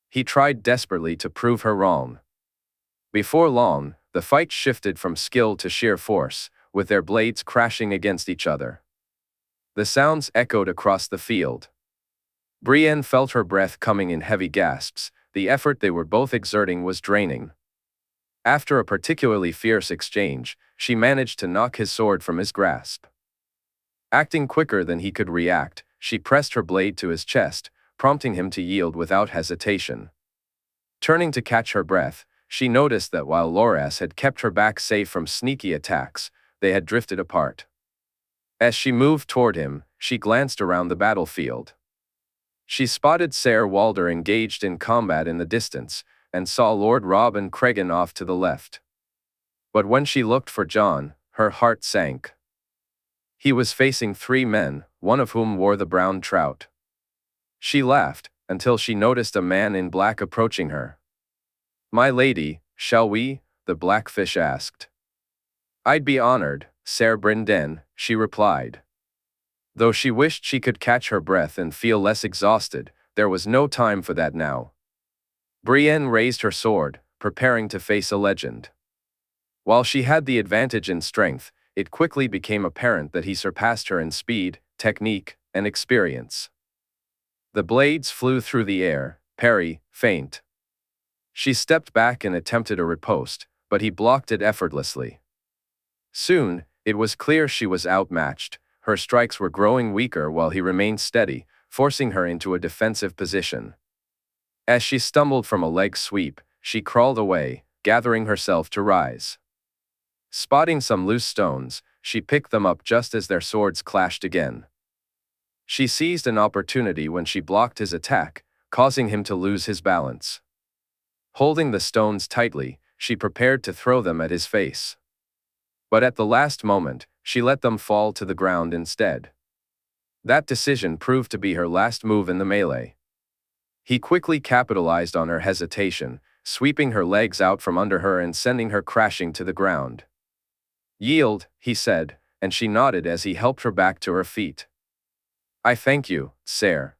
He tried desperately to prove her wrong. Before long, the fight shifted from skill to sheer force, with their blades crashing against each other. The sounds echoed across the field. Brienne felt her breath coming in heavy gasps, the effort they were both exerting was draining. After a particularly fierce exchange, she managed to knock his sword from his grasp. Acting quicker than he could react, she pressed her blade to his chest, prompting him to yield without hesitation. Turning to catch her breath, she noticed that while Loras had kept her back safe from sneaky attacks, they had drifted apart. As she moved toward him, she glanced around the battlefield. She spotted Ser Rolland engaged in combat in the distance, and saw Lord Robb and Cregan off to the left. But when she looked for Jon, her heart sank. He was facing 3 men, one of whom wore the brown trout. She laughed, until she noticed a man in black approaching her. My lady, shall we? The Blackfish asked. I'd be honored, Ser Brinden, she replied. Though she wished she could catch her breath and feel less exhausted, there was no time for that now. Brienne raised her sword, preparing to face a legend. While she had the advantage in strength, it quickly became apparent that he surpassed her in speed, technique, and experience. The blades flew through the air, parry, feint. She stepped back and attempted a riposte, but he blocked it effortlessly. Soon, it was clear she was outmatched. Her strikes were growing weaker while he remained steady, forcing her into a defensive position. As she stumbled from a leg sweep, she crawled away, gathering herself to rise. Spotting some loose stones, she picked them up just as their swords clashed again. She seized an opportunity when she blocked his attack, causing him to lose his balance. Holding the stones tightly, she prepared to throw them at his face. But at the last moment, she let them fall to the ground instead. That decision proved to be her last move in the melee. He quickly capitalized on her hesitation, sweeping her legs out from under her and sending her crashing to the ground. "Yield," he said, and she nodded as he helped her back to her feet. "I thank you, Ser."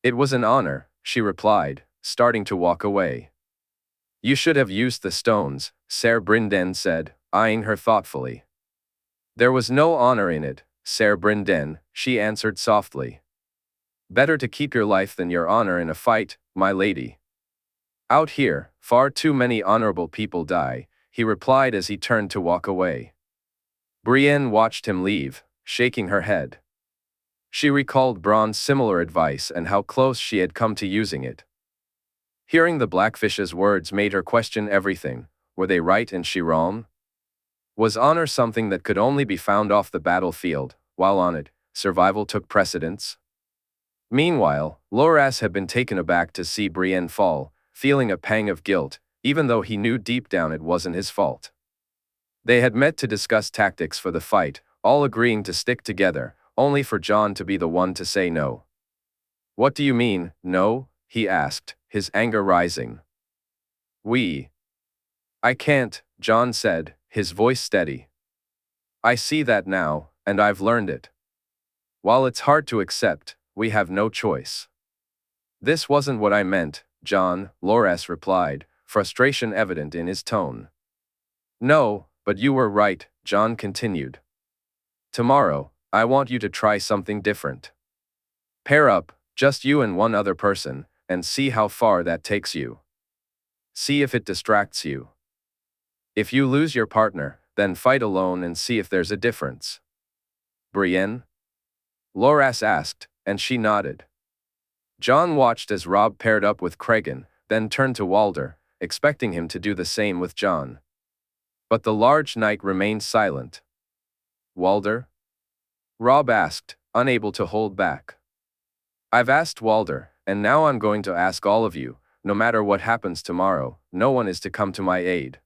"It was an honor," she replied, starting to walk away. "You should have used the stones," Ser Brienne said, eyeing her thoughtfully. "There was no honor in it, Ser Brienne," she answered softly. "Better to keep your life than your honor in a fight, my lady." "Out here, far too many honorable people die," he replied as he turned to walk away. Brienne watched him leave, shaking her head. She recalled Bronn's similar advice and how close she had come to using it. Hearing the Blackfish's words made her question everything. Were they right and she wrong? Was honor something that could only be found off the battlefield, while on it, survival took precedence? Meanwhile, Loras had been taken aback to see Brienne fall, feeling a pang of guilt, even though he knew deep down it wasn't his fault. They had met to discuss tactics for the fight, all agreeing to stick together, only for Jon to be the one to say no. "What do you mean, no?" he asked, his anger rising. "I can't," Jon said, his voice steady. "I see that now, and I've learned it. While it's hard to accept, we have no choice." "This wasn't what I meant, Jon," Loras replied, frustration evident in his tone. "No, but you were right," Jon continued. "Tomorrow, I want you to try something different. Pair up, just you and one other person, and see how far that takes you. See if it distracts you. If you lose your partner, then fight alone and see if there's a difference." "Brienne?" Loras asked, and she nodded. Jon watched as Robb paired up with Cregan, then turned to Walder, expecting him to do the same with Jon. But the large knight remained silent. "Walder?" Robb asked, unable to hold back. "I've asked Walder, and now I'm going to ask all of you. No matter what happens tomorrow, no one is to come to my aid."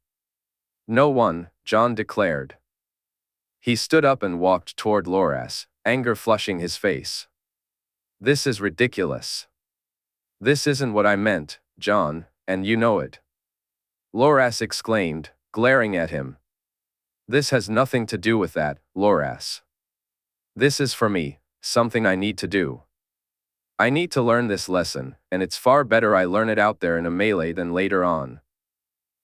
"No one," Jon declared. He stood up and walked toward Loras, anger flushing his face. "This is ridiculous. This isn't what I meant, Jon, and you know it." Loras exclaimed, glaring at him. "This has nothing to do with that, Loras. This is for me, something I need to do. I need to learn this lesson, and it's far better I learn it out there in a melee than later on.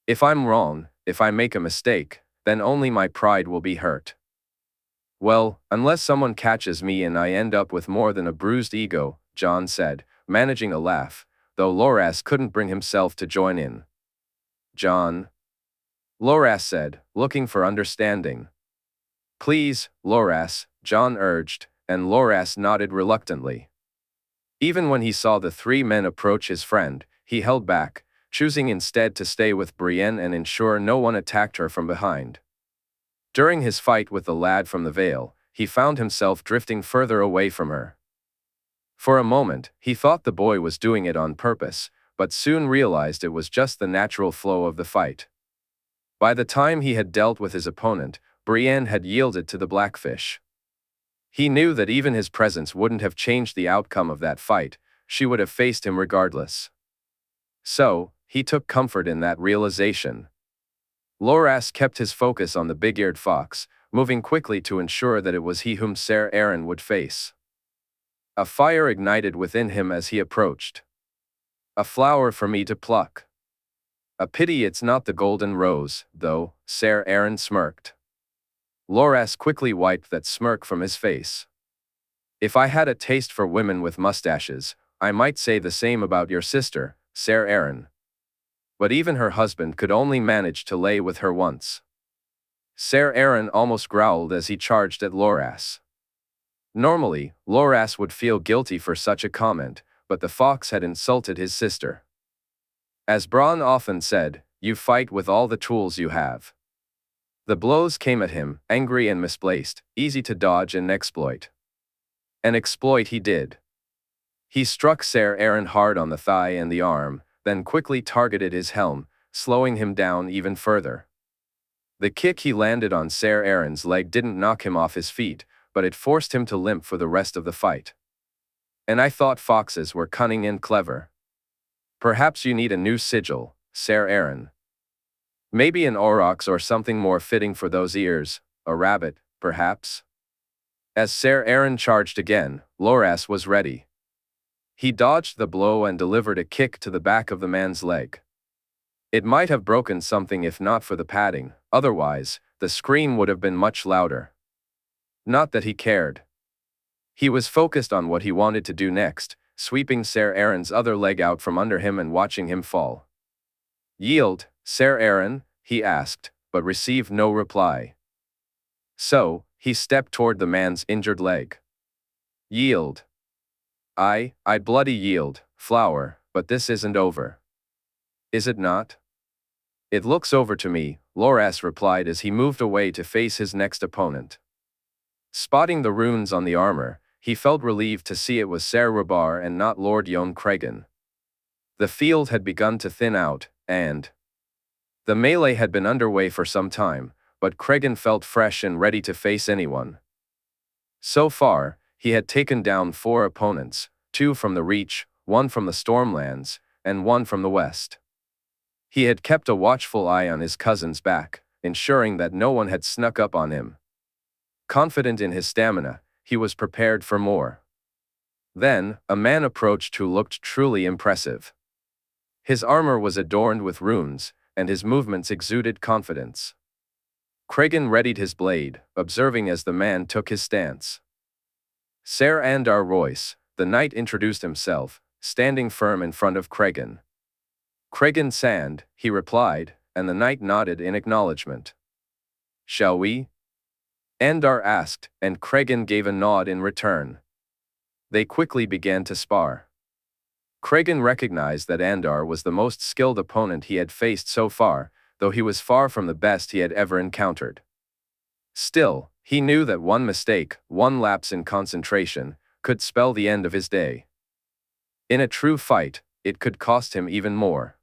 If I'm wrong, if I make a mistake, then only my pride will be hurt. Well, unless someone catches me and I end up with more than a bruised ego," Jon said, managing a laugh, though Loras couldn't bring himself to join in. "Jon?" Loras said, looking for understanding. "Please, Loras," Jon urged, and Loras nodded reluctantly. Even when he saw the three men approach his friend, he held back, choosing instead to stay with Brienne and ensure no one attacked her from behind. During his fight with the lad from the Vale, he found himself drifting further away from her. For a moment, he thought the boy was doing it on purpose, but soon realized it was just the natural flow of the fight. By the time he had dealt with his opponent, Brienne had yielded to the Blackfish. He knew that even his presence wouldn't have changed the outcome of that fight, she would have faced him regardless. So, he took comfort in that realization. Loras kept his focus on the big-eared fox, moving quickly to ensure that it was he whom Ser Rolland would face. A fire ignited within him as he approached. "A flower for me to pluck. A pity it's not the golden rose, though," Ser Rolland smirked. Loras quickly wiped that smirk from his face. "If I had a taste for women with mustaches, I might say the same about your sister, Ser Rolland. But even her husband could only manage to lay with her once. Ser Rolland almost growled as he charged at Loras. Normally, Loras would feel guilty for such a comment, but the fox had insulted his sister. As Bronn often said, you fight with all the tools you have. The blows came at him, angry and misplaced, easy to dodge and exploit. And exploit he did. He struck Ser Rolland hard on the thigh and the arm, then quickly targeted his helm, slowing him down even further. The kick he landed on Ser Rolland's leg didn't knock him off his feet, but it forced him to limp for the rest of the fight. And I thought foxes were cunning and clever. Perhaps you need a new sigil, Ser Rolland. Maybe an aurochs or something more fitting for those ears, a rabbit, perhaps? As Ser Rolland charged again, Loras was ready. He dodged the blow and delivered a kick to the back of the man's leg. It might have broken something if not for the padding, otherwise, the scream would have been much louder. Not that he cared. He was focused on what he wanted to do next, sweeping Ser Rolland's other leg out from under him and watching him fall. Yield, Ser Rolland, he asked, but received no reply. So, he stepped toward the man's injured leg. Yield. I'd bloody yield, flower, but this isn't over. Is it not? It looks over to me, Loras replied as he moved away to face his next opponent. Spotting the runes on the armor, he felt relieved to see it was Ser Rhaegar and not Lord Jon Cregan. The field had begun to thin out, and the melee had been underway for some time, but Cregan felt fresh and ready to face anyone. So far, he had taken down 4 opponents, 2 from the Reach, 1 from the Stormlands, and 1 from the West. He had kept a watchful eye on his cousin's back, ensuring that no one had snuck up on him. Confident in his stamina, he was prepared for more. Then, a man approached who looked truly impressive. His armor was adorned with runes, and his movements exuded confidence. Cregan readied his blade, observing as the man took his stance. Ser Andar Royce, the knight introduced himself, standing firm in front of Cregan. Cregan Sand, he replied, and the knight nodded in acknowledgement. Shall we? Andar asked, and Cregan gave a nod in return. They quickly began to spar. Cregan recognized that Andar was the most skilled opponent he had faced so far, though he was far from the best he had ever encountered. Still, he knew that one mistake, one lapse in concentration, could spell the end of his day. In a true fight, it could cost him even more.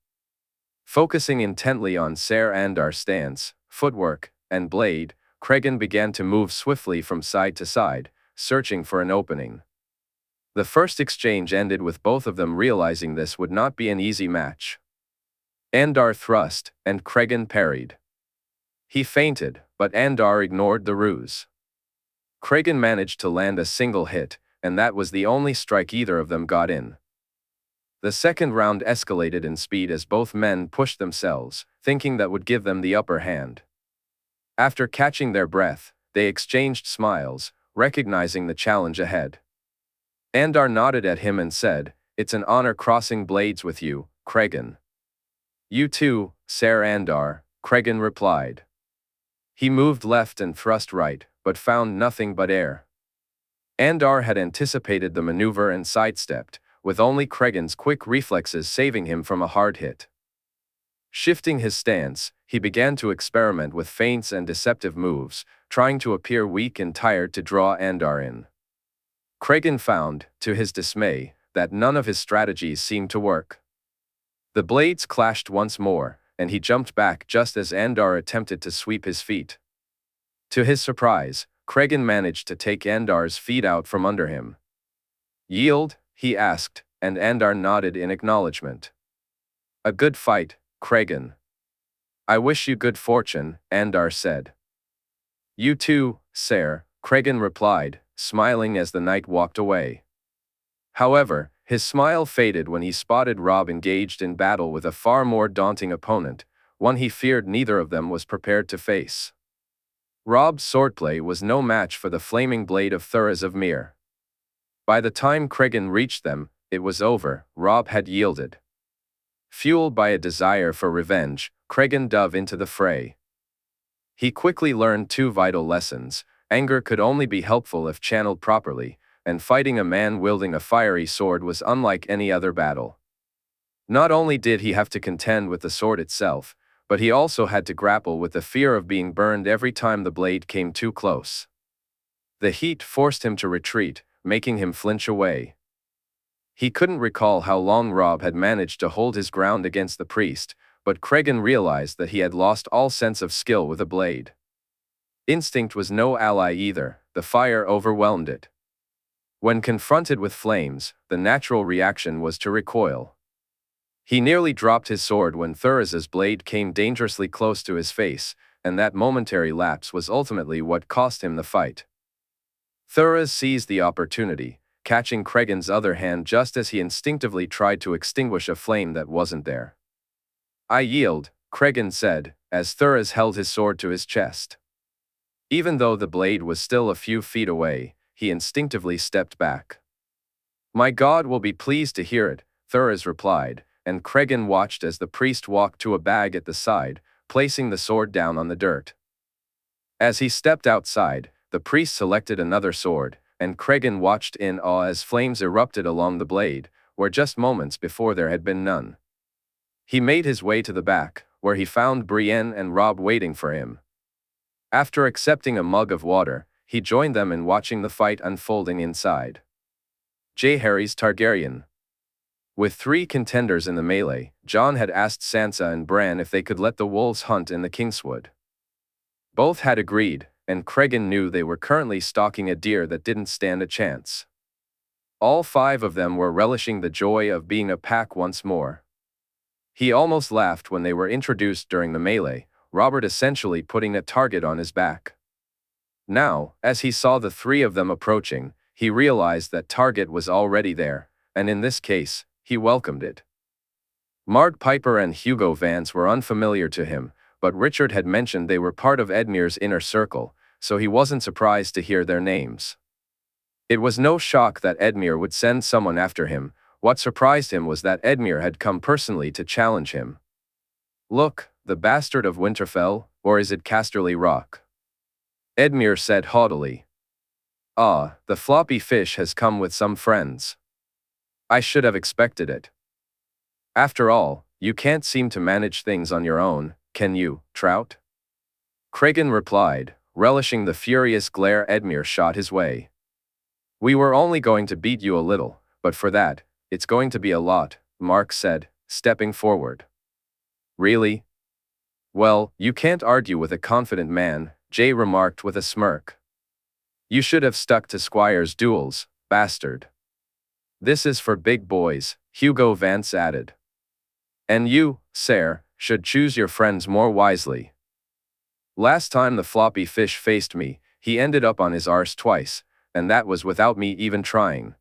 Focusing intently on Ser Andar's stance, footwork, and blade, Cregan began to move swiftly from side to side, searching for an opening. The first exchange ended with both of them realizing this would not be an easy match. Andar thrust, and Cregan parried. He feinted, but Andar ignored the ruse. Cregan managed to land a single hit, and that was the only strike either of them got in. The second round escalated in speed as both men pushed themselves, thinking that would give them the upper hand. After catching their breath, they exchanged smiles, recognizing the challenge ahead. Andar nodded at him and said, "It's an honor crossing blades with you, Cregan." "You too, Ser Andar," Cregan replied. He moved left and thrust right, but found nothing but air. Andar had anticipated the maneuver and sidestepped, with only Cregan's quick reflexes saving him from a hard hit. Shifting his stance, he began to experiment with feints and deceptive moves, trying to appear weak and tired to draw Andar in. Cregan found, to his dismay, that none of his strategies seemed to work. The blades clashed once more, and he jumped back just as Andar attempted to sweep his feet. To his surprise, Cregan managed to take Andar's feet out from under him. "Yield?" he asked, and Andar nodded in acknowledgement. "A good fight, Cregan." "I wish you good fortune," Andar said. "You too, Ser," Cregan replied, smiling as the knight walked away. However, his smile faded when he spotted Robb engaged in battle with a far more daunting opponent, one he feared neither of them was prepared to face. Robb's swordplay was no match for the flaming blade of Thoros of Myr. By the time Cregan reached them, it was over, Robb had yielded. Fueled by a desire for revenge, Cregan dove into the fray. He quickly learned two vital lessons: anger could only be helpful if channeled properly, and fighting a man wielding a fiery sword was unlike any other battle. Not only did he have to contend with the sword itself, but he also had to grapple with the fear of being burned every time the blade came too close. The heat forced him to retreat, making him flinch away. He couldn't recall how long Robb had managed to hold his ground against the priest, but Cregan realized that he had lost all sense of skill with a blade. Instinct was no ally either, the fire overwhelmed it. When confronted with flames, the natural reaction was to recoil. He nearly dropped his sword when Thoros' blade came dangerously close to his face, and that momentary lapse was ultimately what cost him the fight. Thoros seized the opportunity, catching Cregan's other hand just as he instinctively tried to extinguish a flame that wasn't there. "I yield," Cregan said, as Thoros held his sword to his chest. Even though the blade was still a few feet away, he instinctively stepped back. "My God will be pleased to hear it," Thoros replied, and Cregan watched as the priest walked to a bag at the side, placing the sword down on the dirt. As he stepped outside, the priest selected another sword, and Cregan watched in awe as flames erupted along the blade, where just moments before there had been none. He made his way to the back, where he found Brienne and Robb waiting for him. After accepting a mug of water, he joined them in watching the fight unfolding inside. Jaehaerys Targaryen. With 3 contenders in the melee, Jon had asked Sansa and Bran if they could let the wolves hunt in the Kingswood. Both had agreed, and Cregan knew they were currently stalking a deer that didn't stand a chance. All 5 of them were relishing the joy of being a pack once more. He almost laughed when they were introduced during the melee, Robert essentially putting a target on his back. Now, as he saw the 3 of them approaching, he realized that target was already there, and in this case, he welcomed it. Marg Piper and Hugo Vance were unfamiliar to him, but Richard had mentioned they were part of Edmure's inner circle, so he wasn't surprised to hear their names. It was no shock that Edmure would send someone after him. What surprised him was that Edmure had come personally to challenge him. "Look, the bastard of Winterfell, or is it Casterly Rock?" Edmure said haughtily. "Ah, the floppy fish has come with some friends. I should have expected it. After all, you can't seem to manage things on your own, can you, Trout?" Cregan replied, relishing the furious glare Edmure shot his way. "We were only going to beat you a little, but for that, it's going to be a lot," Mark said, stepping forward. "Really? Well, you can't argue with a confident man," Jay remarked with a smirk. "You should have stuck to Squire's duels, bastard. This is for big boys," Hugo Vance added. "And you, Ser, should choose your friends more wisely. Last time the floppy fish faced me, he ended up on his arse twice, and that was without me even trying.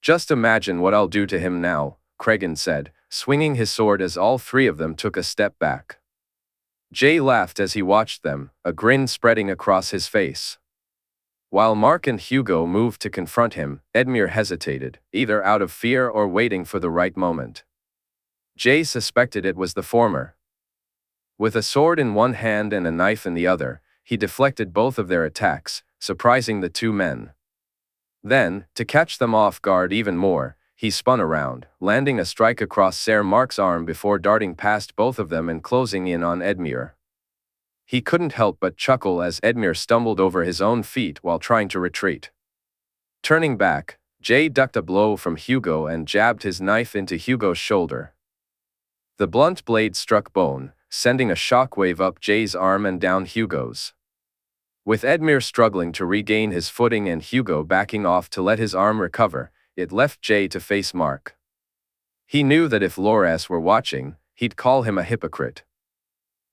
Just imagine what I'll do to him now," Cregan said, swinging his sword as all 3 of them took a step back. Jay laughed as he watched them, a grin spreading across his face. While Mark and Hugo moved to confront him, Edmure hesitated, either out of fear or waiting for the right moment. Jay suspected it was the former. With a sword in one hand and a knife in the other, he deflected both of their attacks, surprising the 2 men. Then, to catch them off guard even more, he spun around, landing a strike across Ser Mark's arm before darting past both of them and closing in on Edmure. He couldn't help but chuckle as Edmure stumbled over his own feet while trying to retreat. Turning back, Jay ducked a blow from Hugo and jabbed his knife into Hugo's shoulder. The blunt blade struck bone, sending a shockwave up Jay's arm and down Hugo's. With Edmure struggling to regain his footing and Hugo backing off to let his arm recover, it left Jay to face Mark. He knew that if Loras were watching, he'd call him a hypocrite.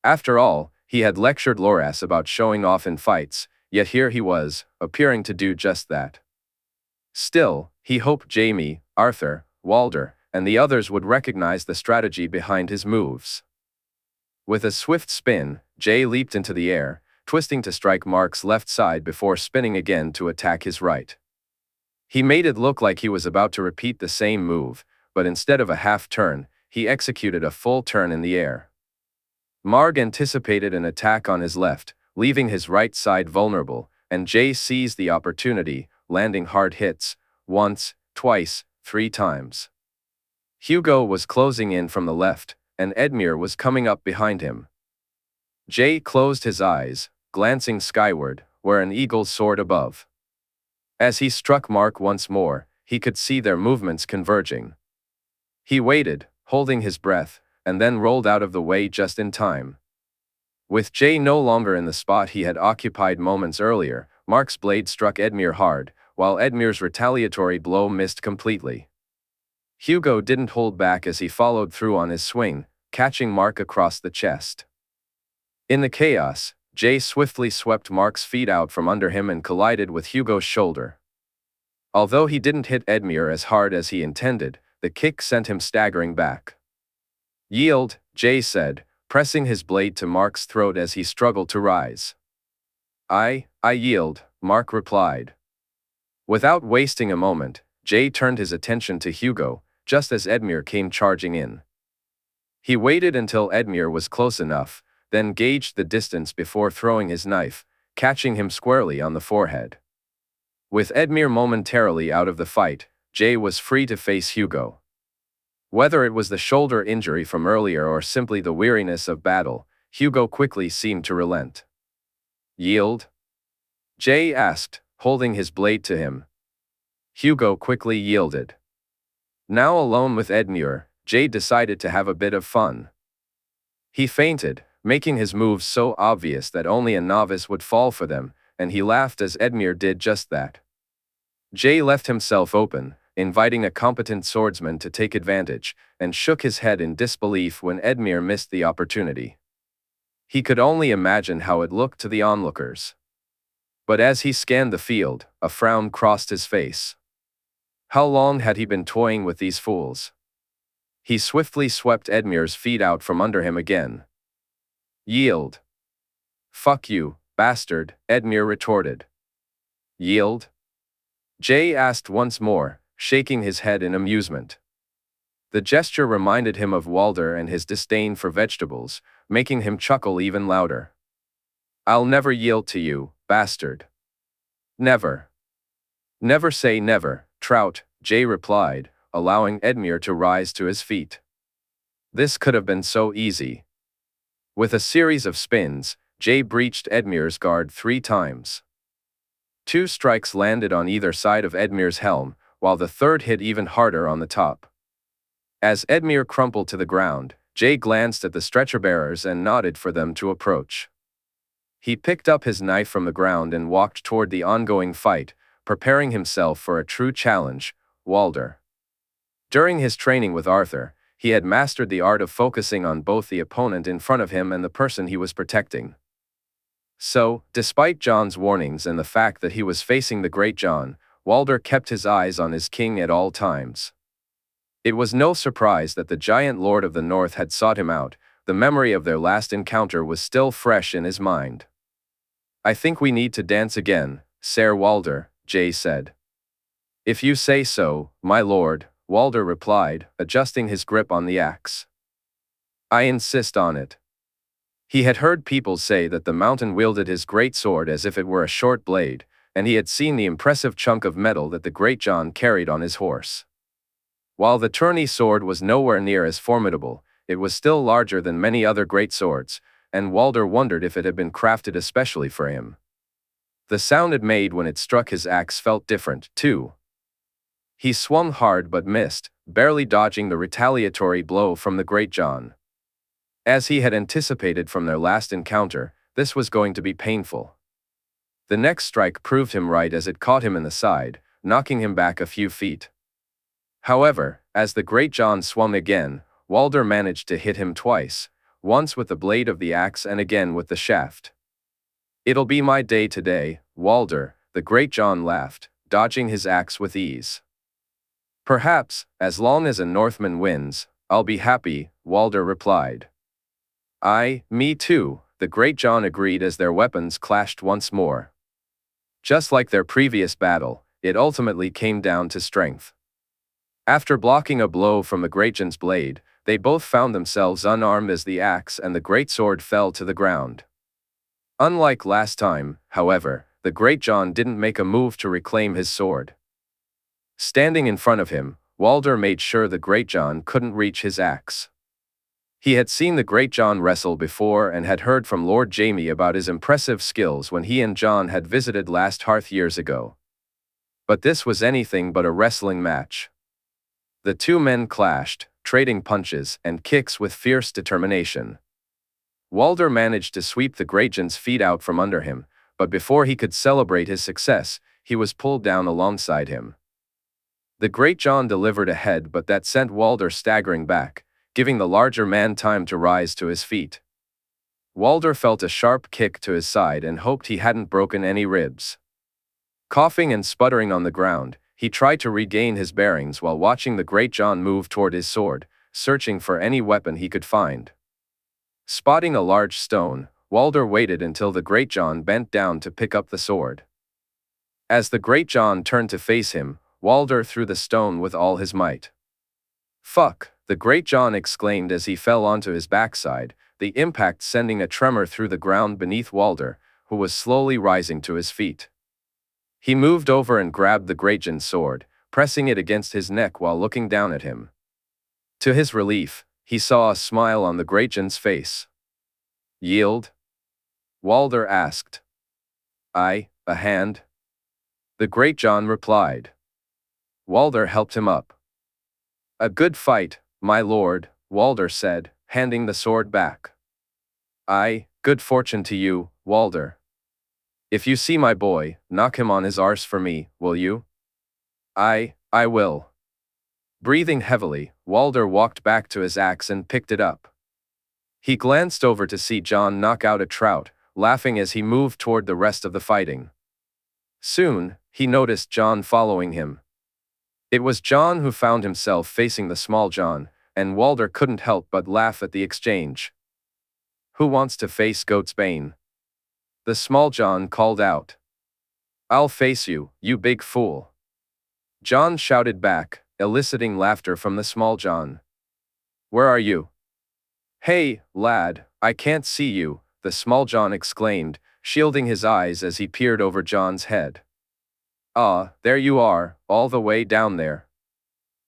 After all, he had lectured Loras about showing off in fights, yet here he was, appearing to do just that. Still, he hoped Jaime, Arthur, Walder, and the others would recognize the strategy behind his moves. With a swift spin, Jay leaped into the air, twisting to strike Mark's left side before spinning again to attack his right. He made it look like he was about to repeat the same move, but instead of a half turn, he executed a full turn in the air. Marg anticipated an attack on his left, leaving his right side vulnerable, and Jay seized the opportunity, landing hard hits, once, twice, 3 times. Hugo was closing in from the left, and Edmure was coming up behind him. Jay closed his eyes, glancing skyward, where an eagle soared above. As he struck Mark once more, he could see their movements converging. He waited, holding his breath, and then rolled out of the way just in time. With Jay no longer in the spot he had occupied moments earlier, Mark's blade struck Edmure hard, while Edmure's retaliatory blow missed completely. Hugo didn't hold back as he followed through on his swing, catching Mark across the chest. In the chaos, Jay swiftly swept Mark's feet out from under him and collided with Hugo's shoulder. Although he didn't hit Edmure as hard as he intended, the kick sent him staggering back. "Yield," Jay said, pressing his blade to Mark's throat as he struggled to rise. I yield," Mark replied. Without wasting a moment, Jay turned his attention to Hugo, just as Edmure came charging in. He waited until Edmure was close enough, then gauged the distance before throwing his knife, catching him squarely on the forehead. With Edmure momentarily out of the fight, Jay was free to face Hugo. Whether it was the shoulder injury from earlier or simply the weariness of battle, Hugo quickly seemed to relent. "Yield?" Jay asked, holding his blade to him. Hugo quickly yielded. Now alone with Edmure, Jay decided to have a bit of fun. He feinted, making his moves so obvious that only a novice would fall for them, and he laughed as Edmure did just that. Jay left himself open, inviting a competent swordsman to take advantage, and shook his head in disbelief when Edmure missed the opportunity. He could only imagine how it looked to the onlookers. But as he scanned the field, a frown crossed his face. How long had he been toying with these fools? He swiftly swept Edmure's feet out from under him again. "Yield." "Fuck you, bastard," Edmure retorted. "Yield?" Jay asked once more, shaking his head in amusement. The gesture reminded him of Walder and his disdain for vegetables, making him chuckle even louder. "I'll never yield to you, bastard." "Never." "Never say never, Trout," Jay replied, allowing Edmure to rise to his feet. This could have been so easy. With a series of spins, Jay breached Edmure's guard 3 times. 2 strikes landed on either side of Edmure's helm, while the third hit even harder on the top. As Edmure crumpled to the ground, Jay glanced at the stretcher-bearers and nodded for them to approach. He picked up his knife from the ground and walked toward the ongoing fight, preparing himself for a true challenge, Walder. During his training with Arthur, he had mastered the art of focusing on both the opponent in front of him and the person he was protecting. So, despite Jon's warnings and the fact that he was facing the Great Jon, Walder kept his eyes on his king at all times. It was no surprise that the giant lord of the north had sought him out. The memory of their last encounter was still fresh in his mind. "I think we need to dance again, Ser Walder," Jay said. "If you say so, my lord," Walder replied, adjusting his grip on the axe. "I insist on it." He had heard people say that the mountain wielded his great sword as if it were a short blade, and he had seen the impressive chunk of metal that the Great Jon carried on his horse. While the tourney sword was nowhere near as formidable, it was still larger than many other great swords, and Walder wondered if it had been crafted especially for him. The sound it made when it struck his axe felt different, too. He swung hard but missed, barely dodging the retaliatory blow from the Great Jon. As he had anticipated from their last encounter, this was going to be painful. The next strike proved him right as it caught him in the side, knocking him back a few feet. However, as the Great Jon swung again, Walder managed to hit him twice, once with the blade of the axe and again with the shaft. "It'll be my day today, Walder," the Great Jon laughed, dodging his axe with ease. "Perhaps, as long as a Northman wins, I'll be happy," Walder replied. Me too," the Great Jon agreed as their weapons clashed once more. Just like their previous battle, it ultimately came down to strength. After blocking a blow from the Greatjon's blade, they both found themselves unarmed as the axe and the greatsword fell to the ground. Unlike last time, however, the Greatjon didn't make a move to reclaim his sword. Standing in front of him, Walder made sure the Greatjon couldn't reach his axe. He had seen the Greatjon wrestle before and had heard from Lord Jaime about his impressive skills when he and Jon had visited Last Hearth years ago. But this was anything but a wrestling match. The two men clashed, trading punches and kicks with fierce determination. Walder managed to sweep the Greatjon's feet out from under him, but before he could celebrate his success, he was pulled down alongside him. The Greatjon delivered a head, but that sent Walder staggering back, giving the larger man time to rise to his feet. Walder felt a sharp kick to his side and hoped he hadn't broken any ribs. Coughing and sputtering on the ground, he tried to regain his bearings while watching the Greatjon move toward his sword, searching for any weapon he could find. Spotting a large stone, Walder waited until the Greatjon bent down to pick up the sword. As the Greatjon turned to face him, Walder threw the stone with all his might. "Fuck," the Greatjon exclaimed as he fell onto his backside, the impact sending a tremor through the ground beneath Walder, who was slowly rising to his feet. He moved over and grabbed the Greatjon's sword, pressing it against his neck while looking down at him. To his relief, he saw a smile on the Greatjon's face. "Yield?" Walder asked. "Aye, a hand?" The Greatjon replied. Walder helped him up. "A good fight, my lord," Walder said, handing the sword back. "Aye, good fortune to you, Walder. If you see my boy, knock him on his arse for me, will you?" "Aye, I will." Breathing heavily, Walder walked back to his axe and picked it up. He glanced over to see Jon knock out a trout, laughing as he moved toward the rest of the fighting. Soon, he noticed Jon following him. It was Jon who found himself facing the small Jon, and Walder couldn't help but laugh at the exchange. "Who wants to face Goatsbane?" The small Jon called out. "I'll face you, you big fool." Jon shouted back, eliciting laughter from the small Jon. "Where are you?" "Hey, lad, I can't see you," the small Jon exclaimed, shielding his eyes as he peered over Jon's head. "Ah, there you are, all the way down there."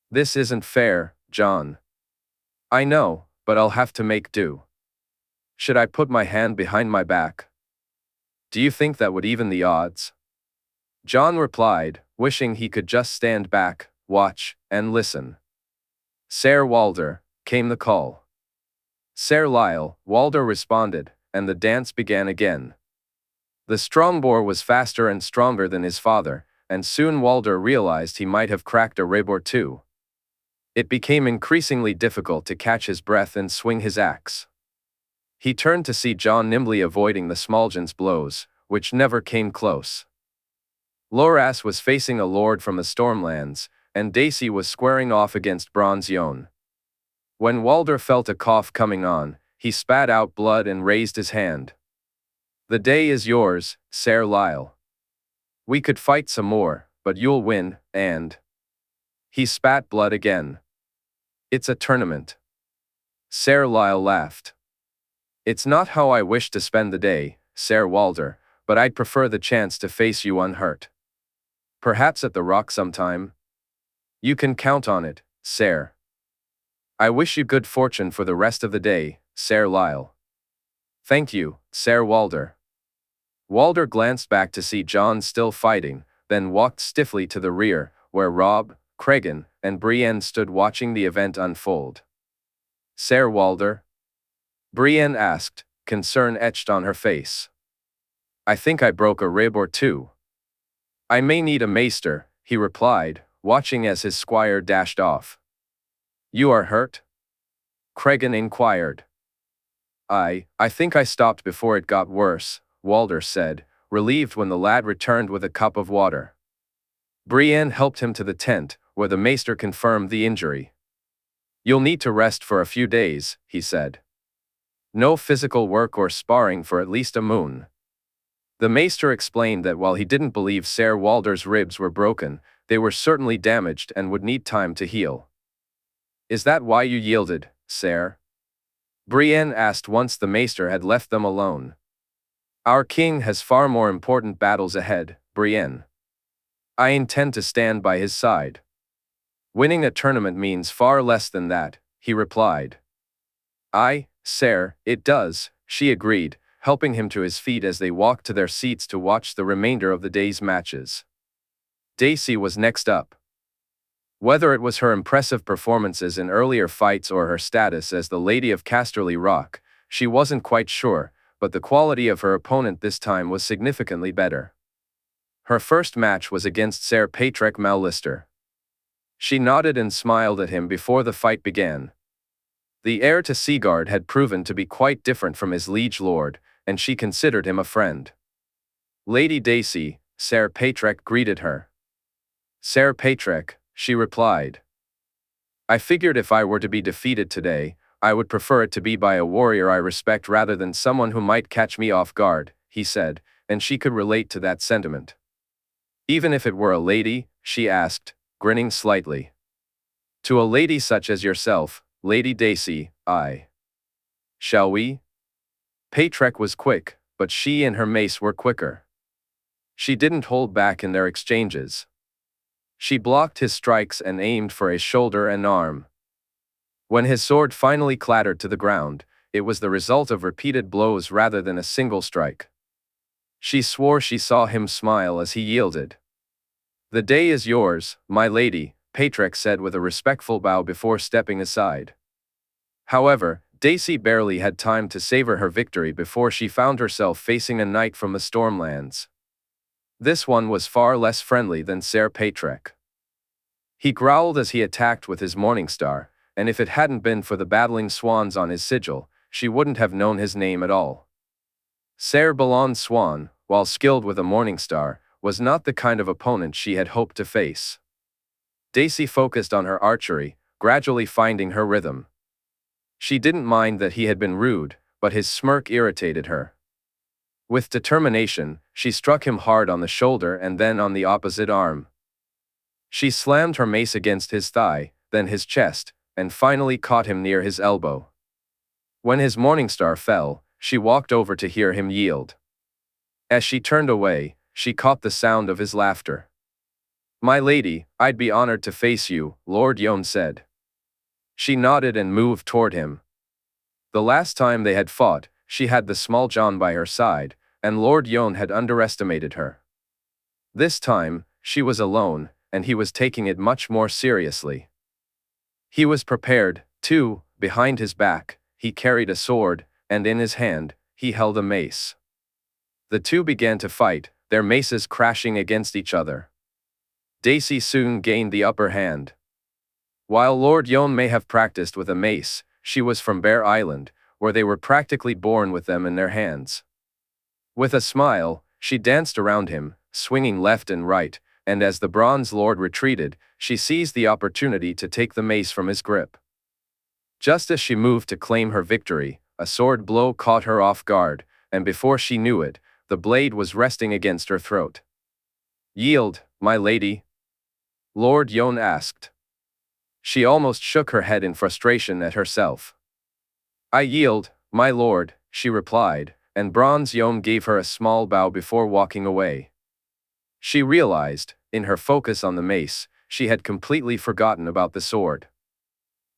"This isn't fair, Jon." "I know, but I'll have to make do." "Should I put my hand behind my back?" "Do you think that would even the odds?" Jon replied, wishing he could just stand back, watch, and listen. "Ser Walder," came the call. "Ser Lyle," Walder responded, and the dance began again. The strongboar was faster and stronger than his father, and soon Walder realized he might have cracked a rib or two. It became increasingly difficult to catch his breath and swing his axe. He turned to see Jon nimbly avoiding the smalljon's blows, which never came close. Loras was facing a lord from the Stormlands, and Dacey was squaring off against Bronze Yon. When Walder felt a cough coming on, he spat out blood and raised his hand. "The day is yours, Ser Lyle. We could fight some more, but you'll win, and..." He spat blood again. "It's a tournament." Ser Lyle laughed. "It's not how I wish to spend the day, Ser Walder, but I'd prefer the chance to face you unhurt. Perhaps at the Rock sometime? You can count on it, Ser. I wish you good fortune for the rest of the day, Ser Lyle." "Thank you, Ser Walder." Walder glanced back to see Jon still fighting, then walked stiffly to the rear, where Robb, Cregan, and Brienne stood watching the event unfold. "Ser Walder?" Brienne asked, concern etched on her face. "I think I broke a rib or two." "I may need a maester," he replied, watching as his squire dashed off. "You are hurt?" Cregan inquired. I think I stopped before it got worse," Walder said, relieved when the lad returned with a cup of water. Brienne helped him to the tent, where the maester confirmed the injury. "You'll need to rest for a few days," he said. "No physical work or sparring for at least a moon." The maester explained that while he didn't believe Ser Walder's ribs were broken, they were certainly damaged and would need time to heal. "Is that why you yielded, Ser?" Brienne asked once the maester had left them alone. "Our king has far more important battles ahead, Brienne. I intend to stand by his side." "Winning a tournament means far less than that," he replied. "Aye, Ser, it does," she agreed, helping him to his feet as they walked to their seats to watch the remainder of the day's matches. Dacey was next up. Whether it was her impressive performances in earlier fights or her status as the Lady of Casterly Rock, she wasn't quite sure, but the quality of her opponent this time was significantly better. Her first match was against Ser Patrick Mallister. She nodded and smiled at him before the fight began. The heir to Seaguard had proven to be quite different from his liege lord, and she considered him a friend. "Lady Dacey," Ser Patrick greeted her. "Ser Patrick," she replied. "I figured if I were to be defeated today, I would prefer it to be by a warrior I respect rather than someone who might catch me off guard," he said, and she could relate to that sentiment. "Even if it were a lady?" she asked, grinning slightly. "To a lady such as yourself, Lady Dacey, aye. Shall we?" Patrick was quick, but she and her mace were quicker. She didn't hold back in their exchanges. She blocked his strikes and aimed for his shoulder and arm. When his sword finally clattered to the ground, it was the result of repeated blows rather than a single strike. She swore she saw him smile as he yielded. "The day is yours, my lady," Patrick said with a respectful bow before stepping aside. However, Dacey barely had time to savor her victory before she found herself facing a knight from the Stormlands. This one was far less friendly than Ser Patrick. He growled as he attacked with his Morningstar, and if it hadn't been for the battling swans on his sigil, she wouldn't have known his name at all. Ser Balon Swan, while skilled with a Morningstar, was not the kind of opponent she had hoped to face. Dacey focused on her archery, gradually finding her rhythm. She didn't mind that he had been rude, but his smirk irritated her. With determination, she struck him hard on the shoulder and then on the opposite arm. She slammed her mace against his thigh, then his chest, and finally caught him near his elbow. When his Morningstar fell, she walked over to hear him yield. As she turned away, she caught the sound of his laughter. "My lady, I'd be honored to face you," Lord Jon said. She nodded and moved toward him. The last time they had fought, she had the small Jon by her side, and Lord Jon had underestimated her. This time, she was alone, and he was taking it much more seriously. He was prepared, too. Behind his back, he carried a sword, and in his hand, he held a mace. The two began to fight, their maces crashing against each other. Dacey soon gained the upper hand. While Lord Jon may have practiced with a mace, she was from Bear Island, where they were practically born with them in their hands. With a smile, she danced around him, swinging left and right, and as the Bronze Lord retreated, she seized the opportunity to take the mace from his grip. Just as she moved to claim her victory, a sword blow caught her off guard, and before she knew it, the blade was resting against her throat. "Yield, my lady?" Lord Jon asked. She almost shook her head in frustration at herself. "I yield, my lord," she replied, and Bronze Jon gave her a small bow before walking away. She realized, in her focus on the mace, she had completely forgotten about the sword.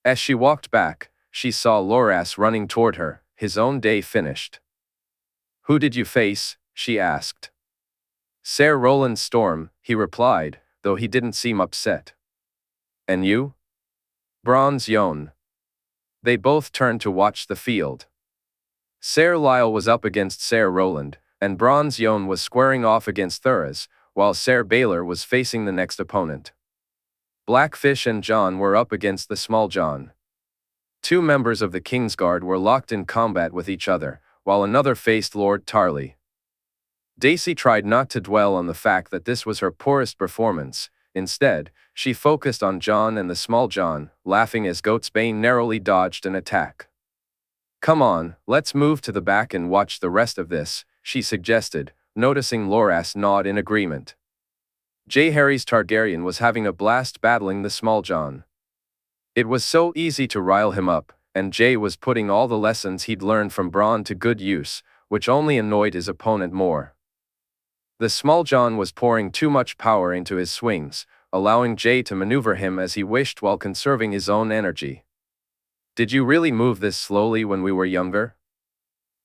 As she walked back, she saw Loras running toward her, his own day finished. "Who did you face?" she asked. "Ser Rolland Storm," he replied, though he didn't seem upset. "And you?" "Bronze Jon." They both turned to watch the field. Ser Lyle was up against Ser Rolland, and Bronze Jon was squaring off against Thoros, while Ser Baelor was facing the next opponent. Blackfish and Jon were up against the Small Jon. Two members of the Kingsguard were locked in combat with each other, while another faced Lord Tarly. Dacey tried not to dwell on the fact that this was her poorest performance. Instead, she focused on Jon and the Small Jon, laughing as Goatsbane narrowly dodged an attack. "Come on, let's move to the back and watch the rest of this," she suggested, noticing Loras nod in agreement. Jaehaerys Targaryen was having a blast battling the Small Jon. It was so easy to rile him up, and Jay was putting all the lessons he'd learned from Bronn to good use, which only annoyed his opponent more. The Small Jon was pouring too much power into his swings, allowing Jay to maneuver him as he wished while conserving his own energy. "Did you really move this slowly when we were younger?"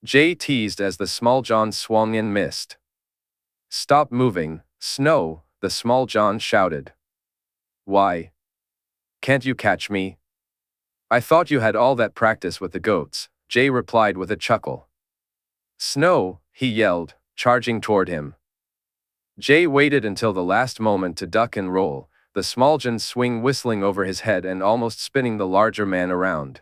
Jay teased as the Small Jon swung and missed. "Stop moving, Snow," the Small Jon shouted. "Why? Can't you catch me?" "I thought you had all that practice with the goats," Jay replied with a chuckle. "Snow," he yelled, charging toward him. Jay waited until the last moment to duck and roll, the Small Jon's swing whistling over his head and almost spinning the larger man around.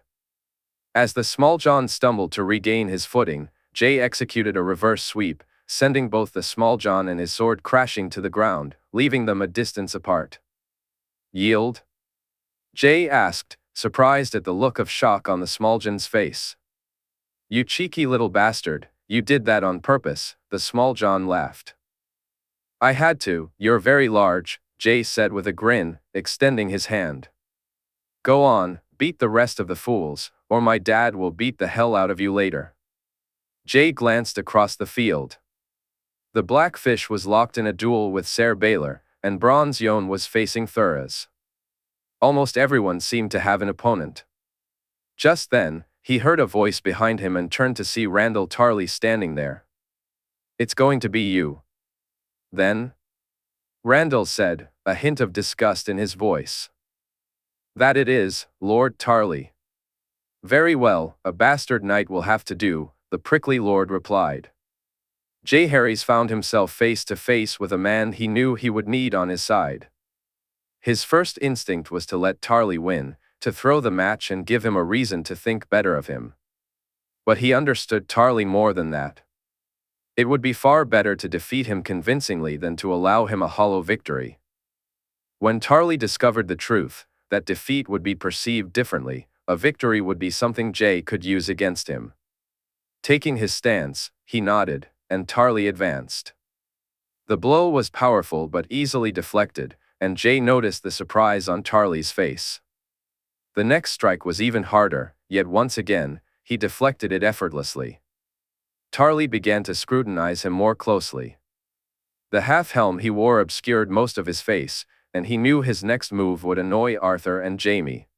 As the Small Jon stumbled to regain his footing, Jay executed a reverse sweep, sending both the Small Jon and his sword crashing to the ground, leaving them a distance apart. "Yield?" Jay asked, surprised at the look of shock on the Small Jon's face. "You cheeky little bastard, you did that on purpose," the Small Jon laughed. "I had to, you're very large," Jay said with a grin, extending his hand. "Go on, beat the rest of the fools, or my dad will beat the hell out of you later." Jay glanced across the field. The Blackfish was locked in a duel with Ser Baelor, and Bronze Yohn was facing Tyrells. Almost everyone seemed to have an opponent. Just then, he heard a voice behind him and turned to see Randyll Tarly standing there. "It's going to be you." "Then?" Randyll said, a hint of disgust in his voice. "That it is, Lord Tarly." "Very well, a bastard knight will have to do," the prickly lord replied. Jaehaerys found himself face to face with a man he knew he would need on his side. His first instinct was to let Tarly win, to throw the match and give him a reason to think better of him. But he understood Tarly more than that. It would be far better to defeat him convincingly than to allow him a hollow victory. When Tarly discovered the truth, that defeat would be perceived differently, a victory would be something Jay could use against him. Taking his stance, he nodded, and Tarly advanced. The blow was powerful but easily deflected, and Jay noticed the surprise on Tarly's face. The next strike was even harder, yet once again, he deflected it effortlessly. Tarly began to scrutinize him more closely. The half-helm he wore obscured most of his face, and he knew his next move would annoy Arthur and Jaime.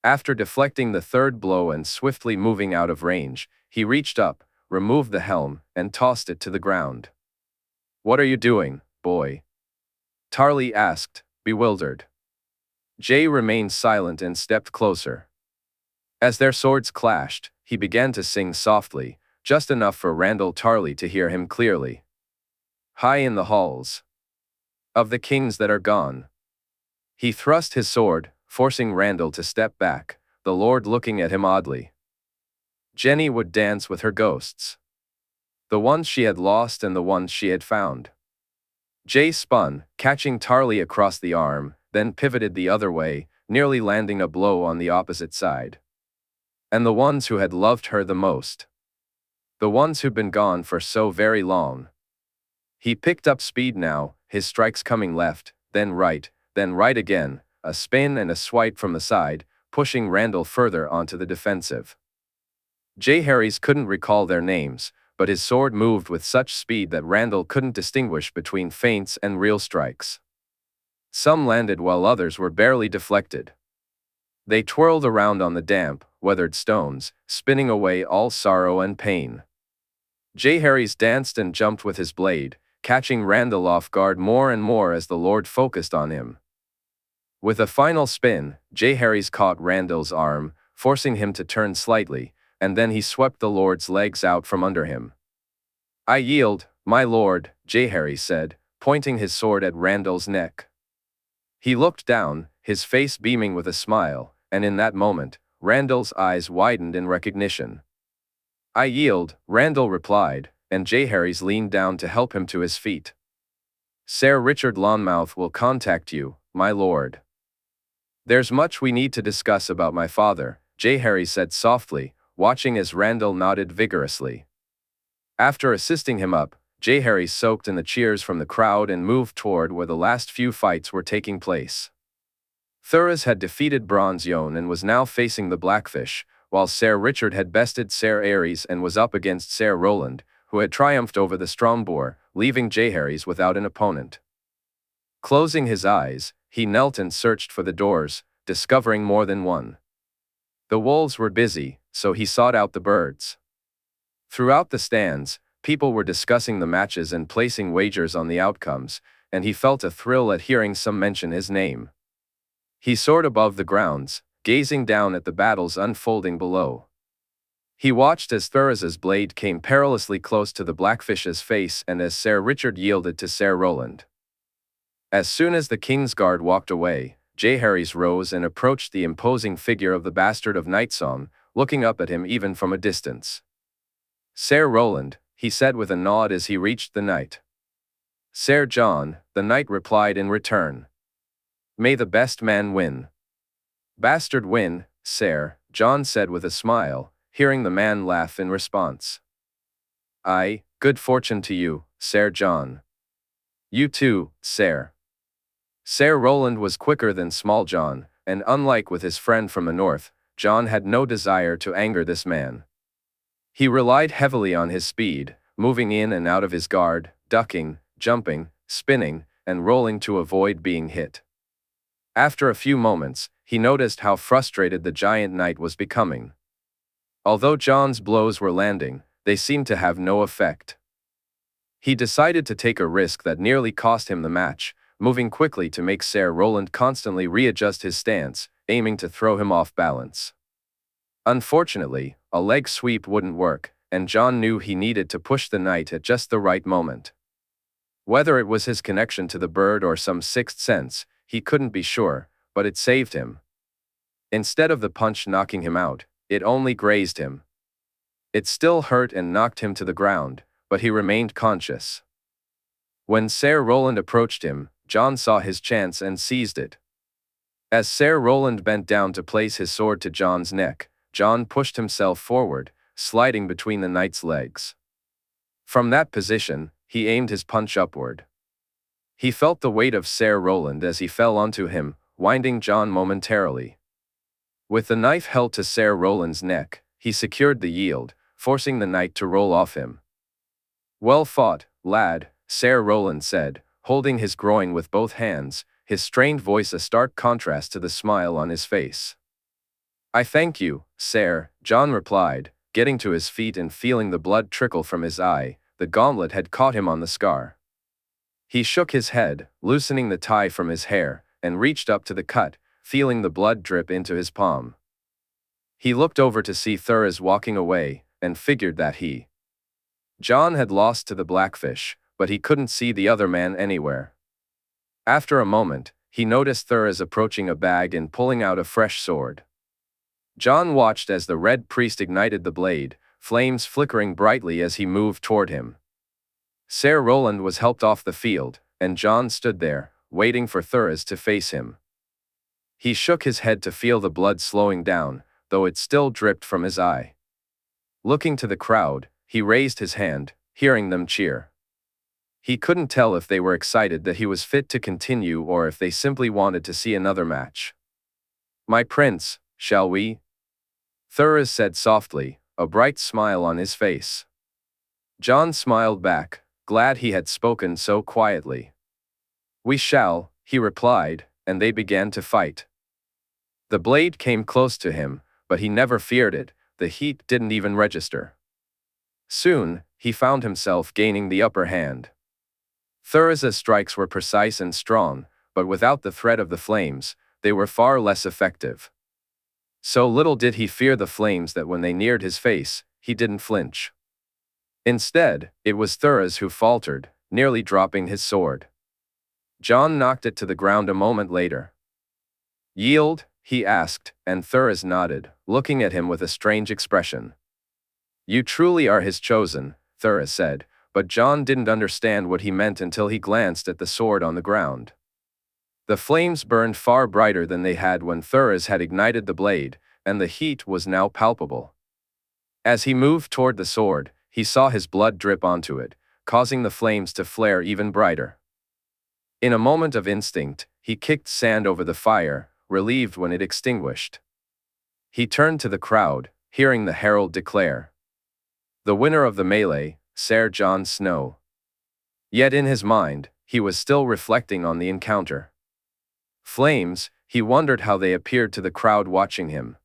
After deflecting the third blow and swiftly moving out of range, he reached up, removed the helm, and tossed it to the ground. "What are you doing, boy?" Tarly asked, bewildered. Jay remained silent and stepped closer. As their swords clashed, he began to sing softly, just enough for Randyll Tarly to hear him clearly. "High in the halls of the kings that are gone." He thrust his sword, forcing Randyll to step back, the lord looking at him oddly. Jenny would dance with her ghosts. The ones she had lost and the ones she had found. Jay spun, catching Tarly across the arm, then pivoted the other way, nearly landing a blow on the opposite side. "And the ones who had loved her the most. The ones who'd been gone for so very long." He picked up speed now, his strikes coming left, then right again, a spin and a swipe from the side, pushing Randyll further onto the defensive. Jaehaerys couldn't recall their names, but his sword moved with such speed that Randyll couldn't distinguish between feints and real strikes. Some landed while others were barely deflected. They twirled around on the damp, weathered stones, spinning away all sorrow and pain. Jaehaerys danced and jumped with his blade, catching Randyll off guard more and more as the lord focused on him. With a final spin, Jaehaerys caught Randyll's arm, forcing him to turn slightly, and then he swept the lord's legs out from under him. "I yield, my lord," Jaehaerys said, pointing his sword at Randyll's neck. He looked down, his face beaming with a smile, and in that moment, Randyll's eyes widened in recognition. "I yield," Randyll replied, and Jaehaerys leaned down to help him to his feet. "Ser Richard Lonmouth will contact you, my lord." "There's much we need to discuss about my father," Jaehaerys said softly, watching as Randyll nodded vigorously. After assisting him up, Jaehaerys soaked in the cheers from the crowd and moved toward where the last few fights were taking place. Thoros had defeated Bronze Yohn and was now facing the Blackfish, while Ser Richard had bested Ser Aerys and was up against Ser Rolland, who had triumphed over the Stromboar, leaving Jaehaerys without an opponent. Closing his eyes, he knelt and searched for the doors, discovering more than one. The wolves were busy, so he sought out the birds. Throughout the stands, people were discussing the matches and placing wagers on the outcomes, and he felt a thrill at hearing some mention his name. He soared above the grounds, gazing down at the battles unfolding below. He watched as Thoros's blade came perilously close to the Blackfish's face and as Ser Richard yielded to Ser Rolland. As soon as the Kingsguard walked away, Jaehaerys rose and approached the imposing figure of the Bastard of Nightsong, looking up at him even from a distance. "Ser Rolland," he said with a nod as he reached the knight. "Ser Jon," the knight replied in return. "May the best man win." "Bastard win, Ser," Jon said with a smile, hearing the man laugh in response. "Aye, good fortune to you, Ser Jon." "You too, Ser." Ser Rolland was quicker than Small Jon, and unlike with his friend from the north, Jon had no desire to anger this man. He relied heavily on his speed, moving in and out of his guard, ducking, jumping, spinning, and rolling to avoid being hit. After a few moments, he noticed how frustrated the giant knight was becoming. Although Jon's blows were landing, they seemed to have no effect. He decided to take a risk that nearly cost him the match, moving quickly to make Ser Rolland constantly readjust his stance, aiming to throw him off balance. Unfortunately, a leg sweep wouldn't work, and Jon knew he needed to push the knight at just the right moment. Whether it was his connection to the bird or some sixth sense, he couldn't be sure, but it saved him. Instead of the punch knocking him out, it only grazed him. It still hurt and knocked him to the ground, but he remained conscious. When Ser Rolland approached him, Jon saw his chance and seized it. As Ser Rolland bent down to place his sword to Jon's neck, Jon pushed himself forward, sliding between the knight's legs. From that position, he aimed his punch upward. He felt the weight of Ser Rolland as he fell onto him, winding Jon momentarily. With the knife held to Ser Rolland's neck, he secured the yield, forcing the knight to roll off him. "Well fought, lad," Ser Rolland said, holding his groin with both hands, his strained voice a stark contrast to the smile on his face. "I thank you, Ser," Jon replied, getting to his feet and feeling the blood trickle from his eye. The gauntlet had caught him on the scar. He shook his head, loosening the tie from his hair, and reached up to the cut, feeling the blood drip into his palm. He looked over to see Thoros walking away, and figured that Jon had lost to the Blackfish, but he couldn't see the other man anywhere. After a moment, he noticed Thoros approaching a bag and pulling out a fresh sword. Jon watched as the Red Priest ignited the blade, flames flickering brightly as he moved toward him. Ser Rolland was helped off the field, and Jon stood there, waiting for Thoros to face him. He shook his head to feel the blood slowing down, though it still dripped from his eye. Looking to the crowd, he raised his hand, hearing them cheer. He couldn't tell if they were excited that he was fit to continue or if they simply wanted to see another match. "My prince, shall we?" Thoros said softly, a bright smile on his face. Jon smiled back, glad he had spoken so quietly. "We shall," he replied, and they began to fight. The blade came close to him, but he never feared it, the heat didn't even register. Soon, he found himself gaining the upper hand. Thoros's strikes were precise and strong, but without the threat of the flames, they were far less effective. So little did he fear the flames that when they neared his face, he didn't flinch. Instead, it was Thoros who faltered, nearly dropping his sword. Jon knocked it to the ground a moment later. "Yield?" he asked, and Thoros nodded, looking at him with a strange expression. "You truly are his chosen," Thoros said, but Jon didn't understand what he meant until he glanced at the sword on the ground. The flames burned far brighter than they had when Thoros had ignited the blade, and the heat was now palpable. As he moved toward the sword, he saw his blood drip onto it, causing the flames to flare even brighter. In a moment of instinct, he kicked sand over the fire, relieved when it extinguished. He turned to the crowd, hearing the herald declare, "The winner of the melee, Ser Jon Snow." Yet in his mind, he was still reflecting on the encounter. Flames, he wondered how they appeared to the crowd watching him.